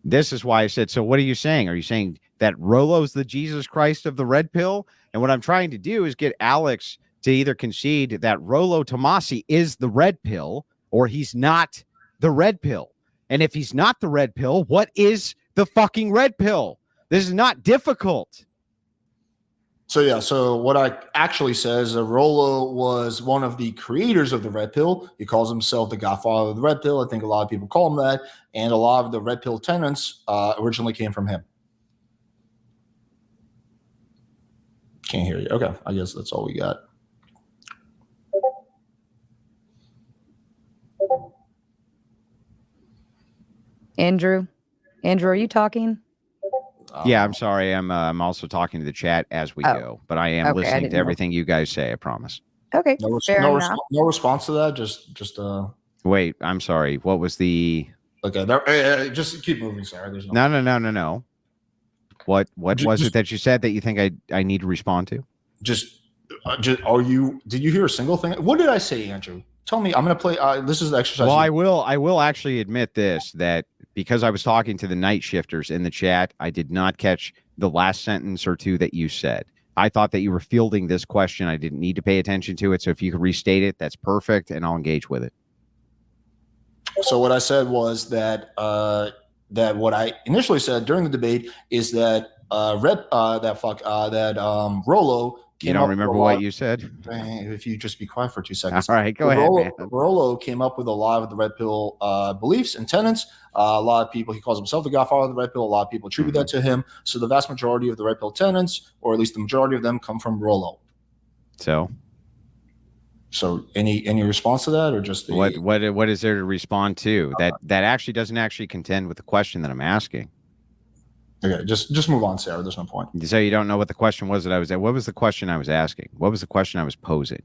This is why I said, so what are you saying? Are you saying that Rolo's the Jesus Christ of the red pill? And what I'm trying to do is get Alex to either concede that Rolo Tomassi is the red pill or he's not the red pill. And if he's not the red pill, what is the fucking red pill? This is not difficult. So what I actually says that Rolo was one of the creators of the red pill. He calls himself the godfather of the red pill. I think a lot of people call him that. And a lot of the red pill tenets originally came from him. Can't hear you. Okay. I guess that's all we got. Andrew, are you talking? Yeah, I'm sorry. I'm also talking to the chat as we go, but I am listening to everything you guys say. I promise. Okay. No response to that. Just wait. I'm sorry. What was the? Okay. Just keep moving. Sorry. There's no. What was it that you said that you think I need to respond to? Did you hear a single thing? What did I say, Andrew? Tell me. I'm going to play. This is the exercise. Well, I will actually admit this, that because I was talking to the night shifters in the chat, I did not catch the last sentence or two that you said. I thought that you were fielding this question. I didn't need to pay attention to it. So if you could restate it, that's perfect. And I'll engage with it. So what I said was that what I initially said during the debate is that Rolo. You don't remember what you said? If you just be quiet for 2 seconds. All right, go ahead, man. Rolo came up with a lot of the red pill beliefs and tenets. A lot of people, he calls himself the godfather of the red pill. A lot of people attribute that to him. So the vast majority of the red pill tenets, or at least the majority of them, come from Rolo. So any response to that, or just what is there to respond to that actually doesn't actually contend with the question that I'm asking? Okay, just move on, Sarah. There's no point. So you don't know what the question was that I was at. What was the question I was asking? What was the question I was posing?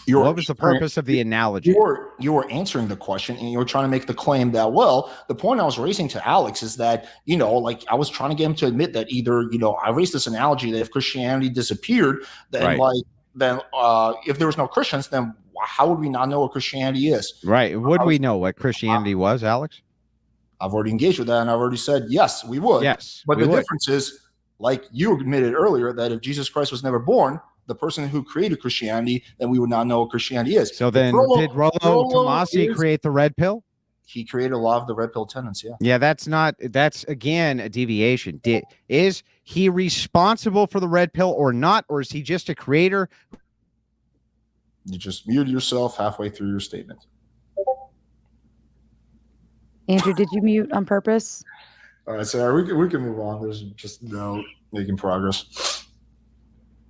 What was the purpose of the analogy? You were answering the question, and you were trying to make the claim that, well, the point I was raising to Alex is that, like I was trying to get him to admit that either, I raised this analogy that if Christianity disappeared, then if there was no Christians, then how would we not know what Christianity is? Right. Would we know what Christianity was, Alex? I've already engaged with that, and I've already said, yes, we would. Yes. But the difference is, like you admitted earlier, that if Jesus Christ was never born, the person who created Christianity, then we would not know what Christianity is. So then did Rolo Tomassi create the red pill? He created a lot of the red pill tenets, yeah. Yeah, that's again a deviation. Is he responsible for the red pill or not? Or is he just a creator? You just muted yourself halfway through your statement. Andrew, did you mute on purpose? All right, so we can move on. There's just no making progress.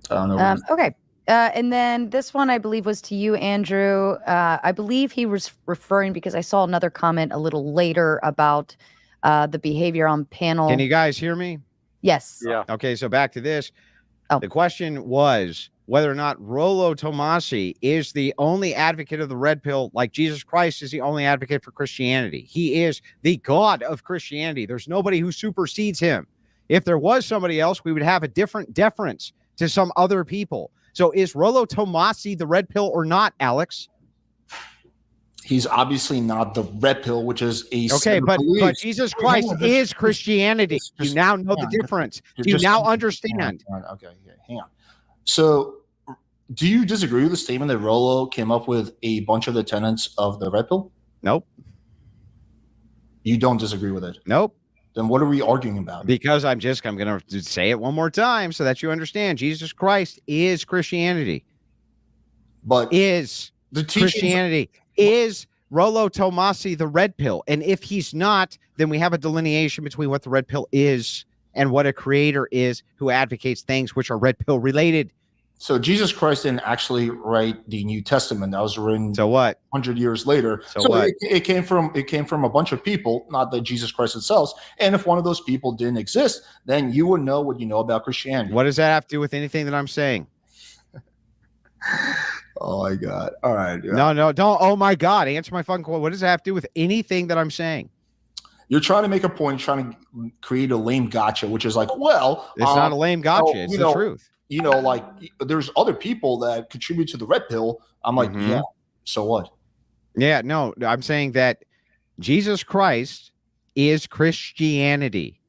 I don't know. Okay. And then this one, I believe, was to you, Andrew. I believe he was referring, because I saw another comment a little later about the behavior on panel. Can you guys hear me? Yes. Yeah. Okay, so back to this. Oh. The question was whether or not Rolo Tomassi is the only advocate of the red pill, like Jesus Christ is the only advocate for Christianity. He is the God of Christianity. There's nobody who supersedes him. If there was somebody else, we would have a different deference to some other people. So is Rolo Tomassi the red pill or not, Alex? He's obviously not the red pill, which is a okay, but Jesus Christ is Christianity. You now know the difference. Do you now understand? Okay, hang on. So, do you disagree with the statement that Rolo came up with a bunch of the tenets of the red pill? Nope. You don't disagree with it? Nope. Then what are we arguing about? Because I'm going to say it one more time so that you understand. Jesus Christ is Christianity. But is the Christianity is Rolo Tomassi the red pill. And if he's not, then we have a delineation between what the red pill is and what a creator is who advocates things which are red pill related. So Jesus Christ didn't actually write the New Testament. That was written so what 100 years later. So what? It came from a bunch of people, not that Jesus Christ itself. And if one of those people didn't exist, then you would know what you know about Christianity. What does that have to do with anything that I'm saying? Oh my God! All right. Yeah. No, don't. Oh my God! Answer my fucking question. What does that have to do with anything that I'm saying? You're trying to make a point, trying to create a lame gotcha, which is like, well, it's not a lame gotcha. It's the truth. Like there's other people that contribute to the red pill. I'm like, yeah, so what? Yeah, no, I'm saying that Jesus Christ is Christianity.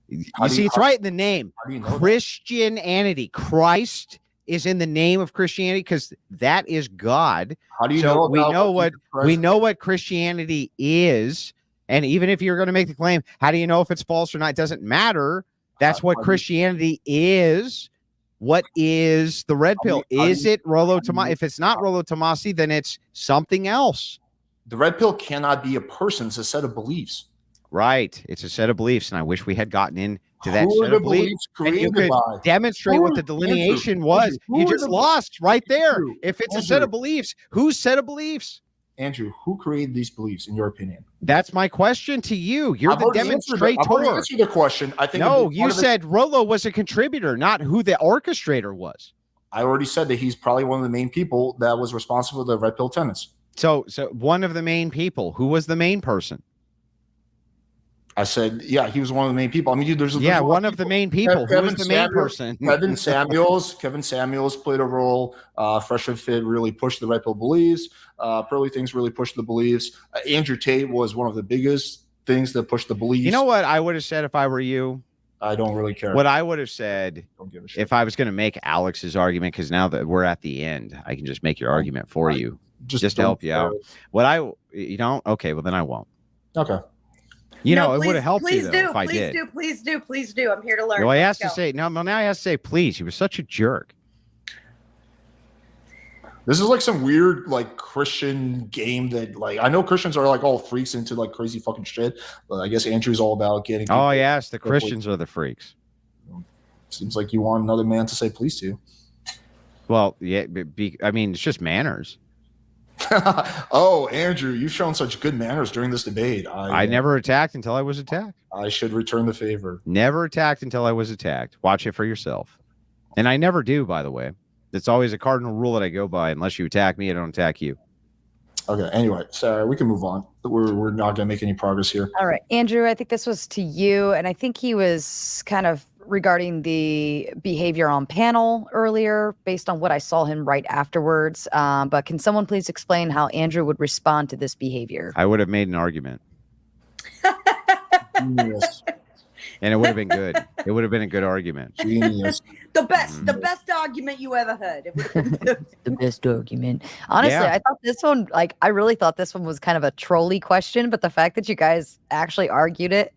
You see, it's right in the name. How do you know Christianity. Christ is in the name of Christianity because that is God. How do you know? We know what Christianity is. And even if you're going to make the claim, how do you know if it's false or not? It doesn't matter. That's what Christianity is. What is the red pill? Is it Rolo Tomassi? If it's not Rolo Tomassi, then it's something else. The red pill cannot be a person. It's a set of beliefs. Right. It's a set of beliefs. And I wish we had gotten into that set of beliefs. And you could demonstrate what the delineation was. You just lost right there. If it's a set of beliefs, whose set of beliefs? Andrew, who created these beliefs, in your opinion? That's my question to you. You're the demonstrator. I've already answered the question. I think. No, you said Rolo was a contributor, not who the orchestrator was. I already said that he's probably one of the main people that was responsible for the red pill tenets. So one of the main people. Who was the main person? I said, yeah, he was one of the main people. I mean, there's one of the main people. Who was the main person? Kevin Samuels played a role. Fresh and Fit really pushed the red pill beliefs. Pearly Things really pushed the beliefs. Andrew Tate was one of the biggest things that pushed the beliefs. You know what I would have said if I were you? I don't really care. What I would have said if I was going to make Alex's argument, because now that we're at the end, I can just make your argument for you, just to help you out. You don't? Okay, well then I won't. Okay. It would have helped you though, if I did. Please do. I'm here to learn. Well, he has to say now he has to say please. He was such a jerk. This is like some weird like Christian game that like I know Christians are like all freaks into like crazy fucking shit, but I guess Andrew's all about getting. Oh yes, the Christians are the freaks. Seems like you want another man to say please to. Well, yeah, I mean it's just manners. Oh, Andrew, you've shown such good manners during this debate. I never attacked until I was attacked. I should return the favor. Never attacked until I was attacked. Watch it for yourself. And I never do, by the way. It's always a cardinal rule that I go by. Unless you attack me, I don't attack you. Okay. Anyway, Sarah, we can move on. We're not going to make any progress here. All right, Andrew, I think this was to you, and I think he was kind of regarding the behavior on panel earlier based on what I saw him right afterwards. But can someone please explain how Andrew would respond to this behavior? I would have made an argument. Genius. And it would have been good. It would have been a good argument. Genius. The best argument you ever heard. It would have been The best argument. Honestly, Yeah. I thought this one, I really thought this one was kind of a trolly question, but the fact that you guys actually argued it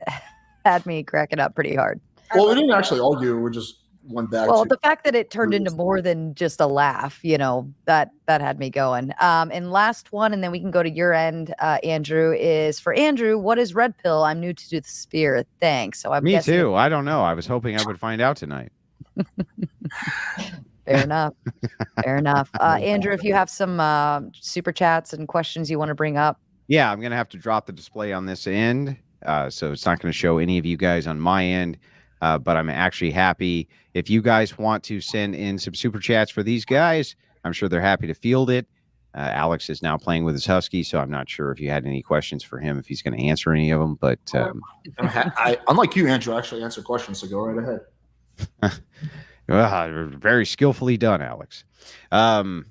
had me cracking up pretty hard. Well, we didn't actually argue. We just went back Well, to the fact that it turned into more than just a laugh, that had me going. And last one, and then we can go to your end, Andrew, is for Andrew, what is red pill? I'm new to the sphere. Thanks. So I'm Me guessing too. I don't know. I was hoping I would find out tonight. Fair enough. Fair enough. Andrew, if you have some super chats and questions you want to bring up. Yeah, I'm going to have to drop the display on this end. So it's not going to show any of you guys on my end. But I'm actually happy. If you guys want to send in some super chats for these guys, I'm sure they're happy to field it. Alex is now playing with his husky, so I'm not sure if you had any questions for him, if he's going to answer any of them. But unlike you, Andrew, I actually answer questions, so go right ahead. Very skillfully done, Alex. All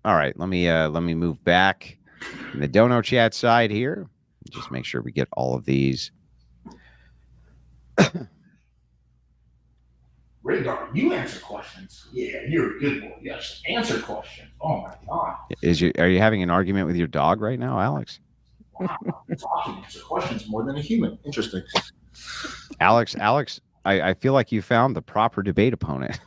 right, let me move back in the dono chat side here. Just make sure we get all of these. Radar, you answer questions. Yeah, you're a good boy. Yes, answer questions. Oh my god. Are you having an argument with your dog right now, Alex? Wow, talking answer questions more than a human. Interesting. Alex, I feel like you found the proper debate opponent.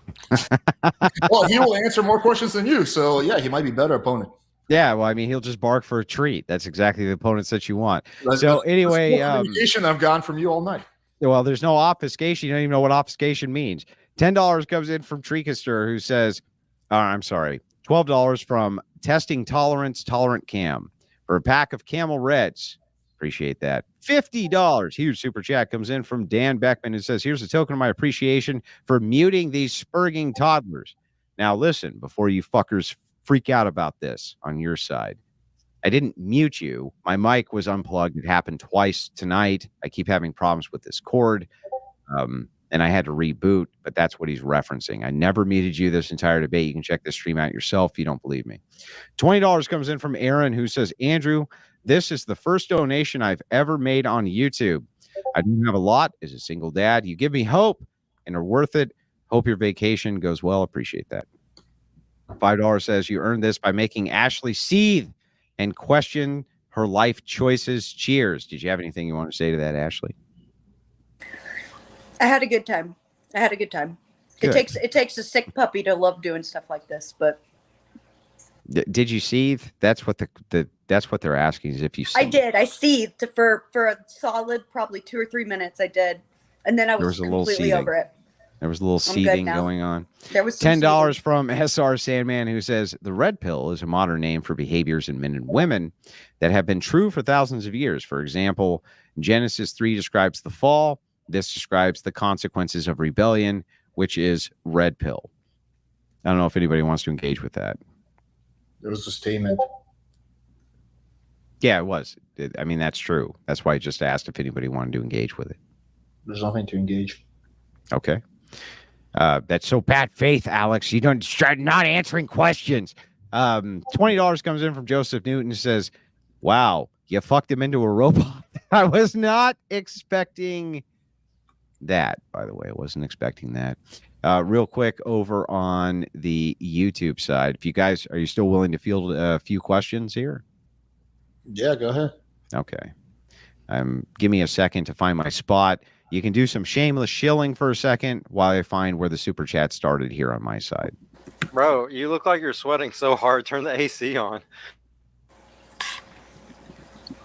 Well, he will answer more questions than you, so yeah, he might be better opponent. Yeah, well, I mean, he'll just bark for a treat. That's exactly the opponents that you want. That's Anyway, communication I've gotten from you all night. Well, there's no obfuscation. You don't even know what obfuscation means. $10 comes in from Treecaster, who says, I'm sorry, $12 from Testing Tolerance Tolerant Cam for a pack of Camel Reds. Appreciate that. $50. Huge super chat comes in from Dan Beckman, who says, here's a token of my appreciation for muting these spurging toddlers. Now, listen, before you fuckers freak out about this on your side. I didn't mute you. My mic was unplugged. It happened twice tonight. I keep having problems with this cord. And I had to reboot, but that's what he's referencing. I never muted you this entire debate. You can check this stream out yourself if you don't believe me. $20 comes in from Aaron, who says, Andrew, this is the first donation I've ever made on YouTube. I don't have a lot as a single dad. You give me hope and are worth it. Hope your vacation goes well. Appreciate that. $5 says, you earned this by making Ashley seethe and question her life choices. Cheers. Did you have anything you want to say to that, Ashley? I had a good time. Good. It takes a sick puppy to love doing stuff like this, but Did you seethe? That's what that's what they're asking, is if you I did. I seethed for a solid probably 2 or 3 minutes. I did. And then I was completely over it. There was a little seething going on. There was some $10 from SR Sandman, who says the red pill is a modern name for behaviors in men and women that have been true for thousands of years. For example, Genesis 3 describes the fall. This describes the consequences of rebellion, which is red pill. I don't know if anybody wants to engage with that. There was a statement. Yeah, it was. I mean, that's true. That's why I just asked if anybody wanted to engage with it. There's nothing to engage. Okay. That's so bad faith, Alex. You don't start not answering questions. $20 comes in from Joseph Newton, who says, wow, you fucked him into a robot. I was not expecting that, by the way. I wasn't expecting that. Real quick over on the YouTube side, if you guys, are you still willing to field a few questions here? Yeah, go ahead. Okay. Give me a second to find my spot. You can do some shameless shilling for a second while I find where the super chat started here on my side. Bro, you look like you're sweating so hard. Turn the AC on.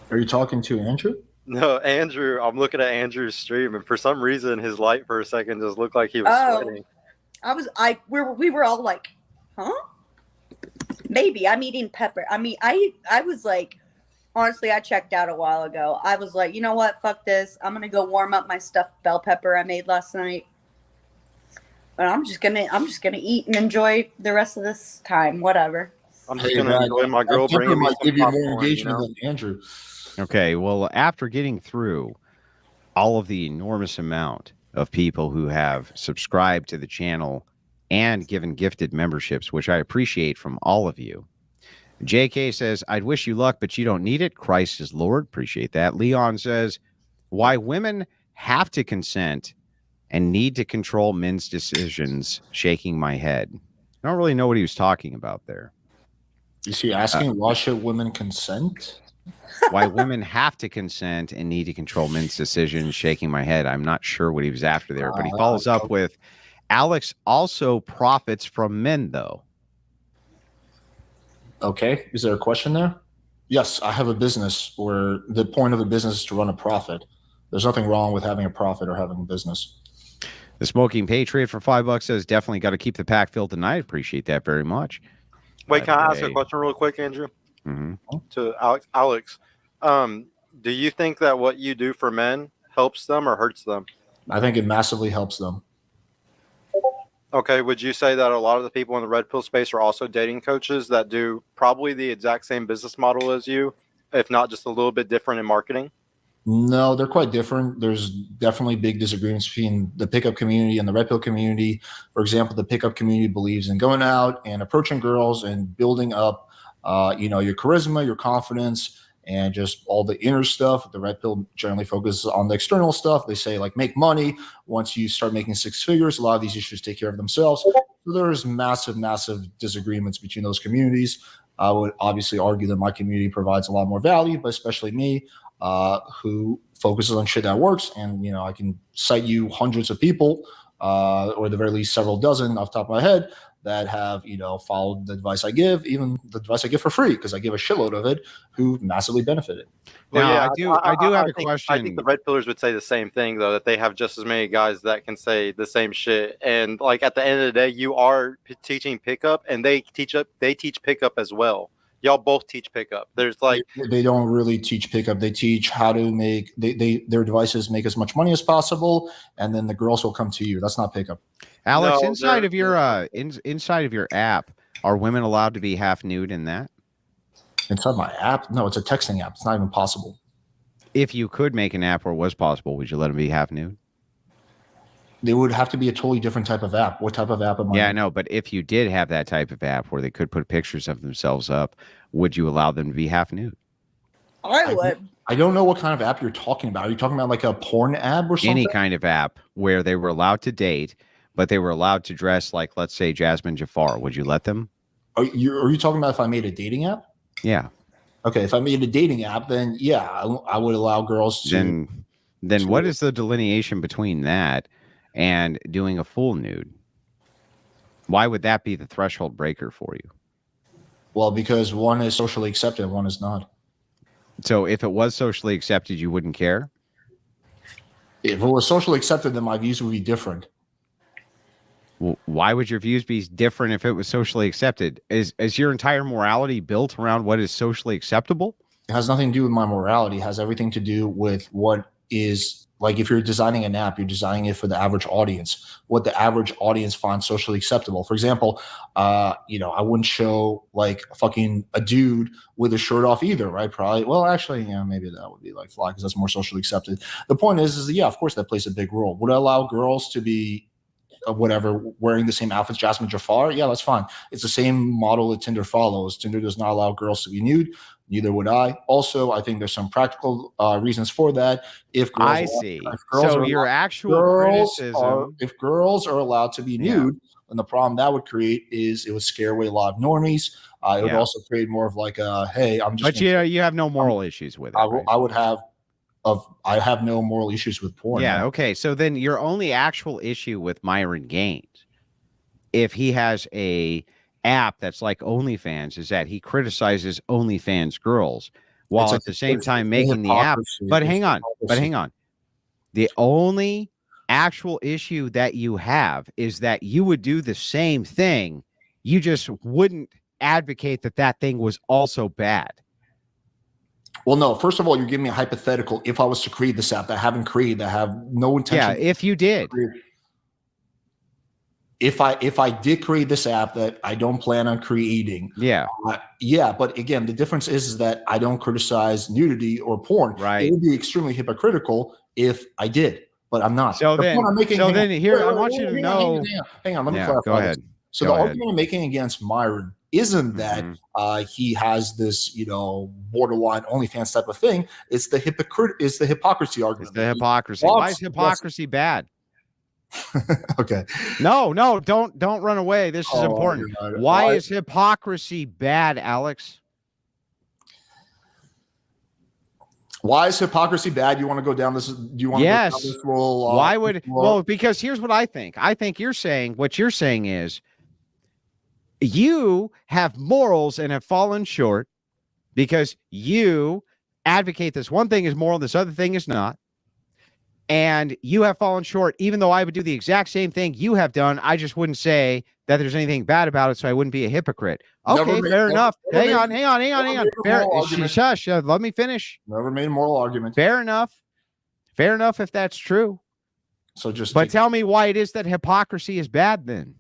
Are you talking to Andrew? No, Andrew. I'm looking at Andrew's stream, and for some reason, his light for a second just looked like he was sweating. We were all like, huh? Maybe I'm eating pepper. I mean, I was like, honestly, I checked out a while ago. I was like, you know what? Fuck this. I'm going to go warm up my stuffed bell pepper I made last night. But I'm just gonna eat and enjoy the rest of this time. Whatever. I'm just gonna enjoy my girl Temper bringing me might some give you more popcorn. engagement than Andrew. Okay, well, after getting through all of the enormous amount of people who have subscribed to the channel and given gifted memberships, which I appreciate from all of you. JK says, I'd wish you luck, but you don't need it. Christ is Lord. Appreciate that. Leon says, why women have to consent and need to control men's decisions, shaking my head. I don't really know what he was talking about there. Is he asking why should women consent? Why women have to consent and need to control men's decisions, shaking my head. I'm not sure what he was after there, but he follows up with, Alex also profits from men, though. Okay. Is there a question there? Yes, I have a business where the point of a business is to run a profit. There's nothing wrong with having a profit or having a business. The Smoking Patriot for $5 says, definitely got to keep the pack filled tonight. Appreciate that very much. Wait, can I ask a question real quick, Andrew? Mm-hmm. To Alex, do you think that what you do for men helps them or hurts them? I think it massively helps them. Okay, would you say that a lot of the people in the red pill space are also dating coaches that do probably the exact same business model as you, if not just a little bit different in marketing? No, they're quite different. There's definitely big disagreements between the pickup community and the red pill community. For example, the pickup community believes in going out and approaching girls and building up, your charisma, your confidence, and just all the inner stuff. The red pill generally focuses on the external stuff. They say, like, make money. Once you start making six figures, a lot of these issues take care of themselves. So there's massive disagreements between those communities. I would obviously argue that my community provides a lot more value, but especially me, who focuses on shit that works. And, I can cite you hundreds of people, or at the very least several dozen off the top of my head, that have, followed the advice I give, even the advice I give for free, because I give a shitload of it, who massively benefited. Now, yeah, I do have a question. I think the red pillars would say the same thing, though, that they have just as many guys that can say the same shit. And like at the end of the day, you are teaching pickup, and they teach pickup as well. Y'all both teach pickup. There's like they don't really teach pickup. They teach how to make their devices make as much money as possible, and then the girls will come to you. That's not pickup. Alex, inside of your app, are women allowed to be half nude in that? Inside my app? No, it's a texting app. It's not even possible. If you could make an app where it was possible, would you let them be half nude? They would have to be a totally different type of app. What type of app am I? Yeah, I know, but if you did have that type of app where they could put pictures of themselves up, would you allow them to be half nude? I would. I don't know what kind of app you're talking about. Are you talking about like a porn app or something? Any kind of app where they were allowed to date, but they were allowed to dress like, let's say, Jasmine Jafar. Would you let them? Are you talking about if I made a dating app? Yeah. Okay, if I made a dating app, then yeah, I would allow girls to. Then what is the delineation between that and doing a full nude? Why would that be the threshold breaker for you? Well, because one is socially accepted and one is not. So if it was socially accepted, you wouldn't care? If it was socially accepted, then my views would be different. Well, why would your views be different if it was socially accepted? Is your entire morality built around what is socially acceptable? It has nothing to do with my morality. It has everything to do with what is, like, if you're designing an app, you're designing it for the average audience, what the average audience finds socially acceptable. For example, I wouldn't show like fucking a dude with a shirt off either, right? Probably. Well, actually, maybe that would be like fly because that's more socially accepted. The point is yeah, of course that plays a big role. Would I allow girls to be whatever, wearing the same outfit as Jasmine Jafar? Yeah, that's fine. It's the same model that Tinder follows. Tinder does not allow girls to be nude. Neither would I. Also, I think there's some practical reasons for that. If girls if girls are allowed to be nude, then the problem that would create is it would scare away a lot of normies. It would also create more of like a, hey, I'm just. But you have no moral issues with it. I have no moral issues with porn. Yeah. Okay. So then your only actual issue with Myron Gaines, if he has a app that's like OnlyFans, is that he criticizes OnlyFans girls while at the same time making the app. But hang on. The only actual issue that you have is that you would do the same thing. You just wouldn't advocate that thing was also bad. Well, no. First of all, you're giving me a hypothetical. If I was to create this app that I haven't created, that I have no intention. Yeah, if you did. if I did create this app that I don't plan on creating, Yeah. But again, the difference is that I don't criticize nudity or porn. Right. It would be extremely hypocritical if I did, but I'm not. So then, I want you to know. Hang on, let me clarify. Go ahead. So the argument I'm making against Myron isn't that he has this, borderline OnlyFans type of thing. It's the hypocrisy argument. It's the hypocrisy. Why is hypocrisy bad? Okay. No, don't run away. This is important. Why is hypocrisy bad, Alex? Why is hypocrisy bad? You want to go down this? Do you want to go down this role? Why would? Well, because here's what I think. I think what you're saying is you have morals and have fallen short because you advocate this one thing is moral, this other thing is not. And you have fallen short, even though I would do the exact same thing you have done. I just wouldn't say that there's anything bad about it, so I wouldn't be a hypocrite. Okay, fair enough. Hang on. Shush, let me finish. Never made a moral argument. Fair enough if that's true. So but tell me why it is that hypocrisy is bad then.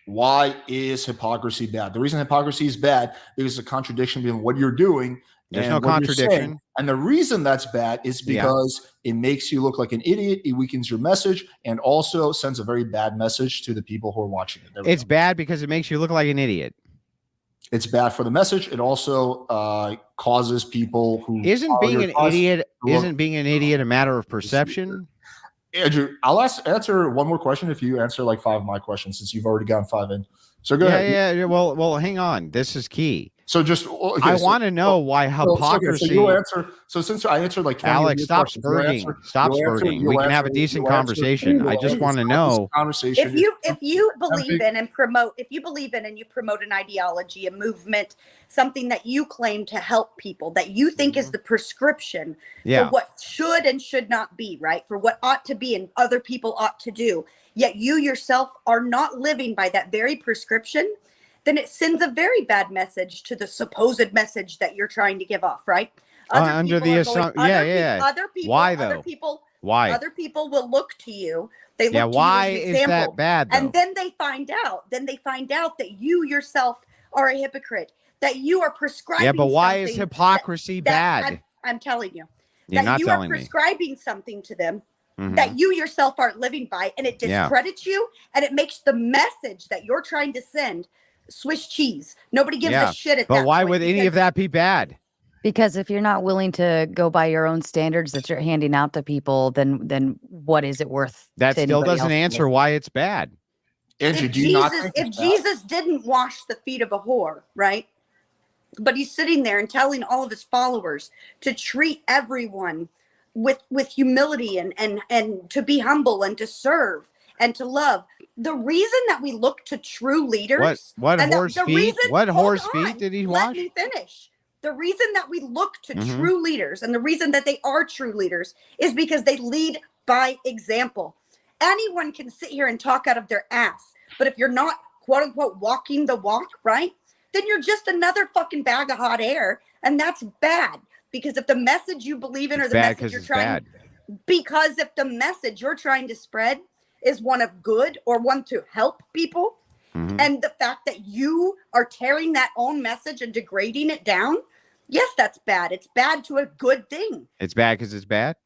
Why is hypocrisy bad? The reason hypocrisy is bad is a contradiction between what you're doing. There's no contradiction. And the reason that's bad is because it makes you look like an idiot. It weakens your message and also sends a very bad message to the people who are watching it. It's bad because it makes you look like an idiot. It's bad for the message. It also causes people who isn't being an idiot a matter of perception? Andrew, I'll answer one more question if you answer like 5 of my questions since you've already gotten 5 in. So go ahead. Yeah. Well, hang on. This is key. So I want to know why hypocrisy. So you'll answer. So since I answered like 20 Alex, stop spurting. Stop spurting. We can have a decent conversation. I just want to know. If you believe in and promote, and you promote an ideology, a movement, something that you claim to help people, that you think is the prescription for what should and should not be, right? For what ought to be and other people ought to do, yet you yourself are not living by that very prescription, then it sends a very bad message to the supposed message that you're trying to give off, right? Under the assumption, Other people, why though? Other people will look to you. They look to why you as an is example, that bad? Though? And then they find out. that you yourself are a hypocrite. That you are prescribing. Yeah, but why is hypocrisy bad? I'm telling you. You're not telling me. You are prescribing something to them that you yourself aren't living by, and it discredits you, and it makes the message that you're trying to send Swiss cheese. Nobody gives a shit at that. But why would any of that be bad? Because if you're not willing to go by your own standards that you're handing out to people, then what is it worth? That still doesn't answer why it's bad. Andrew, if Jesus didn't wash the feet of a whore, right? But he's sitting there and telling all of his followers to treat everyone with humility and to be humble and to serve and to love. The reason that we look to true leaders. What horse feet? What horse feet did he wash? Let me finish. The reason that we look to true leaders and the reason that they are true leaders is because they lead by example. Anyone can sit here and talk out of their ass, but if you're not quote unquote walking the walk, right? Then you're just another fucking bag of hot air, and that's bad. Because if the message you believe in or the message you're trying, because if the message you're trying to spread is one of good or one to help people, and the fact that you are tearing that own message and degrading it down, yes, that's bad. It's bad to a good thing. It's bad because it's bad.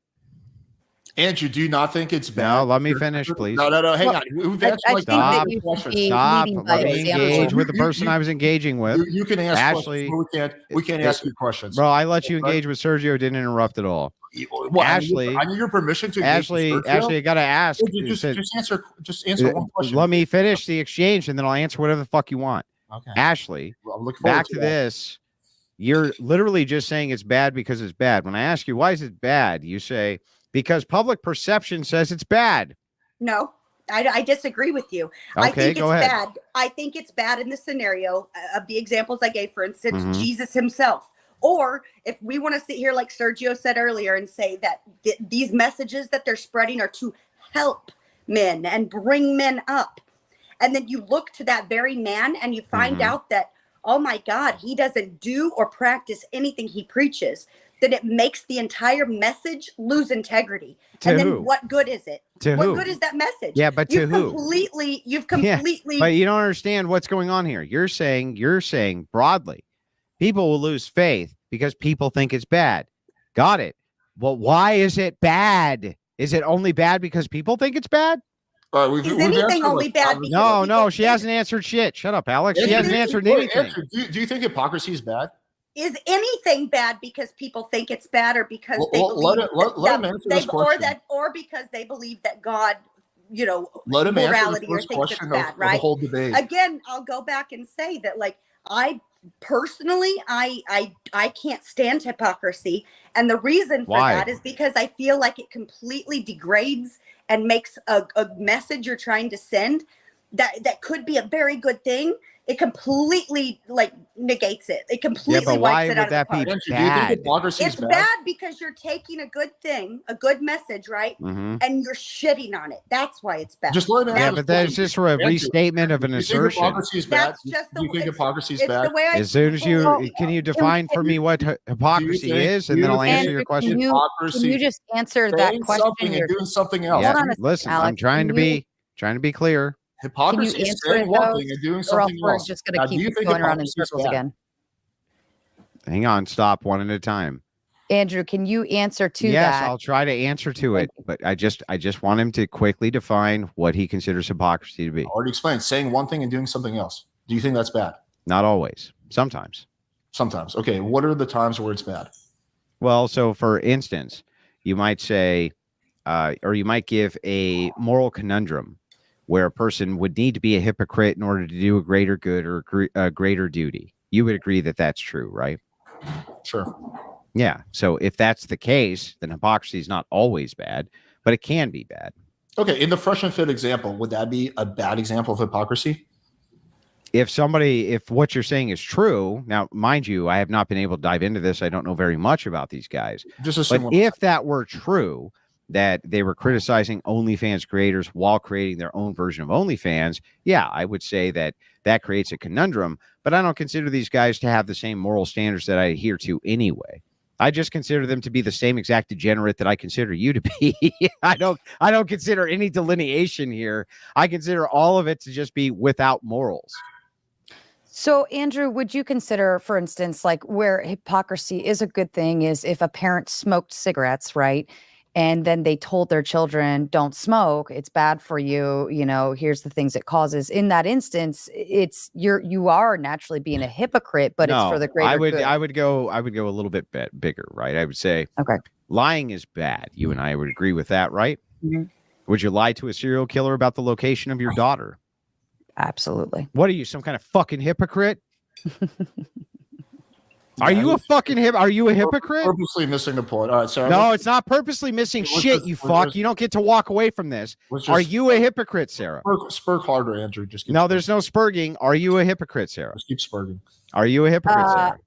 Andrew, do you not think it's bad? No, let me finish, please. No. Hang on. We've answered Stop. Let me engage with the person I was engaging with. You can ask Ashley. We can't ask you questions. Bro, I let you engage with Sergio. Didn't interrupt at all. Ashley, I need your permission to. Ashley, I gotta ask. Just answer one question. Let me finish the exchange, and then I'll answer whatever the fuck you want. Okay. Ashley, back to this. You're literally just saying it's bad because it's bad. When I ask you why is it bad, you say because public perception says it's bad. No, I disagree with you. Okay, I think go it's ahead. bad. I think it's bad in the scenario of the examples I gave, for instance, Jesus himself. Or if we want to sit here, like Sergio said earlier, and say that these messages that they're spreading are to help men and bring men up. And then you look to that very man and you find out that, oh my God, he doesn't do or practice anything he preaches. then it makes the entire message lose integrity. To and who? then what good is it? To what who? good is that message? Yeah, but to who? You've completely. But you don't understand what's going on here. You're saying broadly, people will lose faith because people think it's bad. Got it. Well, why is it bad? Is it only bad because people think it's bad? Is anything only bad? No, she hasn't answered shit. Shut up, Alex. She hasn't answered anything. Do you think hypocrisy is bad? Is anything bad because people think it's bad, or because they let him answer this question. or because they believe that God, let him morality answer the or first thinks it's question bad, of right? the whole debate. Again, I'll go back and say that, like, I personally, I can't stand hypocrisy, and the reason for that is because I feel like it completely degrades and makes a message you're trying to send that could be a very good thing. It completely negates it. It completely wipes it out of the park. Do you think hypocrisy is It's bad because you're taking a good thing, a good message, right? Mm-hmm. And you're shitting on it. That's why it's bad. Just let him Yeah, but that's just for a restatement of an assertion. Hypocrisy is bad. That's just Do you think hypocrisy is it's bad? the way I As soon as you can you define for me what hypocrisy is, and then I'll answer your question. Can you just answer that question? Something and doing something else. Yeah, Hold on a second, listen, Alex. I'm trying to be clear. Hypocrisy is saying one thing and doing something we're else. just going to keep going around in circles again. Hang on, stop one at a time. Andrew, can you answer to yes, that? I'll try to answer to it, but I just want him to quickly define what he considers hypocrisy to be. I already explained, saying one thing and doing something else. Do you think that's bad? Not always. Sometimes. Sometimes. Okay, what are the times where it's bad? Well, so for instance, you might say, or you might give a moral conundrum where a person would need to be a hypocrite in order to do a greater good or a greater duty. You would agree that that's true, right? Sure. Yeah. So if that's the case, then hypocrisy is not always bad, but it can be bad. Okay. In the fresh and fit example, would that be a bad example of hypocrisy? If what you're saying is true, now, mind you, I have not been able to dive into this. I don't know very much about these guys. But if that were true, that they were criticizing OnlyFans creators while creating their own version of OnlyFans, yeah, I would say that creates a conundrum, but I don't consider these guys to have the same moral standards that I adhere to anyway. I just consider them to be the same exact degenerate that I consider you to be. I don't consider any delineation here. I consider all of it to just be without morals. So, Andrew, would you consider, for instance, like where hypocrisy is a good thing is if a parent smoked cigarettes, right? And then they told their children, don't smoke, it's bad for you, here's the things it causes. In that instance, you are naturally being a hypocrite, but it's for the greater good. I would go a little bit bigger, right? I would say, okay, lying is bad. You and I would agree with that, right? Mm-hmm. Would you lie to a serial killer about the location of your daughter? Absolutely. What are you, some kind of fucking hypocrite? Are you a fucking Are you a hypocrite? Purposely missing the point. All right, Sarah. No, it's not purposely missing shit, you fuck. You don't get to walk away from this. Are you a hypocrite, Sarah? Spurg harder, Andrew. No, there's no spurging. Are you a hypocrite, Sarah? Just keep spurging. Are you a hypocrite, Sarah?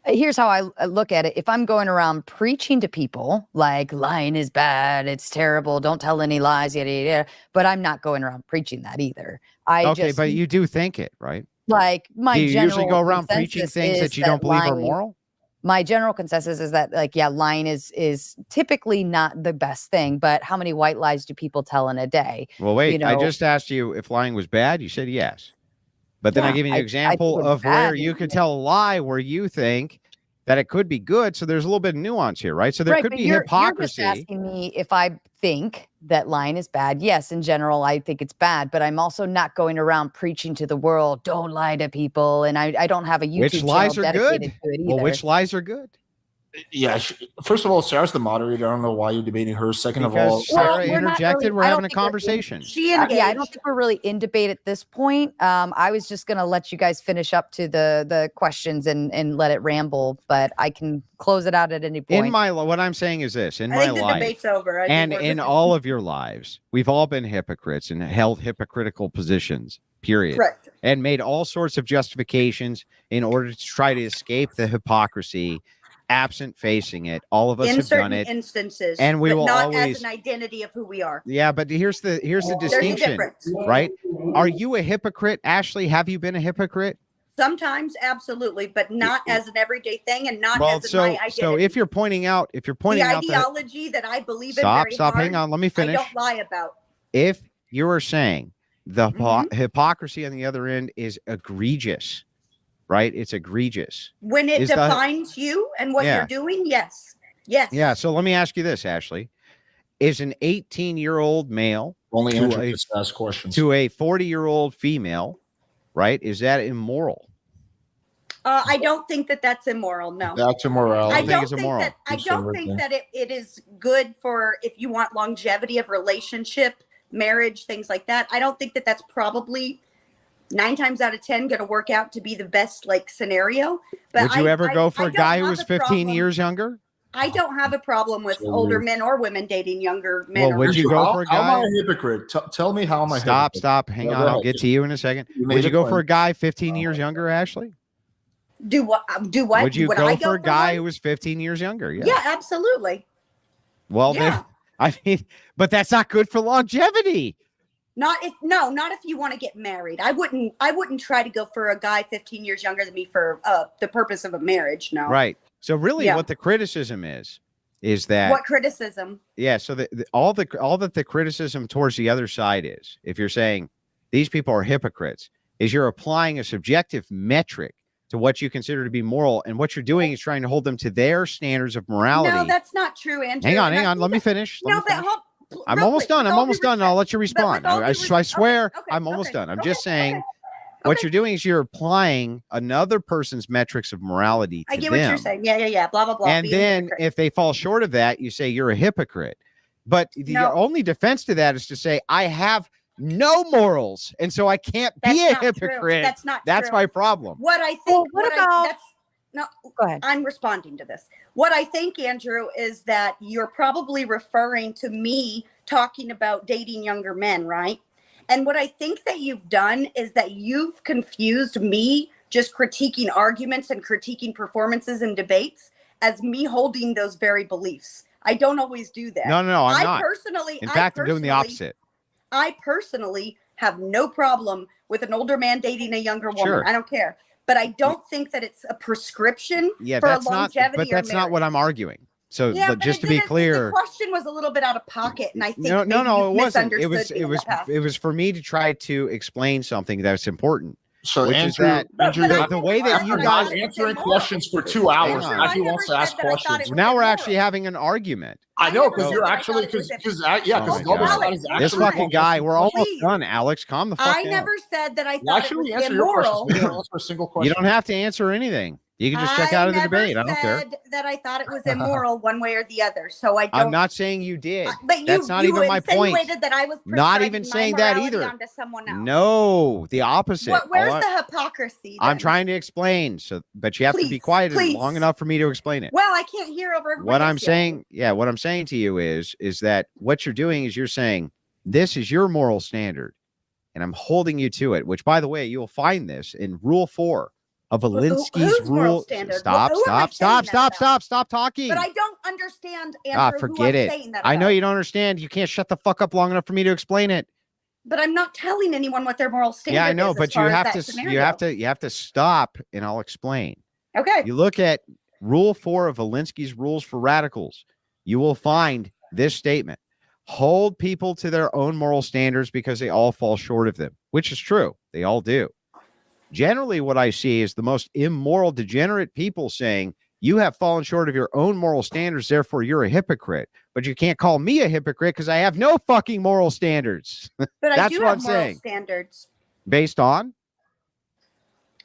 Here's how I look at it. If I'm going around preaching to people like lying is bad, it's terrible, don't tell any lies, yada, yada, yada, but I'm not going around preaching that either. But you do think it, right? Like do you usually go around preaching things that you don't believe are moral? My general consensus is that, lying is typically not the best thing, but how many white lies do people tell in a day? Well, wait, I just asked you if lying was bad. You said yes. But then I gave you an example of where you could tell a lie where you think that it could be good. So there's a little bit of nuance here, right? So there could be hypocrisy. You're just asking me if I think that lying is bad. Yes, in general, I think it's bad, but I'm also not going around preaching to the world, don't lie to people. And I don't have a YouTube channel dedicated to it either. Well, which lies are good? Yeah. First of all, Sarah's the moderator. I don't know why you're debating her. Second of all, Sarah interjected. We're having a conversation. I don't think we're really in debate at this point. I was just going to let you guys finish up to the questions and let it ramble, but I can close it out at any point. What I'm saying is this: in I my think the life, debate's over. and in all of your lives, we've all been hypocrites and held hypocritical positions. Period. Correct. And made all sorts of justifications in order to try to escape the hypocrisy. Absent facing it, all of us have done it. Instances, and we will not always as an identity of who we are. Yeah, but here's the distinction, right? Are you a hypocrite, Ashley? Have you been a hypocrite? Sometimes, absolutely, but not as an everyday thing, and not Well, as my identity. so if you're pointing out the that ideology that I believe in stop, very stop, hard, hang on, let me I finish. don't lie about. If you are saying the Mhm. hypocrisy on the other end is egregious, right? It's egregious. When it Is the- defines you and what Yeah. you're doing, yes. Yes. Yeah. So let me ask you this, Ashley. Is an 18-year-old male Only to Andrew a- gets to ask questions. to a 40-year-old female, right? Is that immoral? I don't think that that's immoral. No. Back to morality. I think don't it's think immoral. that I It's don't everything. think that it is good for if you want longevity of relationship, marriage, things like that. I don't think that that's probably 9 times out of 10 going to work out to be the best like scenario. But Would you ever go for I a guy don't who have was a 15 problem- years younger? I don't have a problem with So older weird. men or women dating younger men. Well, or would women. you go How- for a How am I guy? a hypocrite? Tell me how am I Stop, hypocrite? stop. Hang No, on. go I'll ahead. get to you in a second. You made Would you a go point. for a guy 15 Oh, years my younger, Ashley? Do what? Do what? Would you Would go I for a guy who one? was 15 years younger? Yeah. Yeah, absolutely. Well, Yeah. then, I mean, but that's not good for longevity. Not if you want to get married. I wouldn't try to go for a guy 15 years younger than me for the purpose of a marriage. No. Right. So really Yeah. what the criticism is that What criticism? yeah, so all that the criticism towards the other side is, if you're saying these people are hypocrites, is you're applying a subjective metric to what you consider to be moral, and what you're doing is trying to hold them to their standards of morality. No, that's not true, Andrew. Hang on, And I Let me think finish. that- Let me finish. I'm real almost quick, done. with I'm all almost due done. I'll respect- let you respond. with all due I respect- swear okay, I'm almost done. I'm okay, just saying okay. what Okay. you're doing is you're applying another person's metrics of morality to I get them. what you're saying. Yeah. Blah blah blah. And Being a then hypocrite. if they fall short of that, you say you're a hypocrite. But No. your only defense to that is to say, I have no morals, and so I can't be That's a not true. hypocrite. That's not That's true. my problem. What I think. Well, what about- that's no. Go ahead. I'm responding to this. What I think, Andrew, is that you're probably referring to me talking about dating younger men, right? And what I think that you've done is that you've confused me just critiquing arguments and critiquing performances and debates as me holding those very beliefs. I don't always do that. No, I'm not. In fact, I'm doing the opposite. I personally have no problem with an older man dating a younger woman. Sure. I don't care. But I don't think that it's a prescription Yeah, for that's not. longevity But that's not what I'm arguing. So yeah, but but just it to be didn't- clear, the question was a little bit out of pocket, and I think no, maybe you it wasn't. It misunderstood me in the past. was for me to try to explain something that's important. So Which is Andrew, that- Andrew, But I the never way that said you I guys thought it was answering immoral. questions for 2 hours. Hang on. Now he I never wants to ask said that I thought it questions. was Now we're immoral. actually having an argument. I know, never because said you're that I actually thought it was because Oh the my other God. side is actually This fucking guy, we're almost Please. done, Alex. Calm the fuck I down. never said that I Well, thought it actually, was answer your immoral. question. You don't answer a single question. You don't have to answer anything. You can just check out of the debate. I don't care. I never said that I thought it was immoral one way or the other. So I don't. I'm not saying you did. But That's not even my point. insinuated that I was Not even prescribing my saying that morality either. onto someone else. No, the opposite. Where's All the hypocrisy? I'm then? trying to explain. So, but you have to be Please, quiet please. long enough for me to explain it. Well, I can't hear over everybody What I'm else yelling. saying, what I'm saying to you is that what you're doing is you're saying this is your moral standard, and I'm holding you to it. Which, by the way, you'll find this in Rule 4 of Alinsky's whose moral rule. standard? Stop! Who am I Stop! saying Stop! that Stop! Stop talking! But I don't understand, Andrew, forget who I'm it. saying that I know about. you don't understand. You can't shut the fuck up long enough for me to explain it. But I'm not telling anyone what their moral standard Yeah, I know, is. but as far you as have that to. scenario. You have to stop, and I'll explain. Okay. You look at Rule 4 of Alinsky's rules for radicals, you will find this statement: hold people to their own moral standards because they all fall short of them, which is true. They all do. Generally, what I see is the most immoral, degenerate people saying, you have fallen short of your own moral standards, therefore you're a hypocrite. But you can't call me a hypocrite because I have no fucking moral standards. But I That's do what have I'm moral saying. standards. Based on?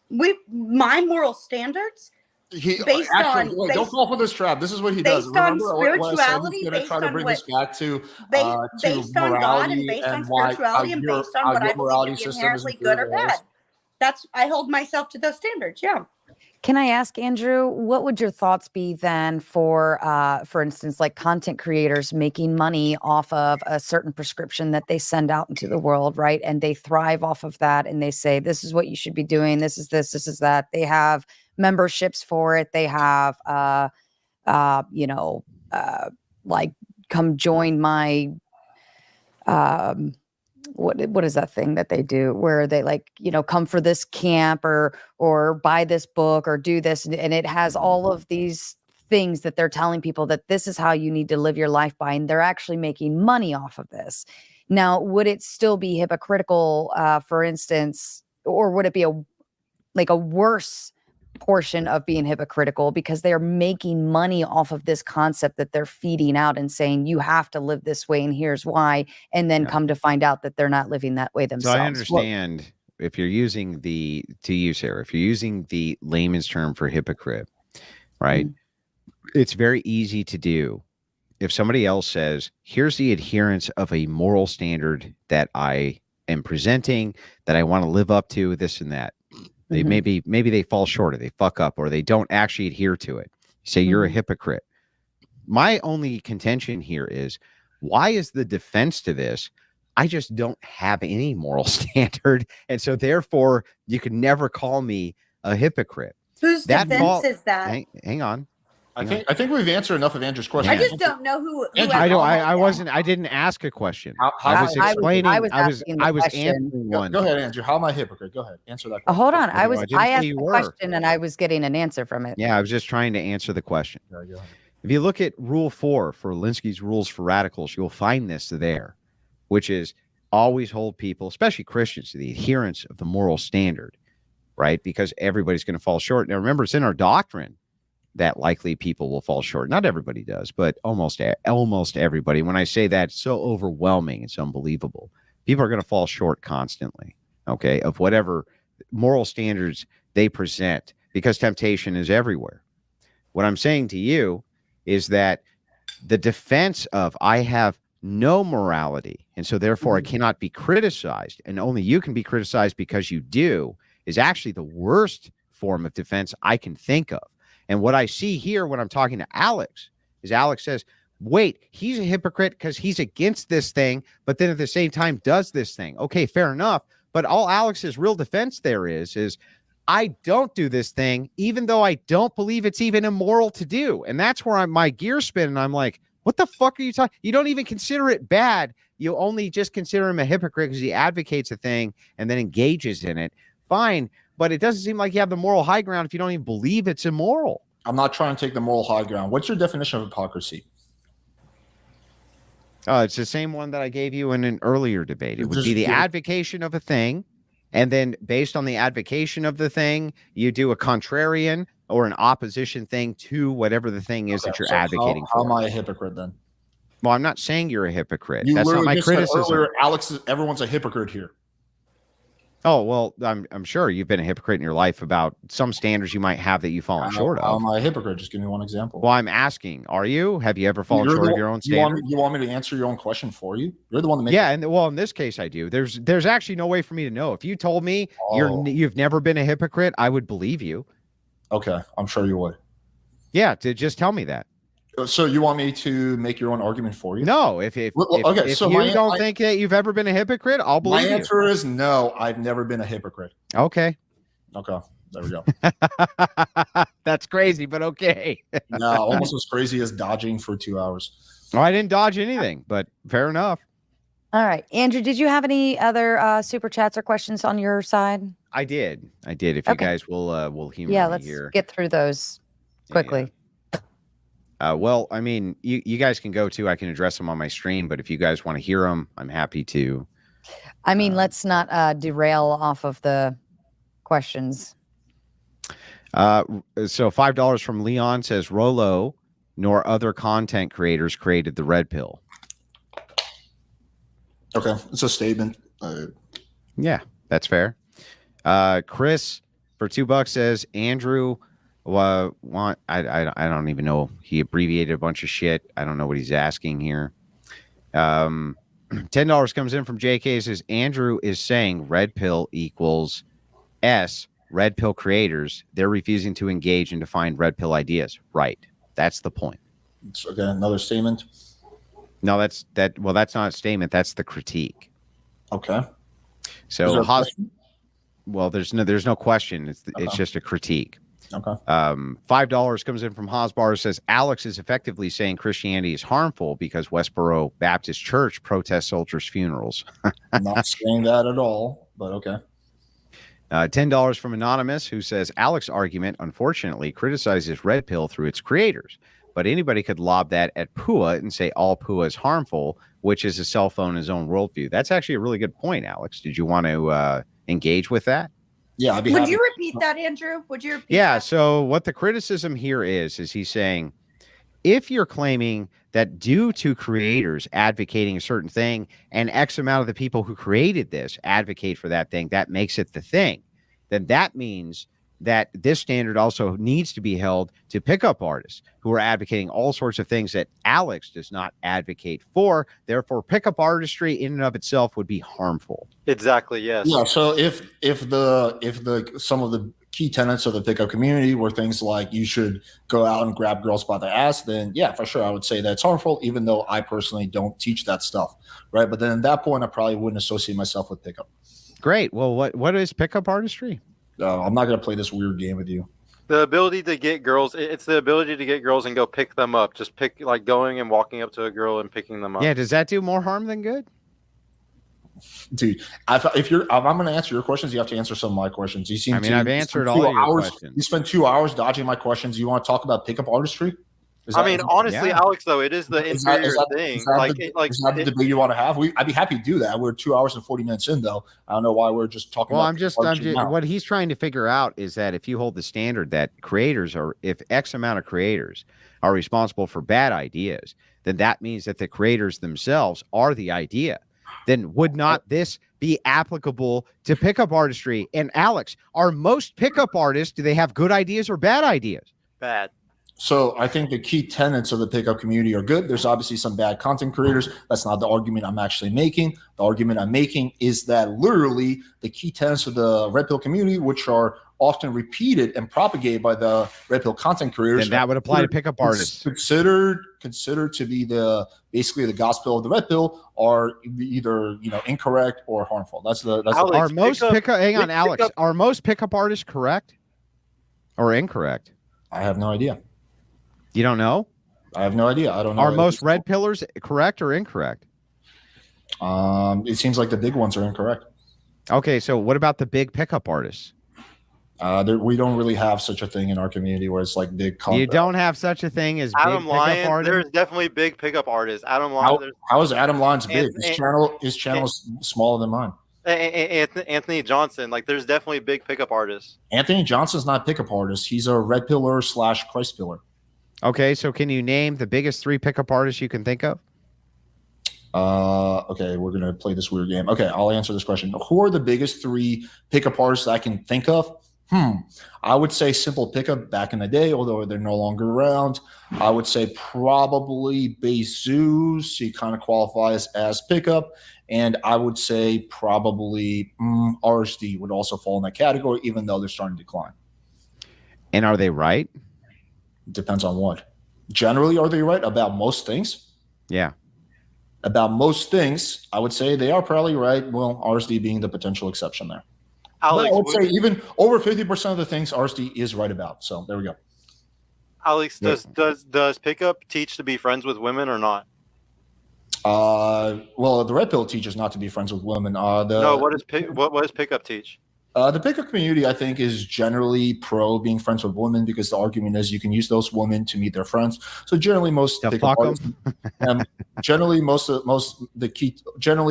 My moral standards based on- don't based- fall for this trap. This is what he does. based on Remember what I said? spirituality, He's going to based try to on bring what- this back to based on God morality and based on why- spirituality how and your- based on how what your I morality believe to be system is inherently good or improved. bad. I hold myself to those standards. Yeah. Can I ask, Andrew, what would your thoughts be then for instance, like content creators making money off of a certain prescription that they send out into the world, right? And they thrive off of that, and they say, this is what you should be doing. This is this is that. They have memberships for it. They have, like, come join my what is that thing that they do where they like, come for this camp or buy this book or do this, and it has all of these things that they're telling people that this is how you need to live your life by, and they're actually making money off of this. Now, would it still be hypocritical, for instance, or would it be a worse portion of being hypocritical because they're making money off of this concept that they're feeding out and saying you have to live this way and here's why, and then come to find out that they're not living that way themselves? So I understand if you're using Sarah, if you're using the layman's term for hypocrite, right? It's very easy to do. If somebody else says, here's the adherence of a moral standard that I am presenting, that I want to live up to, this and that. They maybe they fall short, or they fuck up, or they don't actually adhere to it. You say you're a hypocrite. My only contention here is, why is the defense to this? I just don't have any moral standard, and so therefore you could never call me a hypocrite. Whose defense is that? Hang on. I think we've answered enough of Andrew's question. I just don't know who I didn't ask a question. I was explaining. I was answering one. Go ahead, Andrew. How am I a hypocrite? Go ahead. Answer that question. Hold on. I asked the question and I was getting an answer from it. Yeah, I was just trying to answer the question. Yeah, go ahead. If you look at Rule 4 for Linsky's Rules for Radicals, you'll find this there, which is always hold people, especially Christians, to the adherence of the moral standard, right? Because everybody's going to fall short. Now, remember, it's in our doctrine that likely people will fall short. Not everybody does, but almost everybody. When I say that, it's so overwhelming, it's unbelievable. People are going to fall short constantly, okay, of whatever moral standards they present, because temptation is everywhere. What I'm saying to you is that the defense of I have no morality, and so therefore I cannot be criticized, and only you can be criticized because you do, is actually the worst form of defense I can think of. And what I see here when I'm talking to Alex is Alex says, wait, he's a hypocrite because he's against this thing, but then at the same time does this thing. Okay, fair enough. But all Alex's real defense there is I don't do this thing, even though I don't believe it's even immoral to do. And that's where my gears spin. And I'm like, what the fuck are you talking? You don't even consider it bad. You only just consider him a hypocrite because he advocates a thing and then engages in it. Fine. But it doesn't seem like you have the moral high ground if you don't even believe it's immoral. I'm not trying to take the moral high ground. What's your definition of hypocrisy? It's the same one that I gave you in an earlier debate. It would be the advocation of a thing, and then based on the advocation of the thing, you do a contrarian or an opposition thing to whatever the thing is that you're advocating for. How am I a hypocrite then? Well, I'm not saying you're a hypocrite. That's not my criticism. Earlier, Alex, everyone's a hypocrite here. Oh, well, I'm sure you've been a hypocrite in your life about some standards you might have that you've fallen short of. How am I a hypocrite? Just give me one example. Well, I'm asking, are you? Have you ever fallen short of your own standards? You want me to answer your own question for you? You're the one that makes well, in this case, I do. There's actually no way for me to know. If you told me you've never been a hypocrite, I would believe you. Okay, I'm sure you would. Yeah, just tell me that. So you want me to make your own argument for you? No, if you don't think that you've ever been a hypocrite, I'll believe you. My answer is no, I've never been a hypocrite. Okay. There we go. That's crazy, but okay. No, almost as crazy as dodging for 2 hours. Well, I didn't dodge anything, but fair enough. All right. Andrew, did you have any other super chats or questions on your side? I did. If you guys will humor me let's here. Get through those quickly. Well, I mean, you guys can go too. I can address them on my stream, but if you guys want to hear them, I'm happy to. I mean, let's not derail off of the questions. So $5 from Leon says, Rolo nor other content creators created the red pill. Okay, it's a statement. Yeah, that's fair. Chris for $2 says, Andrew. I don't even know. He abbreviated a bunch of shit. I don't know what he's asking here. $10 comes in from JK. Says Andrew is saying red pill equals S. Red pill creators. They're refusing to engage and define red pill ideas. Right. That's the point. It's, again, another statement. No, that's not a statement. That's the critique. Okay. So well, there's no question. It's just a critique. Okay. $5 comes in from Hosbar, says Alex is effectively saying Christianity is harmful because Westboro Baptist Church protests soldiers' funerals. I'm not saying that at all, but okay. $10 from Anonymous, who says Alex's argument, unfortunately, criticizes Red Pill through its creators. But anybody could lob that at Pua and say all Pua is harmful, which is a cell phone in his own worldview. That's actually a really good point, Alex. Did you want to engage with that? Yeah, I'd be Would happy. you repeat that, Andrew? Would you repeat Yeah. that? So what the criticism here is he's saying, if you're claiming that due to creators advocating a certain thing and X amount of the people who created this advocate for that thing, that makes it the thing, then that means that this standard also needs to be held to pickup artists who are advocating all sorts of things that Alex does not advocate for. Therefore, pickup artistry in and of itself would be harmful. Exactly. Yes. Yeah. So if the some of the key tenets of the pickup community were things like you should go out and grab girls by the ass, then yeah, for sure I would say that's harmful, even though I personally don't teach that stuff, right? But then at that point, I probably wouldn't associate myself with pickup. Great. Well, what is pickup artistry? I'm not going to play this weird game with you. The ability to get girls, it's the ability to get girls and go pick them up. Just pick, like going and walking up to a girl and picking them up. Yeah. Does that do more harm than good? Dude, if I'm going to answer your questions, you have to answer some of my questions. You seem I've answered all of your questions. You spent 2 hours dodging my questions. You want to talk about pickup artistry? Honestly, yeah. Alex, though, it is the inferior thing. Is that the debate you want to have? I'd be happy to do that. We're 2 hours and 40 minutes in, though. I don't know why we're just talking. Well, about what he's trying to figure out is that if you hold the standard that if X amount of creators are responsible for bad ideas, then that means that the creators themselves are the idea. Then would not this be applicable to pickup artistry? And Alex, are most pickup artists, do they have good ideas or bad ideas? Bad. So I think the key tenets of the pickup community are good. There's obviously some bad content creators. That's not the argument I'm actually making. The argument I'm making is that literally the key tenets of the Red Pill community, which are often repeated and propagated by the Red Pill content creators, Then that would apply to pickup artists. Considered to be basically the gospel of the Red Pill, are either incorrect or harmful. That's Alex, are most pickup? Hang on, Alex. Pickup, Are most pickup artists correct or incorrect? I have no idea. You don't know? I have no idea. I don't know. Are most red pillars correct or incorrect? It seems like the big ones are incorrect. Okay, so what about the big pickup artists? We don't really have such a thing in our community where it's like big. You don't have such a thing as Adam big pickup Lyons. artists? There's definitely big pickup artists. Adam Lyons. How is Adam Lyons big? And- His channel is smaller than mine. Anthony Johnson. Like, there's definitely big pickup artists. Anthony Johnson's not a pickup artist. He's a red pillar / Christ pillar. Okay, so can you name the biggest 3 pickup artists you can think of? Okay, we're gonna play this weird game. Okay, I'll answer this question. Who are the biggest 3 pickup artists I can think of? I would say Simple Pickup back in the day, although they're no longer around. I would say probably Bezos. He kind of qualifies as pickup. And I would say probably RSD would also fall in that category, even though they're starting to decline. And are they right? Depends on what. Generally, are they right about most things? Yeah. About most things, I would say they are probably right. Well, RSD being the potential exception there. Alex, but I would say even over 50% of the things RSD is right about. So there we go. Alex, does pickup teach to be friends with women or not? Well, the Red Pill teaches not to be friends with women. What does pickup teach? The pickup community, I think, is generally pro being friends with women because the argument is you can use those women to meet their friends. So generally, most pickup artists, generally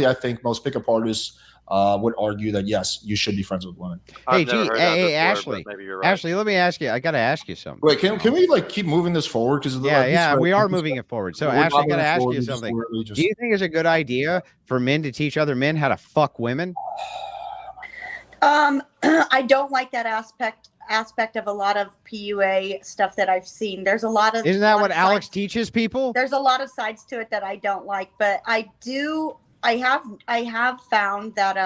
I think most pickup artists would argue that yes, you should be friends with women. Hey, Ashley. Right. Ashley, let me ask you. I got to ask you something. Wait, can we keep moving this forward? Because we are moving it forward. So Ashley, I got to ask you something. Do you think it's a good idea for men to teach other men how to fuck women? I don't like that aspect of a lot of PUA stuff that I've seen. There's a lot of. Isn't that what Alex teaches people? There's a lot of sides to it that I don't like, but I have found that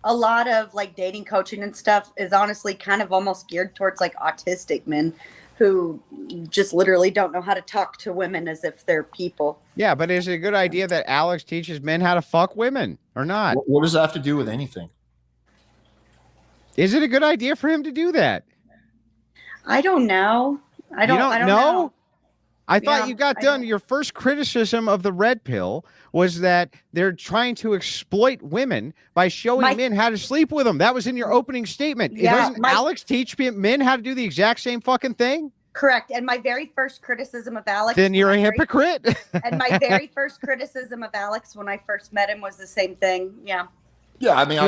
a lot of like dating coaching and stuff is honestly kind of almost geared towards like autistic men who just literally don't know how to talk to women as if they're people. Yeah, but is it a good idea that Alex teaches men how to fuck women or not? What does that have to do with anything? Is it a good idea for him to do that? I don't know. I don't know. I thought Yeah, you got I done. don't- Your first criticism of the red pill was that they're trying to exploit women by showing My- men how to sleep with them. That was in your opening statement. Yeah, Doesn't Alex teach men how to do the exact same fucking thing? Correct. And my very first criticism of Alex. Then you're a when I very- hypocrite. And my very first criticism of Alex when I first met him was the same thing. Yeah. Yeah, I mean,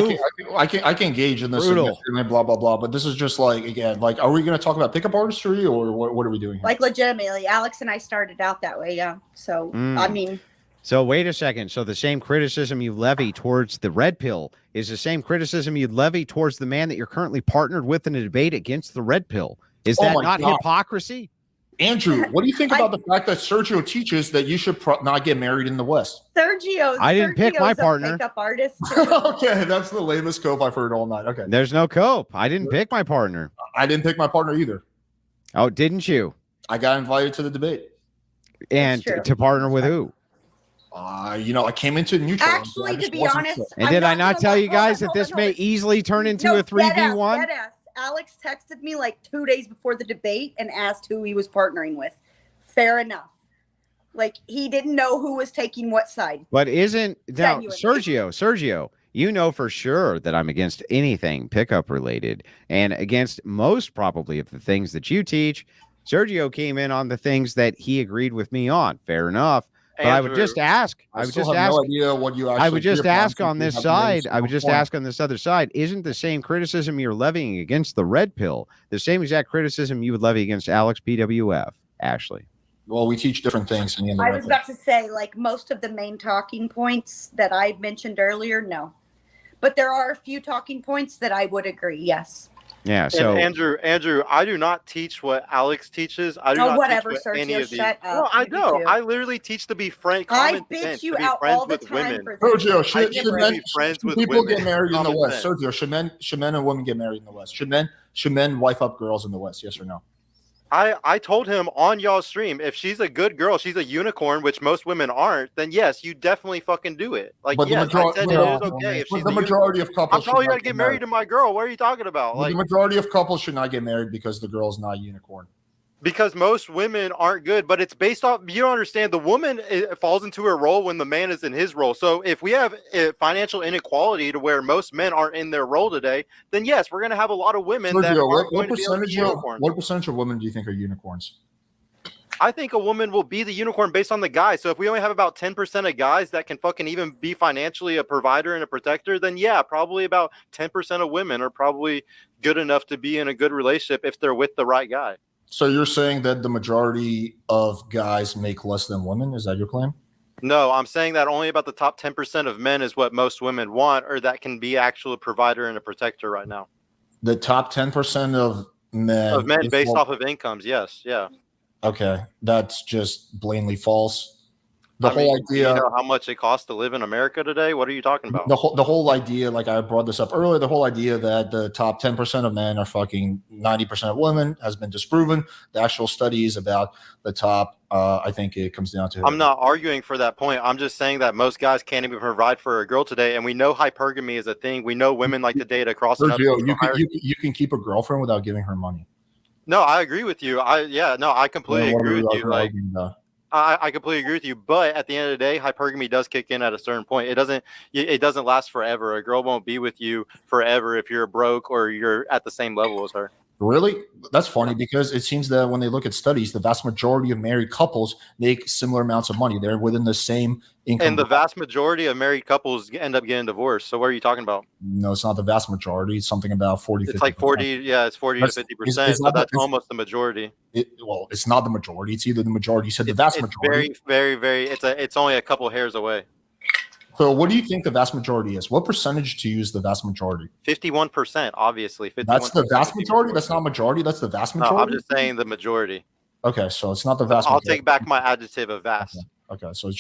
I can engage in this Brutal. and blah blah blah, but this is just like, again, like, are we going to talk about pickup artistry or what are we doing here? Like legitimately, Alex and I started out that way. Yeah. So, I mean, So wait a second. So the same criticism you levy towards the red pill is the same criticism you'd levy towards the man that you're currently partnered with in a debate against the red pill. Is Oh that my not God. hypocrisy? Andrew, what do you think about the fact that Sergio teaches that you should not get married in the West? I didn't pick my Sergio's a partner. Pickup artist. too. Okay, that's the lamest cope I've heard all night. Okay, There's no cope. I didn't pick my partner. I didn't pick my partner either. Oh, didn't you? I got invited to the debate. And true. to partner with who? I came into neutral. Actually, I to just be wasn't honest, sure. And I'm did I not gonna tell lie. you guys Hold that on, this hold on, may hold on. easily turn into No, a 3v1? deadass. Alex texted me like 2 days before the debate and asked who he was partnering with. Fair enough. Like he didn't know who was taking what side. But isn't now Genuinely. Sergio, you know for sure that I'm against anything pickup related and against most probably of the things that you teach. Sergio came in on the things that he agreed with me on. Fair enough. But I would Andrew, just ask. I still have no idea what you actually. I would just hear from ask on since you this haven't made a side. I single would just point. ask on this other side. Isn't the same criticism you're levying against the red pill the same exact criticism you would levy against Alex PWF, Ashley? Well, we teach different things in the end of I was about to say, like most of the main talking points that I mentioned earlier, no. But there are a few talking points that I would agree, yes. Yeah. So and Andrew, I do not teach what Alex teaches. I do not whatever, teach what any Sergio, of these. shut up. No, I You do know. too. I literally teach to be friend. I common bitch sense, you to be out friends all the with time women. for this. Sergio, I should get to be friends with people women. get married in the Common West? sense. Sergio, should men and women get married in the West? Should men wife up girls in the West? Yes or no? I told him on y'all's stream, if she's a good girl, she's a unicorn, which most women aren't, then yes, you definitely fucking do it. Like, But yes, I said it is okay if but she's the a majority unicorn. of couples. I'm probably should not gonna get married to my girl. What are you talking about? Well, Like, the majority of couples should not get married because the girl's not a unicorn. because most women aren't good, but it's based off, you don't understand, the woman falls into her role when the man is in his role. So if we have financial inequality to where most men aren't in their role today, then yes, we're going to have a lot of women that Sergio, aren't going to be able to be unicorns. what percentage of women do you think are unicorns? I think a woman will be the unicorn based on the guy. So if we only have about 10% of guys that can fucking even be financially a provider and a protector, then yeah, probably about 10% of women are probably good enough to be in a good relationship if they're with the right guy. So you're saying that the majority of guys make less than women? Is that your claim? No, I'm saying that only about the top 10% of men is what most women want, or that can be actually a provider and a protector right now. The top 10% of men. Of men is based what- off of incomes, yes, yeah. Okay, that's just blatantly false. The I whole mean, do idea. you know how much it costs to live in America today? What are you talking about? The whole idea, like I brought this up earlier, the whole idea that the top 10% of men are fucking 90% of women has been disproven. The actual studies about the top, I think it comes down to. I'm not arguing for that point. I'm just saying that most guys can't even provide for a girl today, and we know hypergamy is a thing. We know women like to date across. Sergio, you can keep a girlfriend without giving her money. No, I agree with you. I completely What are agree we with you. Like, arguing about? I completely agree with you, but at the end of the day, hypergamy does kick in at a certain point. It doesn't last forever. A girl won't be with you forever if you're broke or you're at the same level as her. Really? That's funny because it seems that when they look at studies, the vast majority of married couples make similar amounts of money. They're within the same income. And the vast majority of married couples end up getting divorced. So what are you talking about? No, it's not the vast majority. It's something about 40, 50%. It's like 40, yeah, it's 40 to 50%. So that's almost the majority. Well, it's not the majority. It's either the majority. You said the vast majority. It's very, it's only a couple hairs away. So what do you think the vast majority is? What percentage to use the vast majority? 51%, obviously. 51%, That's the vast majority? That's not majority? That's the vast majority? No, I'm just saying the majority. Okay, so it's not the vast I'll majority. take back my adjective of vast. Okay, so it's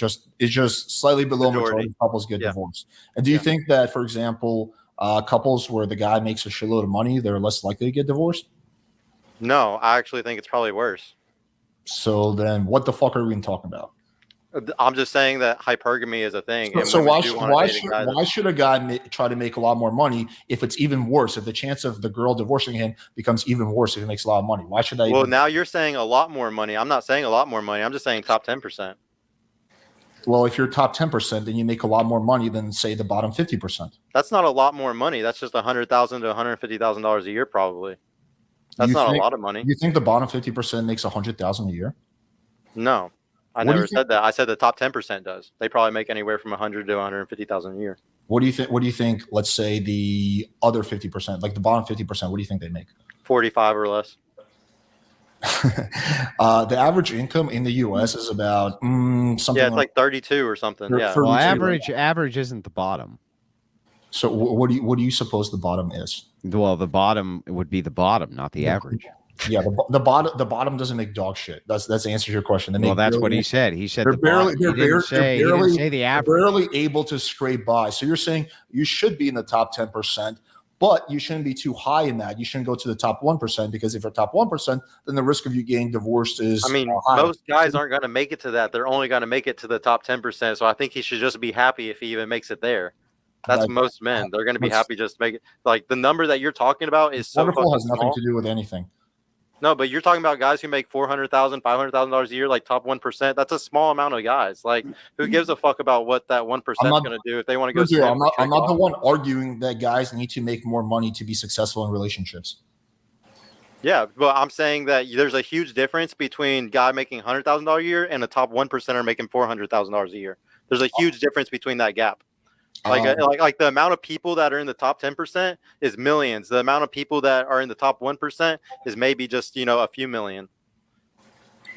just slightly below majority of couples get divorced. And do you think that, for example, couples where the guy makes a shitload of money, they're less likely to get divorced? No, I actually think it's probably worse. So then what the fuck are we even talking about? I'm just saying that hypergamy is a thing. So and why women do wanna date a guy that's- should a guy try to make a lot more money if it's even worse? If the chance of the girl divorcing him becomes even worse if he makes a lot of money, why should I? Well, now you're saying a lot more money. I'm not saying a lot more money. I'm just saying top 10%. Well, if you're top 10%, then you make a lot more money than say the bottom 50%. That's not a lot more money. That's just $100,000 to $150,000 a year, probably. That's You not think- a lot of money. You think the bottom 50% makes 100,000 a year? No, I What do you never said that. I said the top 10% does. They probably make anywhere from 100 to 150,000 a year. What do you think? What do you think? Let's say the other 50%, like the bottom 50%, what do you think they make? 45 or less. The average income in the U.S. is about something. Yeah, it's like 32 or something. For- Yeah. for- Well, retail. average isn't the bottom. So what do you suppose the bottom is? Well, the bottom would be the bottom, not the average. Yeah, the bottom doesn't make dog shit. That's the answer to your question. They Well, make that's what barely- he said. He said They're the barely bottom. they're He didn't barely say, they're he barely, didn't say the they're average. barely able to scrape by. So you're saying you should be in the top 10%, but you shouldn't be too high in that. You shouldn't go to the top 1% because if you're top 1%, then the risk of you getting divorced is. I mean, higher. most guys aren't going to make it to that. They're only going to make it to the top 10%. So I think he should just be happy if he even makes it there. That's Like, most men. They're going to be that's- happy just to make it. Like the number that you're talking about is so wonderful fucking has nothing small. to do with anything. No, but you're talking about guys who make $400,000, $500,000 a year, like top 1%. That's a small amount of guys. Like, who gives a fuck about what that 1% is not- going to do if they want to go? Sergio, slam I'm a not the chick one arguing that guys need to make more money to be successful in relationships. Yeah, but I'm saying that there's a huge difference between guy making $100,000 a year and a top 1% making $400,000 a year. There's a huge difference between that gap. Like the amount of people that are in the top 10% is millions. The amount of people that are in the top 1% is maybe just, a few million.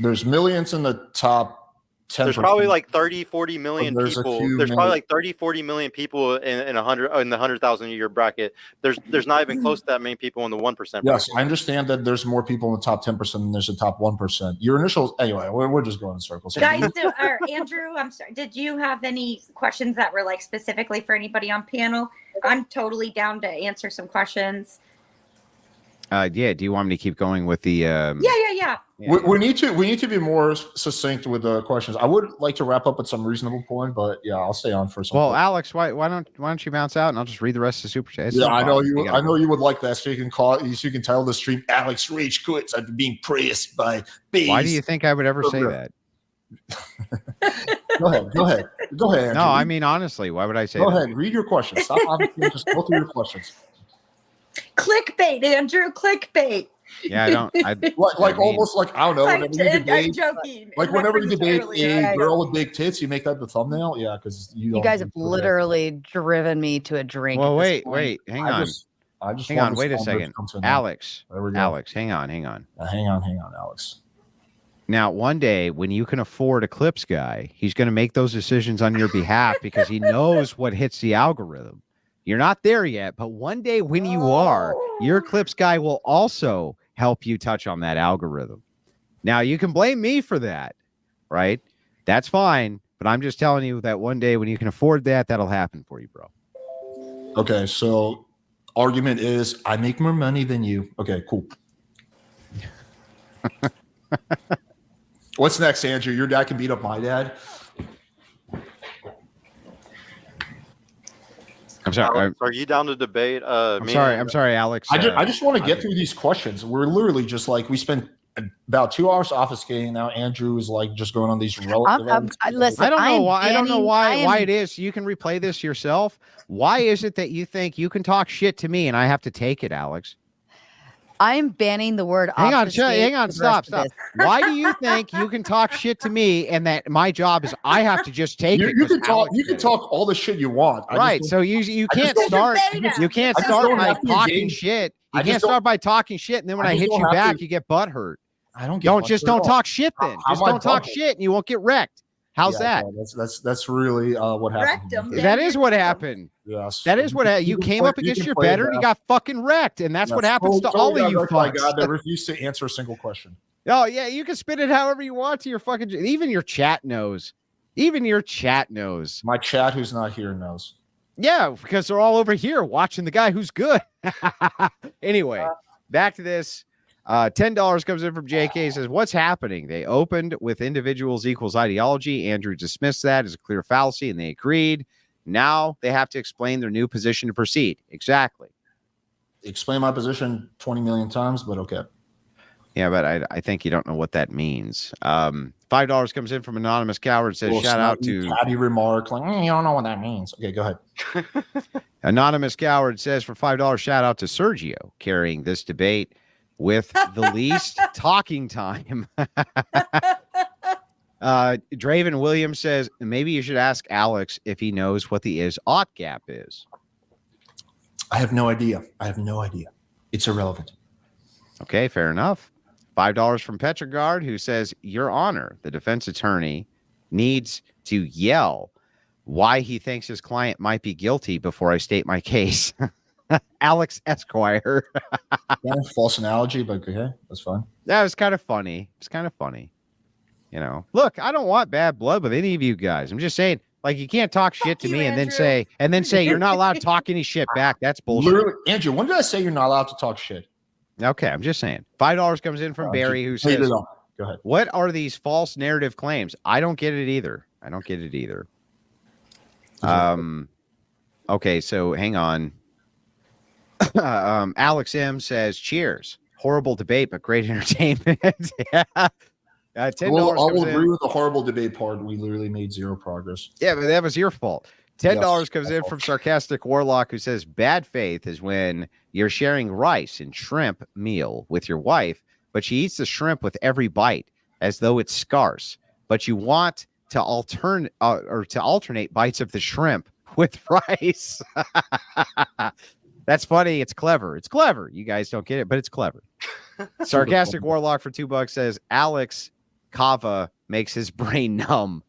There's millions in the top 10%. There's probably like 30, 40 million There's a people. few There's probably million. like 30, 40 million people in the 100,000 a year bracket. There's not even close to that many people in the 1% bracket. Yes, I understand that there's more people in the top 10% than there's the top 1%. Your initials, anyway, we're just going in circles. Guys, Andrew, I'm sorry. Did you have any questions that were like specifically for anybody on panel? I'm totally down to answer some questions. Yeah. Do you want me to keep going with the? Yeah. We need to be more succinct with the questions. I would like to wrap up at some reasonable point, but yeah, I'll stay on for some. Well, Alex, why don't you bounce out and I'll just read the rest of the super chat. Yeah, I know you. I know you would like that. So you can title the stream "Alex Rage Quits after being praised by Bays." Why do you think I would ever say that? Go ahead. Andrew. No, I mean honestly, why would I say Go that? ahead. Read your questions. Stop. Just go through your questions. Clickbait, Andrew. Clickbait. Yeah, I don't. Almost like I don't know. I'm Whenever you debate, joking. like whenever you debate Earlier. a girl with big tits, you make that the thumbnail. Yeah, because You guys have literally driven me to a drink. Well, at this wait, point. hang on. I just Hang want on, this wait a thumbnail to second. come to an end. Alex, There we go. Alex, hang on. Hang on, Alex. Now, one day when you can afford a clips guy, he's going to make those decisions on your behalf because he knows what hits the algorithm. You're not there yet, but one day when you are, your clips guy will also help you touch on that algorithm. Now, you can blame me for that, right? That's fine, but I'm just telling you that one day when you can afford that, that'll happen for you, bro. Okay, so argument is I make more money than you. Okay, cool. What's next, Andrew? Your dad can beat up my dad. I'm sorry. Alex, are you down to debate? I'm sorry, Alex. I just want to get through these questions. We're literally just like we spent about 2 hours obfuscating. Now Andrew is like just going on these relative. Listen, I don't know why. I don't know banning- why it is. You can replay this yourself. Why is it that you think you can talk shit to me and I have to take it, Alex? I'm banning the word. Hang on, obfuscate for the stop. rest of this. Why do you think you can talk shit to me and that my job is I have to just take it? You can 'cause talk. Alex You can did it? talk all the shit you want. Right. So you can't start. You can't I just start don't by have to talking engage. shit. I You just can't don't- start by talking shit, and then when I I just hit don't you have back, to- you get butthurt. I don't get Don't butthurt just at don't all. talk shit then. How Just am I don't talk butthurt? shit, and you won't get wrecked. How's Yeah, that? That's really what happened. Wrecked him. That is what happened. Yes. That is what you came up against your better and you got fucking wrecked, and that's what happens to all of you My fucks. God, they refuse to answer a single question. Oh yeah, you can spin it however you want to your fucking. Even your chat knows. Even your chat knows. My chat, who's not here, knows. Yeah, because they're all over here watching the guy who's good. Anyway, back to this. $10 comes in from JK. Says, what's happening? They opened with individuals equals ideology. Andrew dismissed that as a clear fallacy, and they agreed. Now they have to explain their new position to proceed. Exactly. Explain my position 20 million times, but okay. Yeah, but I think you don't know what that means. $5 comes in from Anonymous Coward. Says, shout out to catty remark like, you don't know what that means. Okay, go ahead. Anonymous Coward says, for $5, shout out to Sergio carrying this debate with the least talking time. Draven Williams says, maybe you should ask Alex if he knows what the is-ought gap is. I have no idea. It's irrelevant. Okay, fair enough. $5 from Petrogard, who says, Your Honor, the defense attorney needs to yell why he thinks his client might be guilty before I state my case. Alex Esquire. False analogy, but okay, that's fine. That was kind of funny. It's kind of funny. You know, look, I don't want bad blood with any of you guys. I'm just saying, like, you can't talk shit to me and then say you're not allowed to talk any shit back. That's bullshit. Literally, Andrew, when did I say you're not allowed to talk shit? Okay, I'm just saying. $5 comes in from Barry, who says, go ahead. What are these false narrative claims? I don't get it either. Okay, so hang on. Alex M says, cheers. Horrible debate, but great entertainment. Yeah. $10 I'll agree with the horrible debate part. We literally made zero progress. Yeah, but that was your fault. $10 comes in from Sarcastic Warlock, who says, bad faith is when you're sharing rice and shrimp meal with your wife, but she eats the shrimp with every bite as though it's scarce. But you want to alternate bites of the shrimp with rice. That's funny. It's clever. You guys don't get it, but it's clever. Sarcastic Warlock for $2 says, Alex Kava makes his brain numb.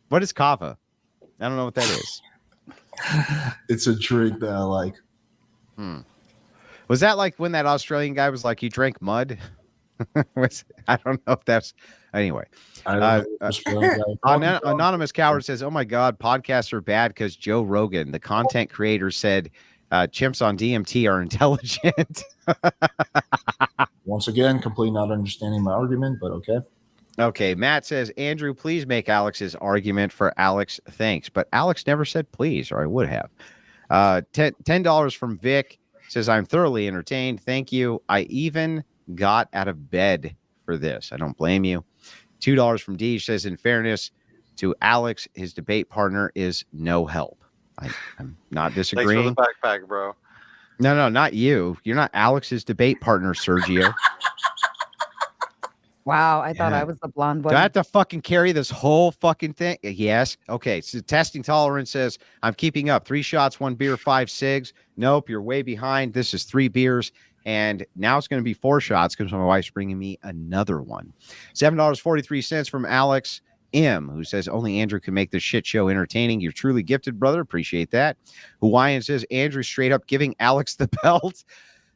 What is Kava? I don't know what that is. It's a drink that I like. Was that like when that Australian guy was like, you drank mud? I don't know if that's... Anyway. Anonymous Coward says, oh my God, podcasts are bad because Joe Rogan, the content creator, said chimps on DMT are intelligent. Once again, completely not understanding my argument, but okay. Okay, Matt says, Andrew, please make Alex's argument for Alex. Thanks. But Alex never said please, or I would have. $10 from Vic says, I'm thoroughly entertained. Thank you. I even got out of bed for this. I don't blame you. $2 from Deej says, in fairness to Alex, his debate partner is no help. I'm not disagreeing. Thanks for the backpack, bro. No, not you. You're not Alex's debate partner, Sergio. Wow, I thought I was the blonde one. Do I have to fucking carry this whole fucking thing? Yes. Okay. So testing tolerance says, I'm keeping up. 3 shots, 1 beer, 5 cigs. Nope, you're way behind. This is 3 beers. And now it's going to be 4 shots because my wife's bringing me another one. $7.43 from Alex M, who says, only Andrew can make this shit show entertaining. You're truly gifted, brother. Appreciate that. Hawaiian says, Andrew straight up giving Alex the belt.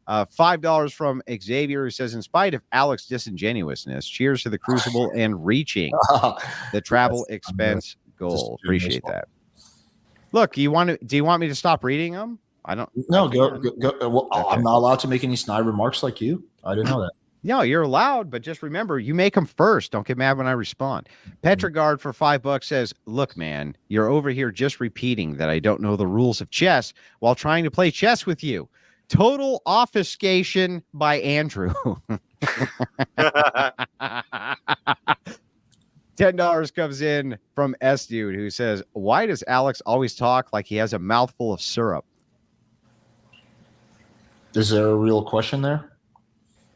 $5 from Xavier, who says, in spite of Alex's disingenuousness, cheers to the crucible and reaching the travel expense goal. Appreciate that. Look, do you want me to stop reading them? I don't. No, go. Well, okay. I'm not allowed to make any snide remarks like you. I didn't know that. No, you're allowed, but just remember, you make them first. Don't get mad when I respond. Petrogard for $5 says, look, man, you're over here just repeating that I don't know the rules of chess while trying to play chess with you. Total obfuscation by Andrew. $10 comes in from S Dude, who says, why does Alex always talk like he has a mouthful of syrup? Is there a real question there?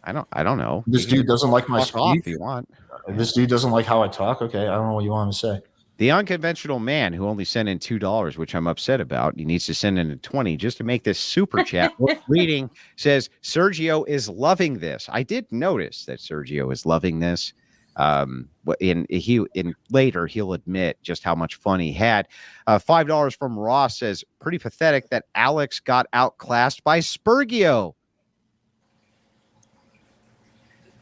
I don't know. This dude doesn't like my speech. If you want. This dude doesn't like how I talk. Okay, I don't know what you want to say. The unconventional man who only sent in $2, which I'm upset about, he needs to send in a 20 just to make this super chat reading, says Sergio is loving this. I did notice that Sergio is loving this. Later he'll admit just how much fun he had. $5 from Ross says, pretty pathetic that Alex got outclassed by Spurgio.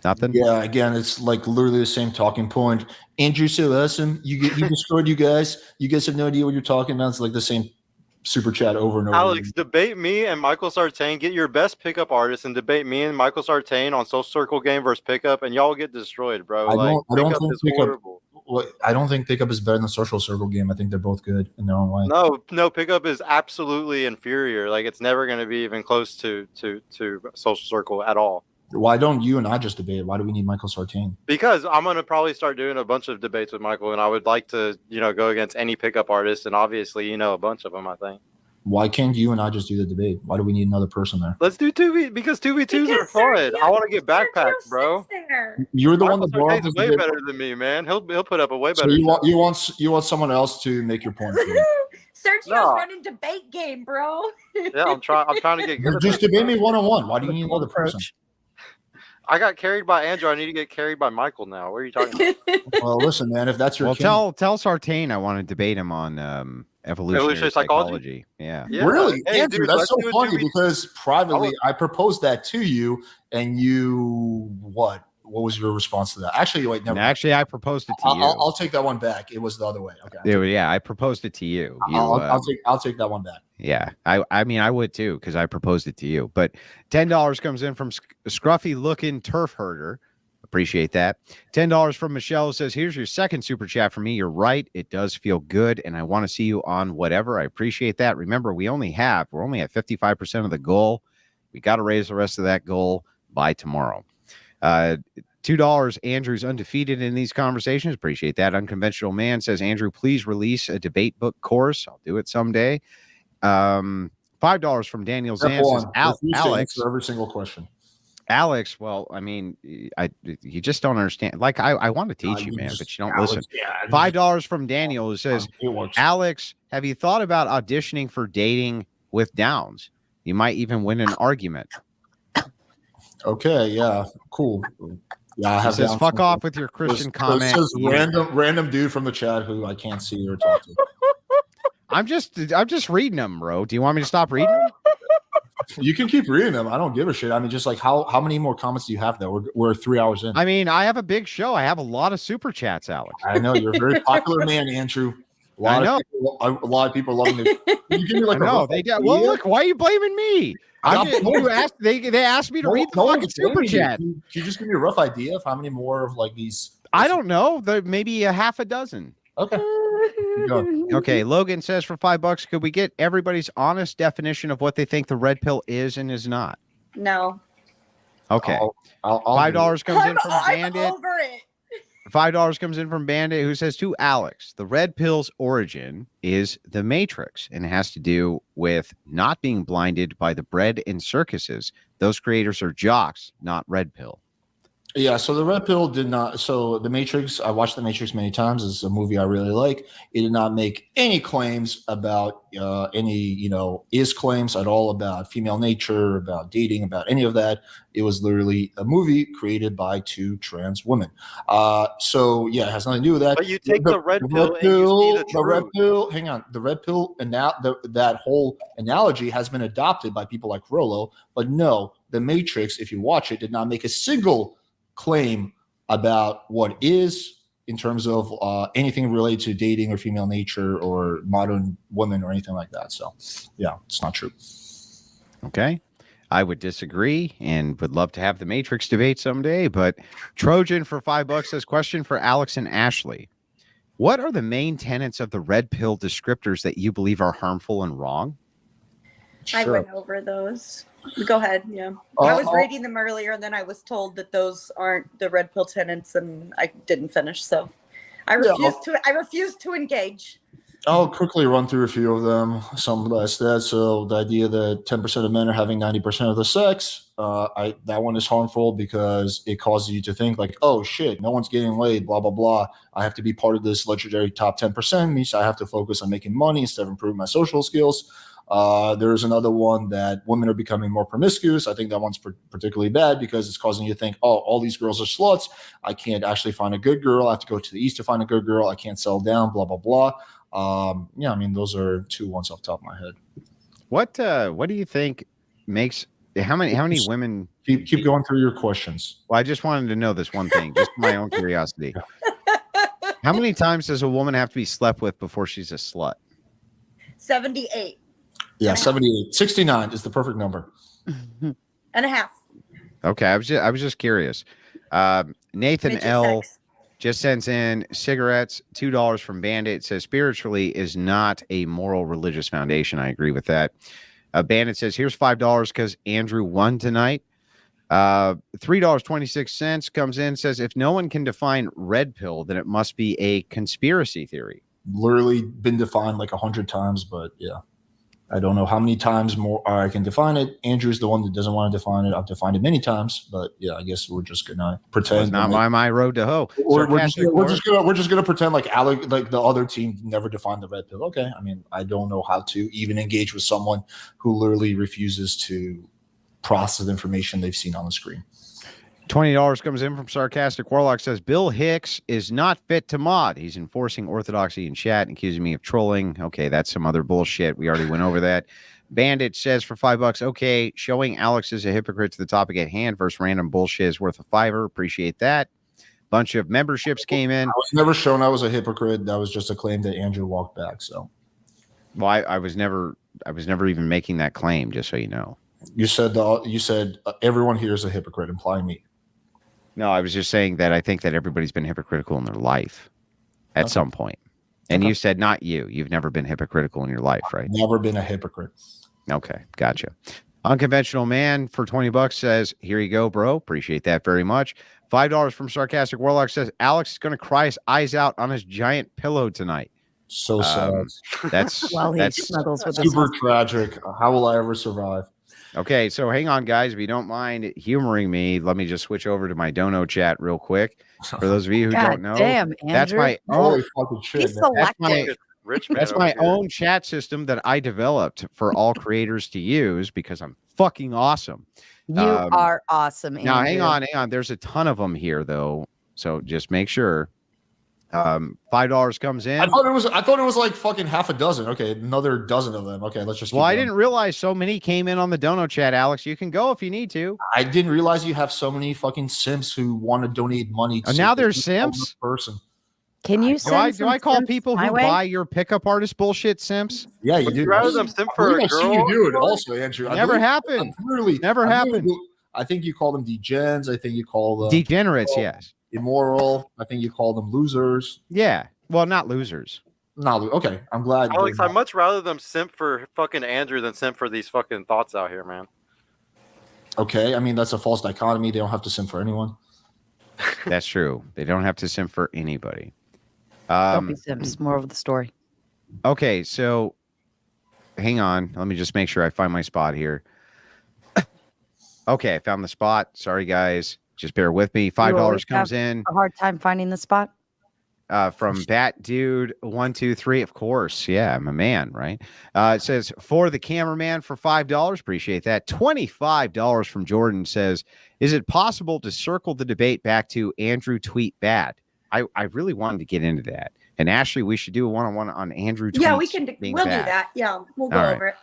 Nothing. Yeah, again, it's like literally the same talking point. Andrew's so awesome. You destroyed you guys. You guys have no idea what you're talking about. It's like the same super chat over and over. Alex, debate me and Michael Sartain. Get your best pickup artist and debate me and Michael Sartain on Social Circle game versus pickup, and y'all get destroyed, bro. I don't pickup think is pickup. horrible. I don't think pickup is better than social circle game. I think they're both good in their own way. No, pickup is absolutely inferior. Like it's never going to be even close to Social Circle at all. Why don't you and I just debate? Why do we need Michael Sartain? Because I'm going to probably start doing a bunch of debates with Michael, and I would like to, go against any pickup artist, and obviously, a bunch of them, I think. Why can't you and I just do the debate? Why do we need another person there? Let's do 2v because 2v2s are fun. I want to get backpacks, bro. You're the one that brought this this way debate. better than me, man. He'll put up a way So better. you want someone else to make your point. Sergio's No. running debate game, bro. Yeah, I'm trying to get good. Just debate me one-on-one. Why do you need another person? I got carried by Andrew. I need to get carried by Michael now. What are you talking about? Well, listen, man. If that's your Well, tell Sartain I want to debate him on evolutionary psychology. Yeah. Really, Hey, Andrew, dude, that's let's so do a funny 2v2. because privately I proposed that to you, and you what? What was your response to that? Actually, wait, never. And actually, I proposed it to you. I'll take that one back. It was the other way. Okay. Yeah, I proposed it to you. I'll take that one back. Yeah, I mean, I would too because I proposed it to you. But $10 comes in from Scruffy Looking Turf Herder. Appreciate that. $10 from Michelle who says, "Here's your second super chat for me. You're right. It does feel good, and I want to see you on whatever." I appreciate that. Remember, we're only at 55% of the goal. We got to raise the rest of that goal by tomorrow. $2. Andrew's undefeated in these conversations. Appreciate that. Unconventional Man says, "Andrew, please release a debate book course. I'll do it someday." $5 from Daniel Zan says, "Alex for every single question." Alex, well, I mean, you just don't understand. Like, I want to teach you, man, but you don't listen. $5 from Daniel who says, "Alex, have you thought about auditioning for dating with Downs? You might even win an argument." Okay, yeah, cool. Yeah, I have. Says, "Fuck off with your Christian comment." This is random dude from the chat who I can't see or talk to. I'm just reading them, bro. Do you want me to stop reading them? You can keep reading them. I don't give a shit. I mean, just like how many more comments do you have though? We're 3 hours in. I mean, I have a big show. I have a lot of super chats, Alex. I know you're a very popular man, Andrew. A lot of people love me. You give me like Well, look, why are you blaming me? They asked me to read the fucking super chat. Can you just give me a rough idea of how many more of like these? I don't know. There maybe a half a dozen. Okay. Okay. Logan says, for $5, could we get everybody's honest definition of what they think the red pill is and is not? No. Okay. I'll $5 comes in from I'm Bandit. over it. $5 comes in from Bandit who says, to Alex, the red pill's origin is the Matrix and it has to do with not being blinded by the bread and circuses. Those creators are jocks, not red pill. Yeah, so the red pill did not. So the Matrix, I watched the Matrix many times. It's a movie I really like. It did not make any claims about is claims at all about female nature, about dating, about any of that. It was literally a movie created by two trans women. So yeah, it has nothing to do with that. But you take the red pill and you see the truth. Red pill. Hang on, the red pill, and now that whole analogy has been adopted by people like Rolo. But no, the Matrix, if you watch it, did not make a single claim about what is in terms of anything related to dating or female nature or modern women or anything like that. So yeah, it's not true. Okay. I would disagree and would love to have the Matrix debate someday, but Trojan for $5 says, question for Alex and Ashley. What are the main tenets of the red pill descriptors that you believe are harmful and wrong? I went over those. Go ahead. Yeah. I was reading them earlier and then I was told that those aren't the red pill tenets and I didn't finish. So I refused to engage. I'll quickly run through a few of them. Some that I said. So the idea that 10% of men are having 90% of the sex, that one is harmful because it causes you to think like, oh shit, no one's getting laid, blah, blah, blah. I have to be part of this legendary top 10%, means I have to focus on making money instead of improving my social skills. There's another one that women are becoming more promiscuous. I think that one's particularly bad because it's causing you to think, oh, all these girls are sluts. I can't actually find a good girl. I have to go to the east to find a good girl. I can't settle down, blah, blah, blah. Yeah, I mean, those are two ones off the top of my head. What do you think makes how many women keep going through your questions? Well, I just wanted to know this one thing, just for my own curiosity. How many times does a woman have to be slept with before she's a slut? 78. Yeah, 78. 69 is the perfect number. And a half. Okay, I was just curious. Nathan Midget L. sex. just sends in cigarettes, $2 from Bandit. It says spiritually is not a moral religious foundation. I agree with that. Bandit says here's $5 because Andrew won tonight. $3.26 comes in, says if no one can define red pill, then it must be a conspiracy theory. Literally been defined like 100 times, but yeah. I don't know how many times more I can define it. Andrew's the one that doesn't want to define it. I've defined it many times, but yeah, I guess we're just gonna pretend. It's not my road to hoe. We're just gonna pretend like like the other team never defined the red pill. Okay, I mean, I don't know how to even engage with someone who literally refuses to process information they've seen on the screen. $20 comes in from Sarcastic Warlock, says Bill Hicks is not fit to mod. He's enforcing orthodoxy in chat and accusing me of trolling. Okay, that's some other bullshit. We already went over that. Bandit says for $5, okay, showing Alex is a hypocrite to the topic at hand versus random bullshit is worth a $5. Appreciate that. Bunch of memberships came in. I was never shown I was a hypocrite. That was just a claim that Andrew walked back. So, well, I was never even making that claim. Just so you know, you said everyone here is a hypocrite, implying me. No, I was just saying that I think that everybody's been hypocritical in their life at some point. And you said not you. You've never been hypocritical in your life, right? Never been a hypocrite. Okay, gotcha. Unconventional Man for $20 says, here you go, bro. Appreciate that very much. $5 from Sarcastic Warlock says, Alex is going to cry his eyes out on his giant pillow tonight. So sad. That's snuggles with super tragic. How will I ever survive? Okay, so hang on, guys. If you don't mind humoring me, let me just switch over to my dono chat real quick. For those of you who don't know, damn, that's my Holy fucking shit. He's Man. selective. That's my own chat system that I developed for all creators to use because I'm fucking awesome. You are awesome, Andrew. Now, hang on. There's a ton of them here, though, so just make sure. $5 comes in. I thought it was like fucking half a dozen. Okay, another dozen of them. Okay, let's just. Well, I didn't realize so many came in on the dono chat, Alex. You can go if you need to. I didn't realize you have so many fucking simps who want to donate money. To now there's simps. Person. Can you do I call people who buy your pickup artist bullshit simps? Yeah, you do. Rather than simp for a girl. You do it also, Andrew. Never happened. Never happened. I think you call them degens. I think you call them degenerates. Yes. Immoral. I think you call them losers. Yeah. Well, not losers. No. Okay. I'm glad. Alex, I'd much rather them simp for fucking Andrew than simp for these fucking thoughts out here, man. Okay. I mean, that's a false dichotomy. They don't have to simp for anyone. That's true. They don't have to simp for anybody. Don't be simps. More of the story. Okay. So hang on. Let me just make sure I find my spot here. Okay. I found the spot. Sorry, guys. Just bear with me. $5 comes in. A hard time finding the spot. From Bat Dude 123. Of course, yeah, I'm a man, right? It says for the cameraman for $5. Appreciate that. $25 from Jordan says, is it possible to circle the debate back to Andrew tweet bad? I really wanted to get into that. And Ashley, we should do a one-on-one on Andrew. Yeah, we can. We'll do that. Yeah, we'll go over it.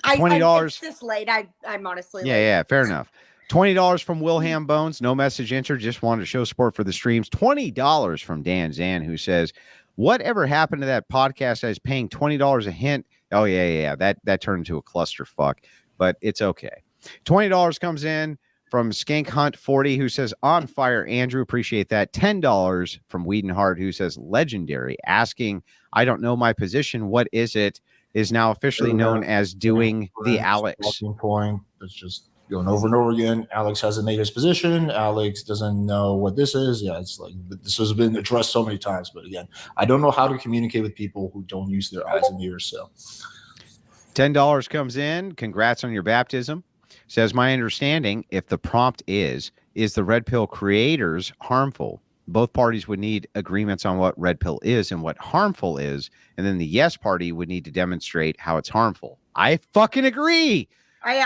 $20. It's this late. I'm honestly. Yeah, fair enough. $20 from Wilhelm Bones. No message entered. Just wanted to show support for the streams. $20 from Dan Zan, who says, whatever happened to that podcast I was paying $20 a hint? Oh, yeah. That turned into a clusterfuck, but it's okay. $20 comes in from Skank Hunt 40, who says, on fire, Andrew. Appreciate that. $10 from Wiedenhart, who says, legendary. Asking, I don't know my position. What is it? Is now officially known as doing the Alex. Point. It's just going over and over again. Alex hasn't made his position. Alex doesn't know what this is. Yeah, it's like this has been addressed so many times. But again, I don't know how to communicate with people who don't use their eyes and ears. So $10 comes in. Congrats on your baptism. Says, my understanding, if the prompt is the red pill creators harmful? Both parties would need agreements on what red pill is and what harmful is. And then the yes party would need to demonstrate how it's harmful. I fucking agree.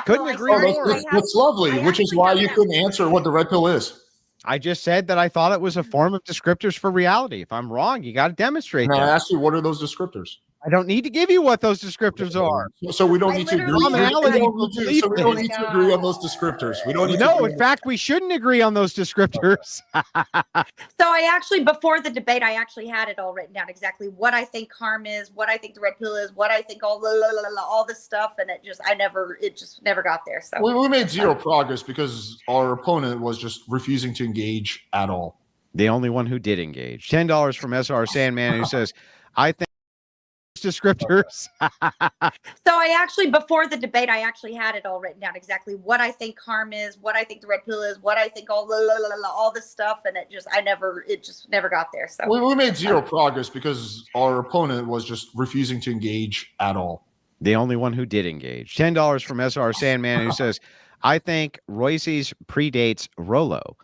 Couldn't agree more. That's lovely, which is why you couldn't answer what the red pill is. I just said that I thought it was a form of descriptors for reality. If I'm wrong, you got to demonstrate that. I asked you, what are those descriptors? I don't need to give you what those descriptors are. So we don't I need to agree. literally- So we don't need to agree on those descriptors. We don't need to No, agree in fact, we shouldn't agree on those descriptors. So I actually, before the debate, I actually had it all written down exactly what I think harm is, what I think the red pill is, what I think all this stuff, and it just never got there. So we made zero progress because our opponent was just refusing to engage at all. The only one who did engage. $10 from SR Sandman, who says, I think descriptors. So I actually, before the debate, I actually had it all written down exactly what I think harm is, what I think the red pill is, what I think all this stuff, and it just never got there. So We made zero progress because our opponent was just refusing to engage at all. The only one who did engage. $10 from SR Sandman, who says, I think Royce's predates Rolo.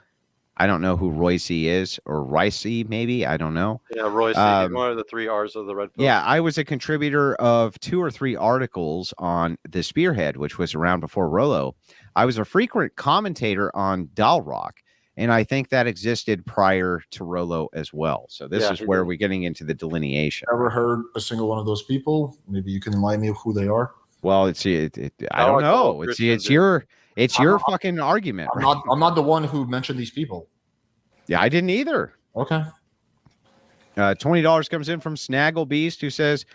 I don't know who Royce is, or Rice, maybe. I don't know. Yeah, Royce, he's one of the 3 R's of the red pill. Yeah, I was a contributor of 2 or 3 articles on the Spearhead, which was around before Rolo. I was a frequent commentator on Dalrock, and I think that existed prior to Rolo as well. So this is where we're getting into the delineation. Ever heard a single one of those people? Maybe you can enlighten me of who they are. Well, I don't know. It's your fucking argument. I'm not the one who mentioned these people. Yeah, I didn't either. Okay. $20 comes in from Snaggle Beast, who says,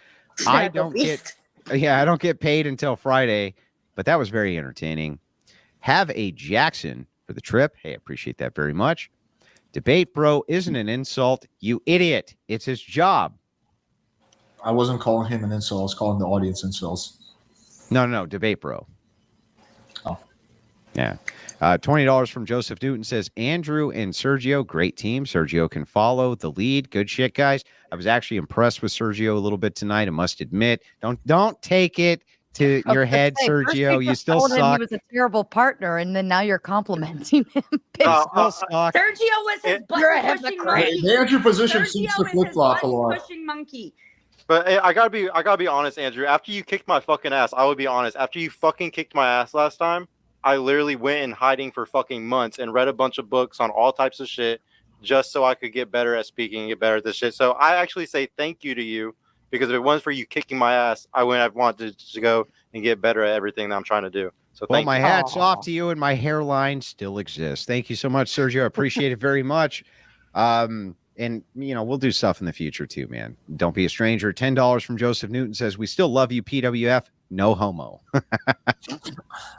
I don't get paid until Friday, but that was very entertaining. Have a Jackson for the trip. Hey, appreciate that very much. Debate bro isn't an insult, you idiot. It's his job. I wasn't calling him an insult. I was calling the audience insults. No, debate bro. Oh. Yeah. $20 from Joseph Newton says, Andrew and Sergio, great team. Sergio can follow the lead. Good shit, guys. I was actually impressed with Sergio a little bit tonight. I must admit. Don't take it to your head, Sergio. You still suck. He was a terrible partner, and then now you're complimenting him. Still suck. Sergio was his button pushing monkey. The Andrew position seems to flip flop a lot. Pushing monkey. But hey, I gotta be honest, Andrew. After you kicked my fucking ass, I would be honest. After you fucking kicked my ass last time, I literally went in hiding for fucking months and read a bunch of books on all types of shit just so I could get better at speaking and get better at this shit. So I actually say thank you to you, because if it wasn't for you kicking my ass, I wouldn't have wanted to go and get better at everything that I'm trying to do. So well, thank my you. hat's off to you, and my hairline still exists. Thank you so much, Sergio. I appreciate it very much. And, we'll do stuff in the future too, man. Don't be a stranger. $10 from Joseph Newton says, we still love you, PWF. No homo. I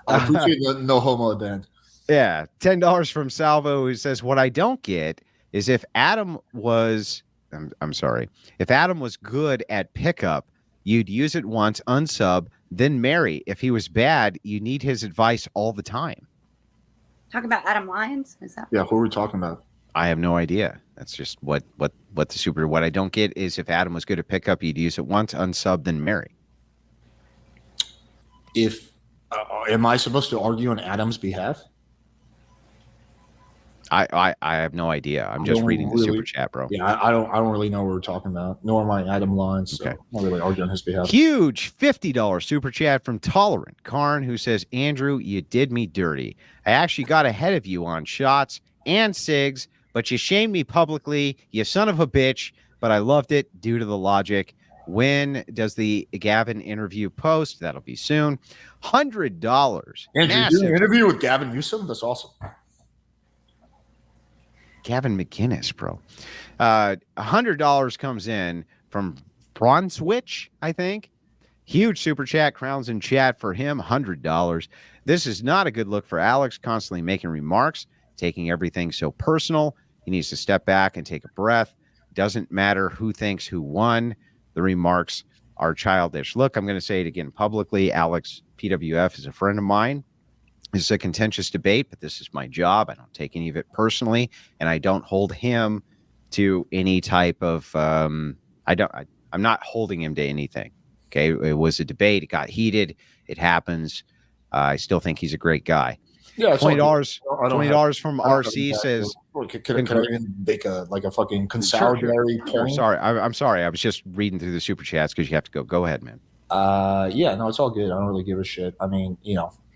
appreciate the no homo at the end. Yeah. $10 from Salvo, who says, what I don't get is if Adam was, I'm sorry, if Adam was good at pickup, you'd use it once, unsub, then marry. If he was bad, you need his advice all the time. Talking about Adam Lyons? Is that? Yeah, who are we talking about? I have no idea. That's just what I don't get is if Adam was good at pickup, you'd use it once, unsub, then marry. If am I supposed to argue on Adam's behalf? I have no idea. I'm just reading the super chat, bro. Yeah, I don't really know what we're talking about. Nor am I Adam Lyons. So Okay. I'm not really arguing on his behalf. Huge $50 super chat from Tolerant Karn, who says, Andrew, you did me dirty. I actually got ahead of you on shots and cigs, but you shamed me publicly, you son of a bitch, but I loved it due to the logic. When does the Gavin interview post? That'll be soon. $100. Andrew, you doing an interview with Gavin Newsom? That's awesome. Gavin McGinnis, bro. $100 comes in from Brunswich, I think. Huge super chat, crowns in chat for him, $100. This is not a good look for Alex, constantly making remarks, taking everything so personal. He needs to step back and take a breath. Doesn't matter who thinks who won. The remarks are childish. Look, I'm going to say it again publicly. Alex, PWF, is a friend of mine. This is a contentious debate, but this is my job. I don't take any of it personally, and I don't hold him to any type of I'm not holding him to anything. Okay, it was a debate. It got heated. It happens. I still think he's a great guy. Yeah, $20 from RC says, Can I even make a fucking consolidatory point? Sorry, I'm sorry. I was just reading through the super chats because you have to go. Go ahead, man. Yeah, no, it's all good. I don't really give a shit. I mean,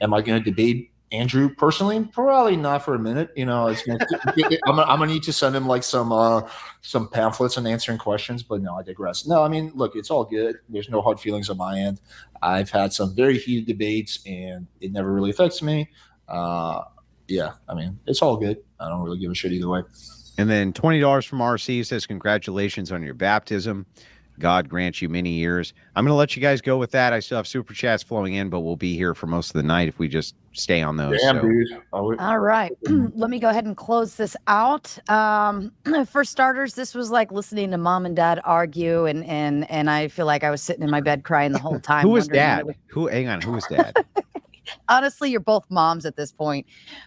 am I going to debate Andrew personally, probably not for a minute. You know, I'm gonna need to send him like some pamphlets and answering questions. But no, I digress. No, I mean, look, it's all good. There's no hard feelings on my end. I've had some very heated debates, and it never really affects me. Yeah, I mean, it's all good. I don't really give a shit either way. And then $20 from RC says, congratulations on your baptism. God grant you many years. I'm going to let you guys go with that. I still have super chats flowing in, but we'll be here for most of the night if we just stay on those. Damn, so. dude. All right. Let me go ahead and close this out. For starters, this was like listening to mom and dad argue, and I feel like I was sitting in my bed crying the whole time. Who was dad? Hang on. Who was dad? Honestly, you're both moms at this point.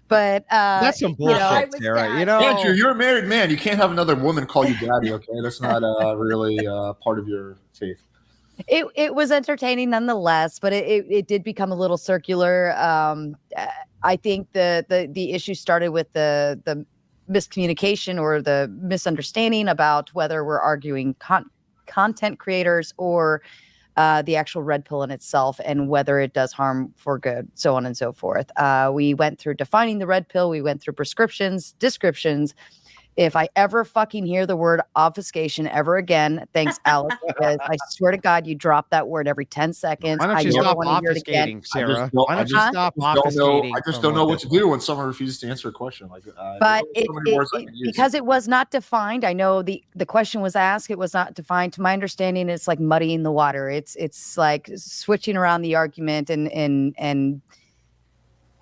But that's some bullshit, Sarah. You know, Andrew, you're a married man. You can't have another woman call you daddy, okay? That's not really part of your faith. It was entertaining nonetheless, but it did become a little circular. I think the issue started with the miscommunication or the misunderstanding about whether we're arguing content creators or the actual red pill in itself and whether it does harm for good, so on and so forth. We went through defining the red pill. We went through prescriptions, descriptions. If I ever fucking hear the word obfuscation ever again, thanks, Alex, because I swear to God, you drop that word every 10 seconds. Why don't you stop obfuscating, Sarah? Why don't you stop obfuscating? I just don't know what to do when someone refuses to answer a question. Like, but because it was not defined, I know the question was asked, it was not defined. To my understanding, it's like muddying the water. It's like switching around the argument and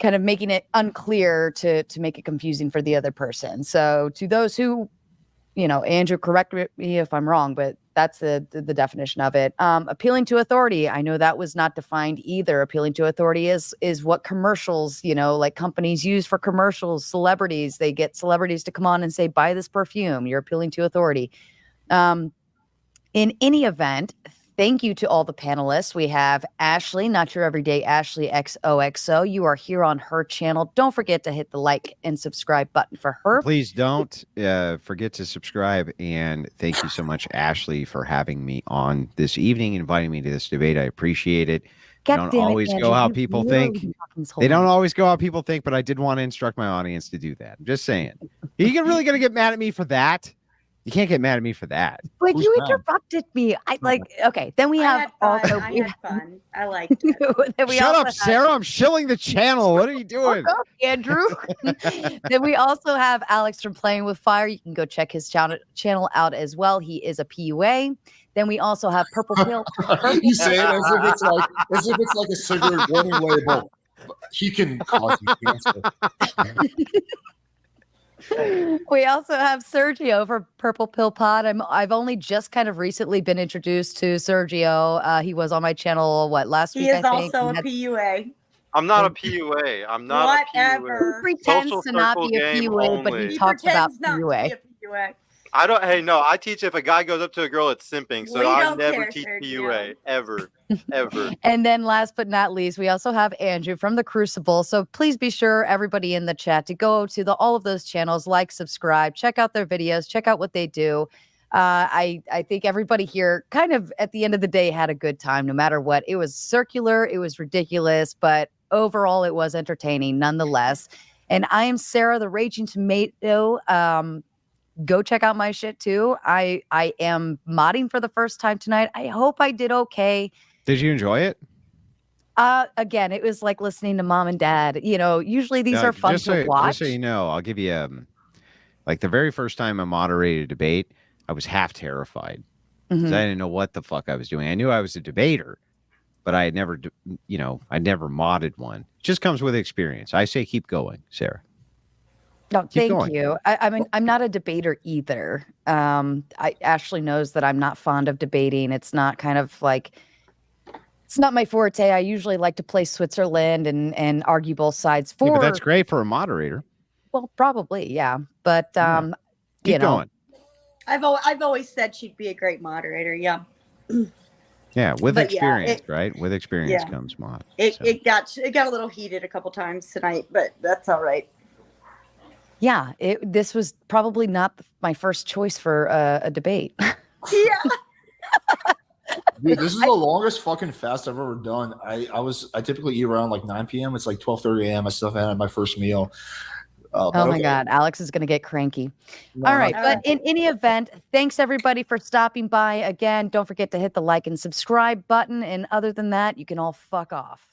kind of making it unclear to make it confusing for the other person. So to those who, Andrew, correct me if I'm wrong, but that's the definition of it. Appealing to authority. I know that was not defined either. Appealing to authority is what commercials, like companies use for commercials, celebrities, they get celebrities to come on and say, buy this perfume. You're appealing to authority. In any event, thank you to all the panelists. We have Ashley, not your everyday Ashley XOXO. You are here on her channel. Don't forget to hit the like and subscribe button for her. Please don't forget to subscribe. And thank you so much, Ashley, for having me on this evening, inviting me to this debate. I appreciate it. They don't always go how people think. They don't always go how people think, but I did want to instruct my audience to do that. I'm just saying. Are you really going to get mad at me for that? You can't get mad at me for that. Like, you interrupted me. Okay. Then we have also. I had fun. I liked it. Shut up, Sarah. I'm shilling the channel. What are you doing? Up, Andrew. Then we also have Alex from Playing with Fire. You can go check his channel out as well. He is a PUA. Then we also have Purple Pill. You say it as if it's like a cigarette warning label. He can cause you cancer. We also have Sergio for Purple Pill Pod. I've only just kind of recently been introduced to Sergio. He was on my channel last week. He is also a PUA. I'm not a PUA. I'm not whatever. He pretends to not be a PUA, but he talks about PUA. I don't. Hey, no. I teach if a guy goes up to a girl, it's simping. So I never teach PUA ever. And then last but not least, we also have Andrew from the Crucible. So please be sure, everybody in the chat, to go to all of those channels, like, subscribe, check out their videos, check out what they do. I think everybody here kind of at the end of the day had a good time, no matter what. It was circular, it was ridiculous, but overall it was entertaining nonetheless. And I am Sarah, the Raging Tomato. Go check out my shit too. I am modding for the first time tonight. I hope I did okay. Did you enjoy it? Again, it was like listening to mom and dad. Usually these are fun to watch. Just so you know, I'll give you like the very first time I moderated a debate, I was half terrified because I didn't know what the fuck I was doing. I knew I was a debater, but I had never, I'd never modded one. It just comes with experience. I say keep going, Sarah. No, thank you. I mean, I'm not a debater either. Ashley knows that I'm not fond of debating. It's not kind of like, it's not my forte. I usually like to play Switzerland and argue both sides for. Yeah, but that's great for a moderator. Well, probably, yeah. But keep going. I've always said she'd be a great moderator. Yeah. Yeah, with experience, right? With experience comes mod. It got a little heated a couple times tonight, but that's all right. Yeah, this was probably not my first choice for a debate. Yeah. Dude, this is the longest fucking fast I've ever done. I typically eat around like 9 p.m. It's like 12:30 a.m. I still haven't had my first meal. Oh my God, Alex is going to get cranky. No, All right, not- but in any event, thanks everybody for stopping by. Again, don't forget to hit the like and subscribe button. And other than that, you can all fuck off.